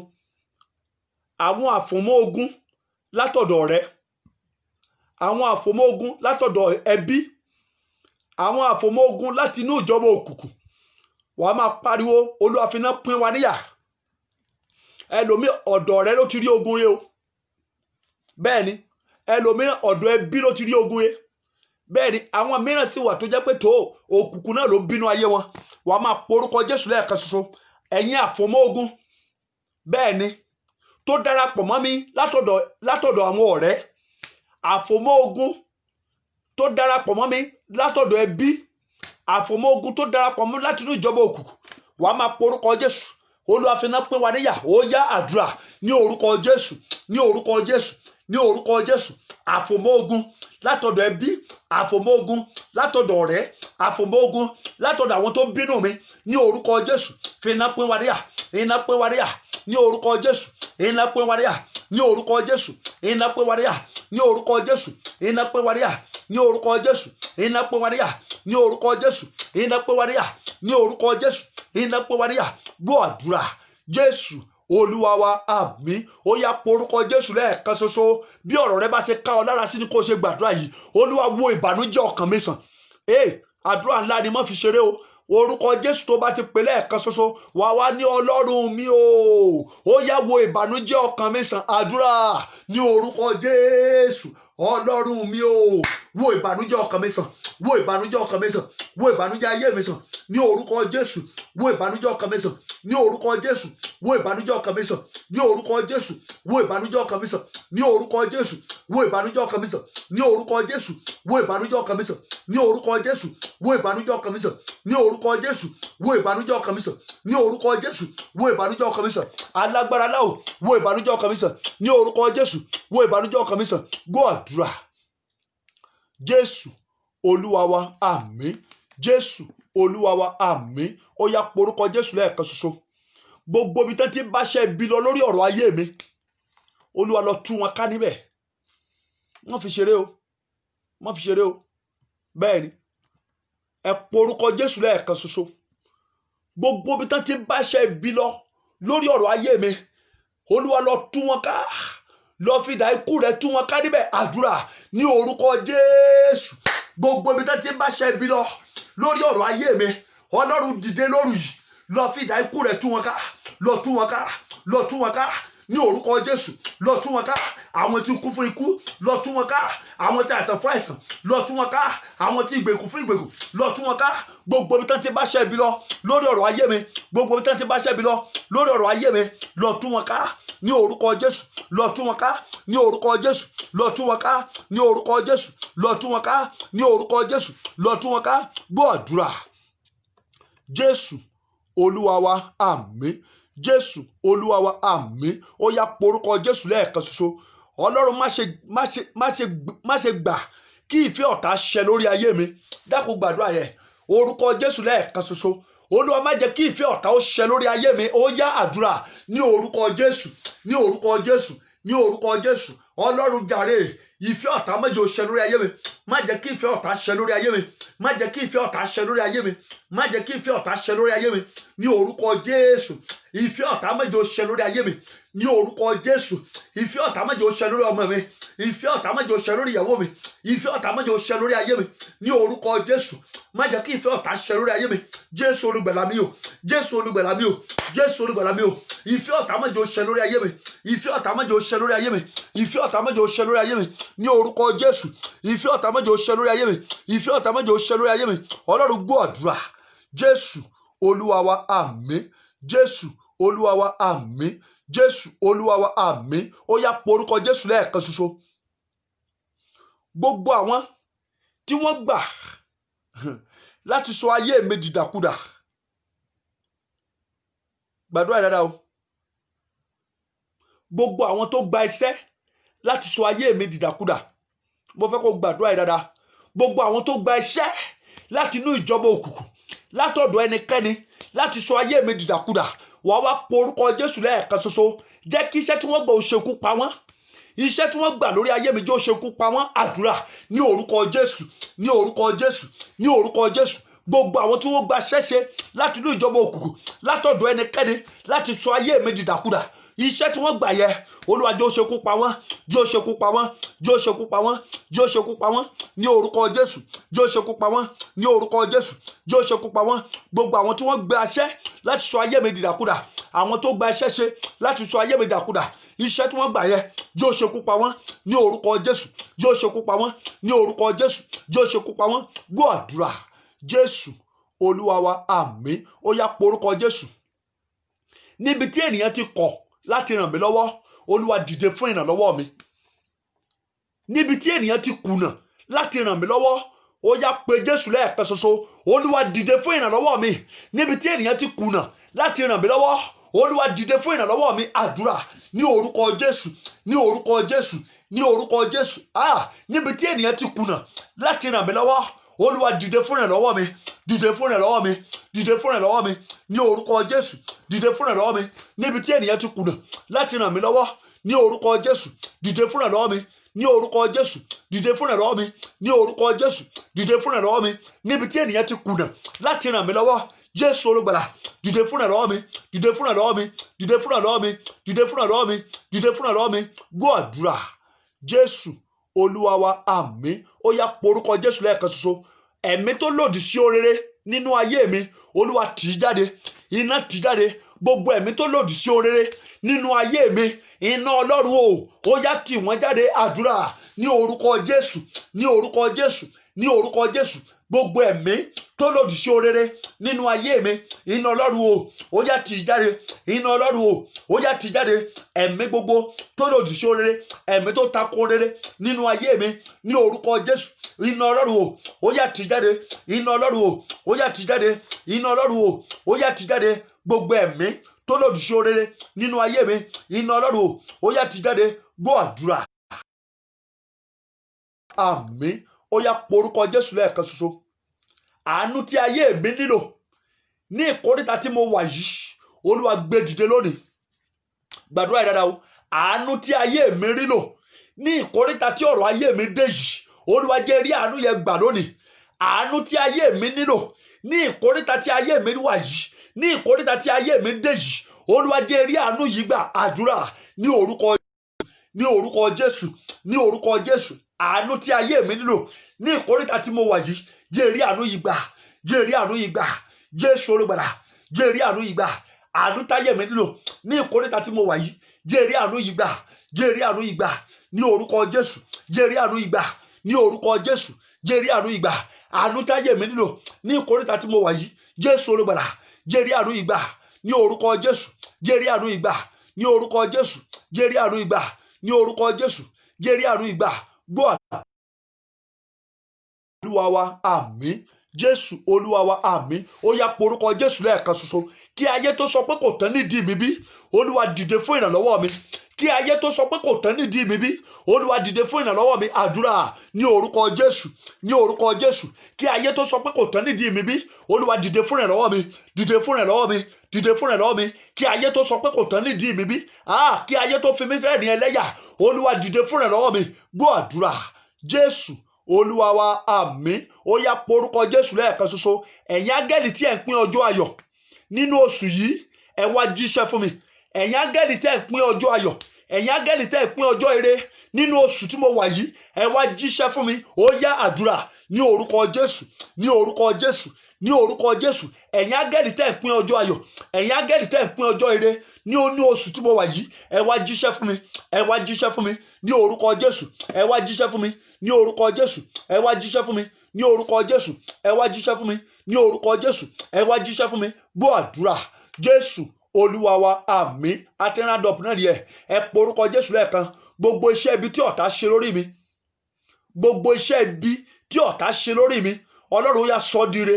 Àwọn àfòmọ́ ogun látọ̀dọ̀ rẹ, àwọn àfòmọ́ ogun látọ̀dọ̀ ẹbí, àwọn àfòmọ́ ogun láti inú ìjọba òkùnkùn, wàá máa pariwo Olúwa fi iná pín wa níyà. Ẹlòmí ọ̀dọ̀ rẹ ló ti rí ogun yẹn o, bẹ́ẹ̀ ni ẹlòmíràn ọ̀dọ̀ ẹbí ló ti rí ogun yẹn, bẹ́ẹ̀ ni àwọn mìíràn sì wà tó jẹ́ pé tó òkùnkùn náà ló bínú ayé wọn. Wàá máa porúkọ Jésù lẹ́ẹ̀kan ṣoṣo. Ẹ̀yin àfòmọ́ ogun, bẹ́ẹ̀ ni tó darapọ̀ mọ́ mi látọ̀dọ̀ àwọn ọ̀rẹ́, àfòmọ́ ogun tó darapọ̀ mọ́ mi látọ̀dọ̀ ẹbí, àfòmọ́ ogun tó darapọ̀ mọ́ láti inú ìjọba òkùnkùn, wàá máa porúkọ Jésù. Olúwa fi iná pín wa níyà. Ó yá àdúrà ní orúkọ Jésù, ní orúkọ Jésù, ní orúkọ Jésù. Àfòmọ́ ogun látọ̀dọ̀ ẹbí, àfòmọ́ ogun látọ̀dọ̀ ọ̀rẹ́, àfòmọ́ ogun látọ̀dọ̀ àwọn tó bínú mi, ní orúkọ Jésù. Fi iná pín wa níyà, iná pín wa níyà ní orúkọ Jésù, iná pín wa níyà ní orúkọ Jésù, iná pín wa níyà ní orúkọ Jésù, iná pín wa níyà ní orúkọ Jésù, iná pín wa níyà ní orúkọ Jésù, iná pín wa níyà ní orúkọ Jésù, iná pín wa níyà. Gbọ́ àdúrà. Jésù Olúwa wa, àmín. Ó yá porúkọ Jésù lẹ́ẹ̀kan ṣoṣo. Bí ọ̀rọ̀ rẹ bá ṣe ká ọ lára sí ni kó ṣe gbàdúrà yìí. Olúwa wo ìbànújẹ́ ọkàn mi sàn. Àdúrà ńlá ni mo fi ṣeré o. Orúkọ Jésù tó bá ti pè lẹ́ẹ̀kan ṣoṣo, wà wá ní Ọlọ́run mi o. Ó yá wo ìbànújẹ́ ọkàn mi sàn. Àdúrà ní orúkọ Jésù. Ọlọ́run mi o, wo ìbànújẹ́ ọkàn mi sàn, wo ìbànújẹ́ ọkàn mi sàn, wo ìbànújẹ́ ayé mi sàn ní orúkọ Jésù. Wo ìbànújẹ́ ọkàn mi sàn ní orúkọ Jésù. Wo ìbànújẹ́ ọkàn mi sàn ní orúkọ Jésù. Wo ìbànújẹ́ ọkàn mi sàn ní orúkọ Jésù. Wo ìbànújẹ́ ọkàn mi sàn ní orúkọ Jésù. Wo ìbànújẹ́ ọkàn mi sàn ní orúkọ Jésù. Wo ìbànújẹ́ ọkàn mi sàn ní orúkọ Jésù. Wo ìbànújẹ́ ọkàn mi sàn ní orúkọ Jésù. Wo ìbànújẹ́ ọkàn mi sàn. Alágbára láò, wo ìbànújẹ́ ọkàn mi sàn ní orúkọ Jésù. Wo ìbànújẹ́ ọkàn mi sàn. Gbọ́ àdúrà. Jésù Olúwa wa, àmín. Jésù Olúwa wa, àmín. Ó yá porúkọ Jésù lẹ́ẹ̀kan ṣoṣo. Gbogbo ibi tán ti bá ṣe ibi lọ lórí ọ̀rọ̀ ayé mi, Olúwa lọ tú wọn ká níbẹ̀. Wọ́n fi ṣeré o, wọ́n fi ṣeré o. Bẹ́ẹ̀ ni, ẹ porúkọ Jésù lẹ́ẹ̀kan ṣoṣo. Gbogbo ibi tán ti bá ṣe ibi lọ lórí ọ̀rọ̀ ayé mi, Olúwa lọ tú wọn ká. Lọ fi idà ikú rẹ tú wọn ká níbẹ̀. Àdúrà ní orúkọ Jésù. Gbogbo ibi tán ti bá ṣe ibi lọ lórí ọ̀rọ̀ ayé mi, Ọlọ́run dìde lóru yìí. Lọ fi idà ikú rẹ tú wọn ká. Lọ tú wọn ká. Lọ tú wọn ká ní orúkọ Jésù. Lọ tú wọn ká. Àwọn tí kú fún ikú, lọ tú wọn ká. Àwọn tí àìsàn fún àìsàn, lọ tú wọn ká. Àwọn tí ìgbèkùn fún ìgbèkùn, lọ tú wọn ká. Gbogbo ibi tán ti bá ṣe ibi lọ lórí ọ̀rọ̀ ayé mi, gbogbo ibi tán ti bá ṣe ibi lọ lórí ọ̀rọ̀ ayé mi, lọ tú wọn ká ní orúkọ Jésù. Lọ tú wọn ká ní orúkọ Jésù. Lọ tú wọn ká ní orúkọ Jésù. Lọ tú wọn ká ní orúkọ Jésù. Lọ tú wọn ká. Gbọ́ àdúrà. Jésù Olúwa wa, àmín. Jésù Olúwa wa, àmín. Ó yá porúkọ Jésù lẹ́ẹ̀kan ṣoṣo. Ọlọ́run má ṣe gbà kí ìfẹ́ ọ̀tá ṣẹ lórí ayé mi. Dákun gbàdúrà yẹn. Orúkọ Jésù lẹ́ẹ̀kan ṣoṣo. Olúwa má jẹ́ kí ìfẹ́ ọ̀tá ó ṣẹ lórí ayé mi. Ó yá àdúrà ní orúkọ Jésù, ní orúkọ Jésù, ní orúkọ Jésù. Ọlọ́run jàre, ìfẹ́ ọ̀tá má jẹ́ ó ṣẹ lórí ayé mi. Má jẹ́ kí ìfẹ́ ọ̀tá ṣẹ lórí ayé mi. Má jẹ́ kí ìfẹ́ ọ̀tá ṣẹ lórí ayé mi. Má jẹ́ kí ìfẹ́ ọ̀tá ṣẹ lórí ayé mi. Ní orúkọ Jésù. Ìfẹ́ ọ̀tá má jẹ́ ó ṣẹ lórí ayé mi. Ní orúkọ Jésù. Ìfẹ́ ọ̀tá má jẹ́ ó ṣẹ lórí ọmọ mi. Ìfẹ́ ọ̀tá má jẹ́ ó ṣẹ lórí ìyàwó mi. Ìfẹ́ ọ̀tá má jẹ́ ó ṣẹ lórí ayé mi. Ní orúkọ Jésù. Má jẹ́ kí ìfẹ́ ọ̀tá ṣẹ lórí ayé mi. Jésù olùgbàlà mi o. Jésù olùgbàlà mi o. Jésù olùgbàlà mi o. Ìfẹ́ ọ̀tá má jẹ́ ó ṣẹ lórí ayé mi. Ìfẹ́ ọ̀tá má jẹ́ ó ṣẹ lórí ayé mi. Ìfẹ́ ọ̀tá má jẹ́ ó ṣẹ lórí ayé mi. Ní orúkọ Jésù. Ìfẹ́ ọ̀tá má jẹ́ ó ṣẹ lórí ayé mi. Ìfẹ́ ọ̀tá má jẹ́ ó ṣẹ lórí ayé mi. Ọlọ́run gbọ́ àdúrà. Jésù Olúwa wa, àmín. Jésù Olúwa wa, àmín. Jésù Olúwa wa, àmín. Ó yá porúkọ Jésù lẹ́ẹ̀kan ṣoṣo. Gbogbo àwọn tí wọ́n gbà láti sọ ayé mi dìdàkudà, gbàdúrà dáadáa o. Gbogbo àwọn tó gba iṣẹ́ láti sọ ayé mi dìdàkudà, mo fẹ́ kó gbàdúrà dáadáa. Gbogbo àwọn tó gba iṣẹ́ láti inú ìjọba òkùnkùn, látọ̀dọ̀ ẹnikẹ́ni láti sọ ayé mi dìdàkudà, wàá wá porúkọ Jésù lẹ́ẹ̀kan ṣoṣo. Jẹ́ kí iṣẹ́ tí wọ́n gbà ó ṣekú pa wọ́n. Iṣẹ́ tí wọ́n gbà lórí ayé mi jẹ́ ó ṣekú pa wọ́n. Àdúrà ní orúkọ Jésù, ní orúkọ Jésù, ní orúkọ Jésù. Gbogbo àwọn tí wọ́n gba ṣẹ́ṣe láti inú ìjọba òkùnkùn, látọ̀dọ̀ ẹnikẹ́ni láti sọ ayé mi dìdàkudà, iṣẹ́ tí wọ́n gbà yẹ, Olúwa jẹ́ ó ṣekú pa wọ́n, jẹ́ ó ṣekú pa wọ́n, jẹ́ ó ṣekú pa wọ́n, jẹ́ ó ṣekú pa wọ́n ní orúkọ Jésù, jẹ́ ó ṣekú pa wọ́n ní orúkọ Jésù, jẹ́ ó ṣekú pa wọ́n. Gbogbo àwọn tí wọ́n gba iṣẹ́ láti sọ ayé mi dìdàkudà, àwọn tó gba iṣẹ́ ṣe láti sọ ayé mi dìdàkudà, iṣẹ́ tí wọ́n gbà yẹ, jẹ́ ó ṣekú pa wọ́n ní orúkọ Jésù, jẹ́ ó ṣekú pa wọ́n ní orúkọ Jésù, jẹ́ ó ṣekú pa wọ́n. Gbọ́ àdúrà. Jésù Olúwa wa, àmín. Ó yá porúkọ Jésù. Níbi tí ènìyàn ti kọ̀ láti ràn mí lọ́wọ́, Olúwa dìde fún ìrànlọ́wọ́ mi níbi tí ènìyàn ti kùnà láti ràn mí lọ́wọ́ ó yá pe Jésù lẹ́ẹ̀kan ṣoṣo. Olúwa dìde fún ìrànlọ́wọ́ mi níbi tí ènìyàn ti kùnà láti ràn mí lọ́wọ́. Olúwa dìde fún ìrànlọ́wọ́ mi. Àdúrà ní orúkọ Jésù, ní orúkọ Jésù, ní orúkọ Jésù. Níbi tí ènìyàn ti kùnà láti ràn mí lọ́wọ́, Olúwa dìde fún ìrànlọ́wọ́ mi, dìde fún ìrànlọ́wọ́ mi, dìde fún ìrànlọ́wọ́ mi ní orúkọ Jésù, dìde fún ìrànlọ́wọ́ mi níbi tí ènìyàn ti kùnà láti ràn mí lọ́wọ́ ní orúkọ Jésù, dìde fún ìrànlọ́wọ́ mi ní orúkọ Jésù, dìde fún ìrànlọ́wọ́ mi ní orúkọ Jésù, dìde fún ìrànlọ́wọ́ mi níbi tí ènìyàn ti kùnà láti ràn mí lọ́wọ́. Jésù olùgbàlà, dìde fún ìrànlọ́wọ́ mi, dìde fún ìrànlọ́wọ́ mi, dìde fún ìrànlọ́wọ́ mi, dìde fún ìrànlọ́wọ́ mi, dìde fún ìrànlọ́wọ́ mi. Gbọ́ àdúrà. Jésù Olúwa wa, àmín. Ó yá porúkọ Jésù lẹ́ẹ̀kan ṣoṣo. Ẹ̀mí tó lòdì sí oore nínú ayé mi, Olúwa tì í jáde, iná tì í jáde. Gbogbo ẹ̀mí tó lòdì sí oore nínú ayé mi, iná Ọlọ́run ó yá tì wọ́n jáde. Àdúrà ní orúkọ Jésù, ní orúkọ Jésù, ní orúkọ Jésù. Gbogbo ẹ̀mí tó lòdì sí oore nínú ayé mi, iná Ọlọ́run ó yá tì í jáde, iná Ọlọ́run ó yá tì í jáde. Ẹ̀mí gbogbo tó lòdì sí oore, ẹ̀mí tó tako oore nínú ayé mi, ní orúkọ Jésù, iná Ọlọ́run ó yá tì í jáde, iná Ọlọ́run ó yá tì í jáde, iná Ọlọ́run ó yá tì í jáde. Gbogbo ẹ̀mí tó lòdì sí oore nínú ayé mi, iná Ọlọ́run ó yá tì í jáde. Gbọ́ àdúrà. Àmín. Ó yá porúkọ Jésù lẹ́ẹ̀kan ṣoṣo. Àánú tí ayé mi nílò ní ìkóríta tí mo wà yìí, Olúwa gbé dìde lónìí. Gbàdúrà yìí dáadáa o. Àánú tí ayé mi nílò ní ìkóríta tí ọ̀rọ̀ ayé mi dé yìí, Olúwa jẹ́ rí àánú yẹn gbà lónìí. Àánú tí ayé mi nílò ní ìkóríta tí ayé mi wà yìí, ní ìkóríta tí ayé mi dé yìí, Olúwa jẹ́ rí àánú yìí gbà. Àdúrà ní orúkọ, ní orúkọ Jésù, ní orúkọ Jésù. Àánú tí ayé mi nílò ní ìkóríta tí mo wà yìí, jẹ́ rí àánú yìí gbà, jẹ́ rí àánú yìí gbà. Jésù olùgbàlà, jẹ́ rí àánú yìí gbà. Àánú tí ayé mi nílò ní ìkóríta tí mo wà yìí, jẹ́ rí àánú yìí gbà, jẹ́ rí àánú yìí gbà. Ní orúkọ Jésù, jẹ́ rí àánú yìí gbà. Ní orúkọ Jésù, jẹ́ rí àánú yìí gbà. Àánú tí ayé mi nílò ní ìkóríta tí mo wà yìí, Jésù olùgbàlà, jẹ́ rí àánú yìí gbà. Ní orúkọ Jésù, jẹ́ rí àánú yìí gbà. Ní orúkọ Jésù, jẹ́ rí àánú yìí gbà. Ní orúkọ Jésù, jẹ́ rí àánú yìí gbà. Gbọ́ àdúrà. Olúwa wa, àmín. Jésù Olúwa wa, àmín. Ó yá porúkọ Jésù lẹ́ẹ̀kan ṣoṣo. Kí ayé tó sọ pé kò tán nídìí mi bí, Olúwa dìde fún ìrànlọ́wọ́ mi. Kí ayé tó sọ pé kò tán nídìí mi bí, Olúwa dìde fún ìrànlọ́wọ́ mi. Àdúrà ní orúkọ Jésù, ní orúkọ Jésù. Kí ayé tó sọ pé kò tán nídìí mi bí, Olúwa dìde fún ìrànlọ́wọ́ mi, dìde fún ìrànlọ́wọ́ mi, dìde fún ìrànlọ́wọ́ mi. Kí ayé tó sọ pé kò tán nídìí mi bí, kí ayé tó fi mí rẹ́rìn ẹlẹ́yà, Olúwa dìde fún ìrànlọ́wọ́ mi. Gbọ́ àdúrà. Jésù Olúwa wa, àmín. Ó yá porúkọ Jésù lẹ́ẹ̀kan ṣoṣo. Ẹ̀yin áńgẹ́lì tí ẹ̀ ń pín ọjọ́ ayọ̀ nínú oṣù yìí, ẹ wá jíṣẹ́ fún mi. Ẹ̀yin áńgẹ́lì tí ẹ̀ ń pín ọjọ́ ayọ̀, ẹ̀yin áńgẹ́lì tí ẹ̀ ń pín ọjọ́ ire nínú oṣù tí mo wà yìí, ẹ wá jíṣẹ́ fún mi. Ó yá àdúrà ní orúkọ Jésù, ní orúkọ Jésù, ní orúkọ Jésù. Ẹ̀yin áńgẹ́lì tí ẹ̀ ń pín ọjọ́ ayọ̀, ẹ̀yin áńgẹ́lì tí ẹ̀ ń pín ọjọ́ ire ní oṣù tí mo wà yìí, ẹ wá jíṣẹ́ fún mi. Ẹ wá jíṣẹ́ fún mi ní orúkọ Jésù. Ẹ wá jíṣẹ́ fún mi ní orúkọ Jésù. Ẹ wá jíṣẹ́ fún mi ní orúkọ Jésù. Ẹ wá jíṣẹ́ fún mi ní orúkọ Jésù. Ẹ wá jíṣẹ́ fún mi. Gbọ́ àdúrà. Jésù Olúwa wa, àmín. Atẹ́nádọ́pù náà yẹ ẹ porúkọ Jésù lẹ́ẹ̀kan. Gbogbo iṣẹ́ ibi tí ọ̀tá ṣe lórí mi, gbogbo iṣẹ́ ibi tí ọ̀tá ṣe lórí mi, Ọlọ́run ó yá sọ di ire.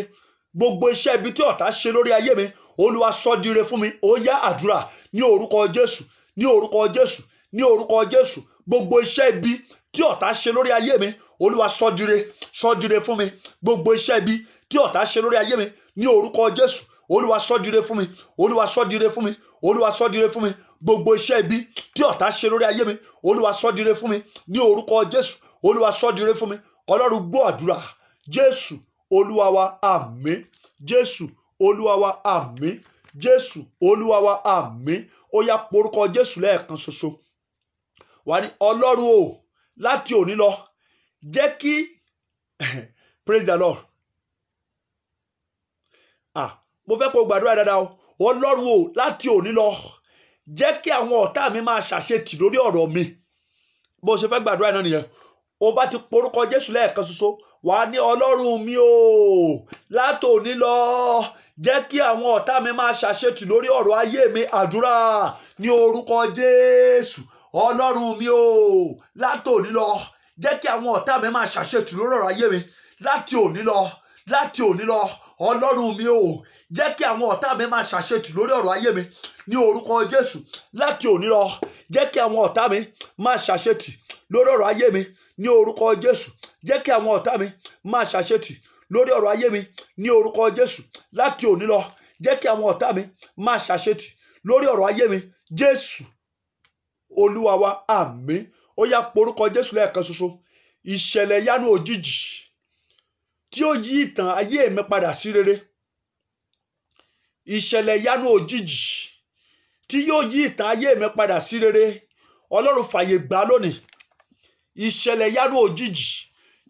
Gbogbo iṣẹ́ ibi tí ọ̀tá ṣe lórí ayé mi, Olúwa sọ di ire fún mi. Ó yá àdúrà ní orúkọ Jésù, ní orúkọ Jésù, ní orúkọ Jésù. Gbogbo iṣẹ́ ibi tí ọ̀tá ṣe lórí ayé mi, Olúwa sọ di ire, sọ di ire fún mi. Gbogbo iṣẹ́ ibi tí ọ̀tá ṣe lórí ayé mi, ní orúkọ Jésù, Olúwa sọ di ire fún mi. Olúwa sọ di ire fún mi. Olúwa sọ di ire fún mi. Gbogbo iṣẹ́ ibi tí ọ̀tá ṣe lórí ayé mi, Olúwa sọ di ire fún mi. Ní orúkọ Jésù, Olúwa sọ di ire fún mi. Ọlọ́run gbọ́ àdúrà. Jésù Olúwa wa, àmín. Jésù Olúwa wa, àmín. Jésù Olúwa wa, àmín. Ó yá porúkọ Jésù lẹ́ẹ̀kan ṣoṣo. Wà ní Ọlọ́run o, láti òní lọ jẹ́ kí praise the Lord. Mo fẹ́ kó gbàdúrà dáadáa o. Ọlọ́run o, láti òní lọ jẹ́ kí àwọn ọ̀tá mi máa ṣàṣetì lórí ọ̀rọ̀ mi. Bó ṣe fẹ́ gbàdúrà náà nìyẹn. O bá ti porúkọ Jésù lẹ́ẹ̀kan ṣoṣo, wà ní Ọlọ́run mi o, láti òní lọ jẹ́ kí àwọn ọ̀tá mi máa ṣàṣetì lórí ọ̀rọ̀ ayé mi. Àdúrà ní orúkọ Jésù. ọlọ́run mi o láti òní lọ jẹ́ kí àwọn ọ̀tá mi máa ṣàṣetì lórí ọ̀rọ̀ ayé mi láti òní lọ ọlọ́run mi o jẹ́ kí àwọn ọ̀tá mi máa ṣàṣetì lórí ọ̀rọ̀ ayé mi ní orúkọ Jésù láti òní lọ jẹ́ kí àwọn ọ̀tá mi máa ṣàṣetì lórí ọ̀rọ̀ ayé mi ní orúkọ Jésù jẹ́ kí àwọn ọ̀tá mi máa ṣàṣetì lórí ọ̀rọ̀ ayé mi ní orúkọ Jésù láti òní lọ jẹ́ kí àwọn ọ̀tá mi máa ṣàṣetì lórí ọ̀rọ̀ ayé mi Jésù Olúwa wa àmín. Ó yá porúkọ Jésù lẹ́ẹ̀kan ṣoṣo. Ìṣẹ̀lẹ̀ ìyanu òjijì tí ó yí ìtàn ayé mi padà sí rere. Ìṣẹ̀lẹ̀ ìyanu òjijì tí yóò yí ìtàn ayé mi padà sí rere. Ọlọ́run fàyè gbà lónìí. Ìṣẹ̀lẹ̀ ìyanu òjijì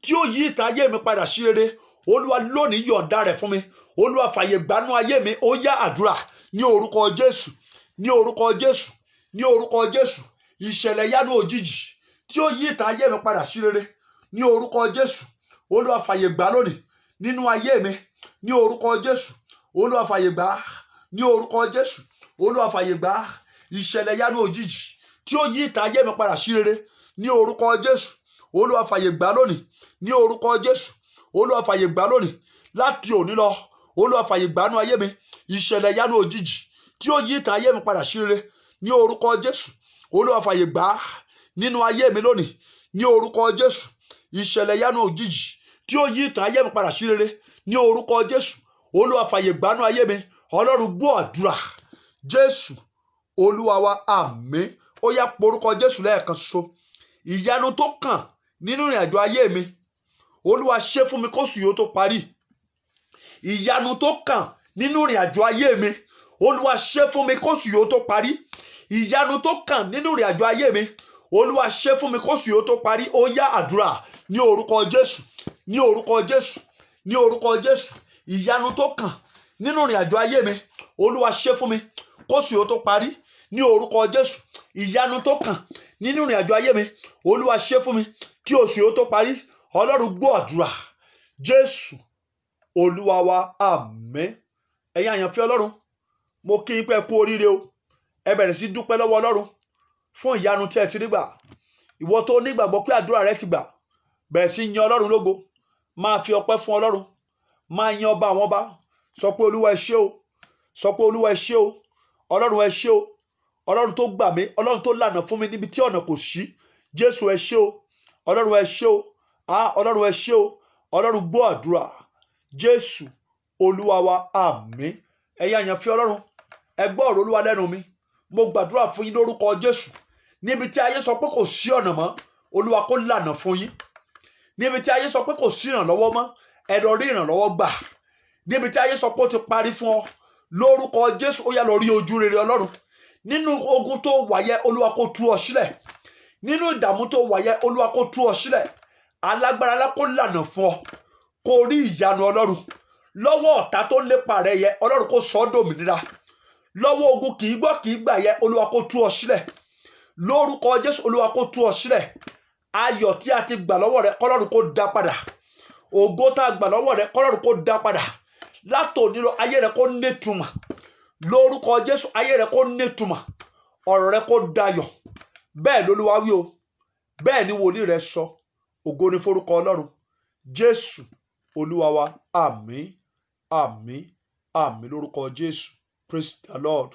tí ó yí ìtàn ayé mi padà sí rere. Olúwa lónìí yọ̀ǹda rẹ̀ fún mi. Olúwa fàyè gbà nú ayé mi. Ó yá àdúrà ní orúkọ Jésù, ní orúkọ Jésù, ní orúkọ Jésù. Ìṣẹ̀lẹ̀ ìyanu òjijì tí ó yí ìtàn ayé mi padà sí rere ní orúkọ Jésù. Olúwa fàyè gbà lónìí nínú ayé mi ní orúkọ Jésù. Olúwa fàyè gbà ní orúkọ Jésù. Olúwa fàyè gbà ìṣẹ̀lẹ̀ ìyanu òjijì tí ó yí ìtàn ayé mi padà sí rere ní orúkọ Jésù. Olúwa fàyè gbà lónìí ní orúkọ Jésù. Olúwa fàyè gbà lónìí láti òní lọ. Olúwa fàyè gbà nú ayé mi ìṣẹ̀lẹ̀ ìyanu òjijì tí ó yí ìtàn ayé mi padà sí rere ní orúkọ Jésù. Olúwa fàyè gbà nínú ayé mi lónìí ní orúkọ Jésù. Ìṣẹ̀lẹ̀ ìyanu òjijì tí ó yí ìtàn ayé mi padà sí rere ní orúkọ Jésù. Olúwa fàyè gbà nú ayé mi. Ọlọ́run gbọ́ àdúrà Jésù Olúwa wa àmín. Ó yá porúkọ Jésù lẹ́ẹ̀kan ṣoṣo. Ìyanu tó kàn nínú ìrìn àjò ayé mi Olúwa ṣe fún mi kóṣù yóò tó parí. Ìyanu tó kàn nínú ìrìn àjò ayé mi Olúwa ṣe fún mi kóṣù yóò tó parí. Ìyanu tó kàn nínú ìrìn àjò ayé mi Olúwa ṣe fún mi kóṣù yóò tó parí. Ó yá àdúrà ní orúkọ Jésù, ní orúkọ Jésù, ní orúkọ Jésù. Ìyanu tó kàn nínú ìrìn àjò ayé mi Olúwa ṣe fún mi kóṣù yóò tó parí ní orúkọ Jésù. Ìyanu tó kàn nínú ìrìn àjò ayé mi Olúwa ṣe fún mi kí oṣù yóò tó parí. Ọlọ́run gbọ́ àdúrà Jésù Olúwa wa àmín. Ẹ̀yin àyànfẹ́ Ọlọ́run, mo kí yín pé ẹ kú oríire o. Ẹ bẹ̀rẹ̀ sí dúpẹ́ lọ́wọ́ Ọlọ́run fún ìyanu tí ẹ ti rí gbà. Ìwọ tó nígbàgbọ́ pé àdúrà rẹ ti gbà, bẹ̀rẹ̀ sí yin Ọlọ́run lógo. Máa fi ọpẹ́ fún Ọlọ́run. Máa yin ọba àwọn ọba. Sọ pé Olúwa ẹ ṣé o. Sọ pé Olúwa ẹ ṣé o. Ọlọ́run ẹ ṣé o. Ọlọ́run tó gbà mí, Ọlọ́run tó lànà fún mi níbi tí ọ̀nà kò sí. Jésù ẹ ṣé o. Ọlọ́run ẹ ṣé o. Ọlọ́run ẹ ṣé o. Ọlọ́run gbọ́ àdúrà Jésù Olúwa wa àmín. Ẹ̀yin àyànfẹ́ Ọlọ́run, ẹ gbọ́ ọ̀rọ̀ Olúwa lẹ́nu mi. Mo gbàdúrà fún yín lórúkọ Jésù. Níbi tí ayé sọ pé kò sí ọ̀nà mọ́, Olúwa kó lànà fún yín. Níbi tí ayé sọ pé kò sí ìrànlọ́wọ́ mọ́, ẹ lọ rí ìrànlọ́wọ́ gbà. Níbi tí ayé sọ pé ó ti parí fún ọ, lórúkọ Jésù ó yá lọ rí ojú rere Ọlọ́run. Nínú ogun tó wà yẹ Olúwa kó tú ọ sílẹ̀. Nínú ìdààmú tó wà yẹ Olúwa kó tú ọ sílẹ̀. Alágbára ńlá kó lànà fún ọ. Kó rí ìyanu Ọlọ́run. Lọ́wọ́ ọ̀tá tó lépa rẹ yẹ Ọlọ́run kó sọ ọ́ dòmìnira. Lọ́wọ́ ogun kì í gbọ́ kì í gbà yẹ Olúwa kó tú ọ sílẹ̀. Lórúkọ Jésù Olúwa kó tú ọ sílẹ̀. Ayọ̀ tí a ti gbà lọ́wọ́ rẹ kọ́lọ́run kó dá padà. Ògo tá a gbà lọ́wọ́ rẹ kọ́lọ́run kó dá padà. Látòní lọ ayé rẹ kó nítumọ̀. Lórúkọ Jésù ayé rẹ kó nítumọ̀. Ọ̀rọ̀ rẹ kó dayọ̀. Bẹ́ẹ̀ l'Olúwa wí o. Bẹ́ẹ̀ ni wòlíì rẹ sọ. Ògo ni forúkọ Ọlọ́run. Jésù Olúwa wa àmín, àmín, àmín lórúkọ Jésù. Praise the Lord.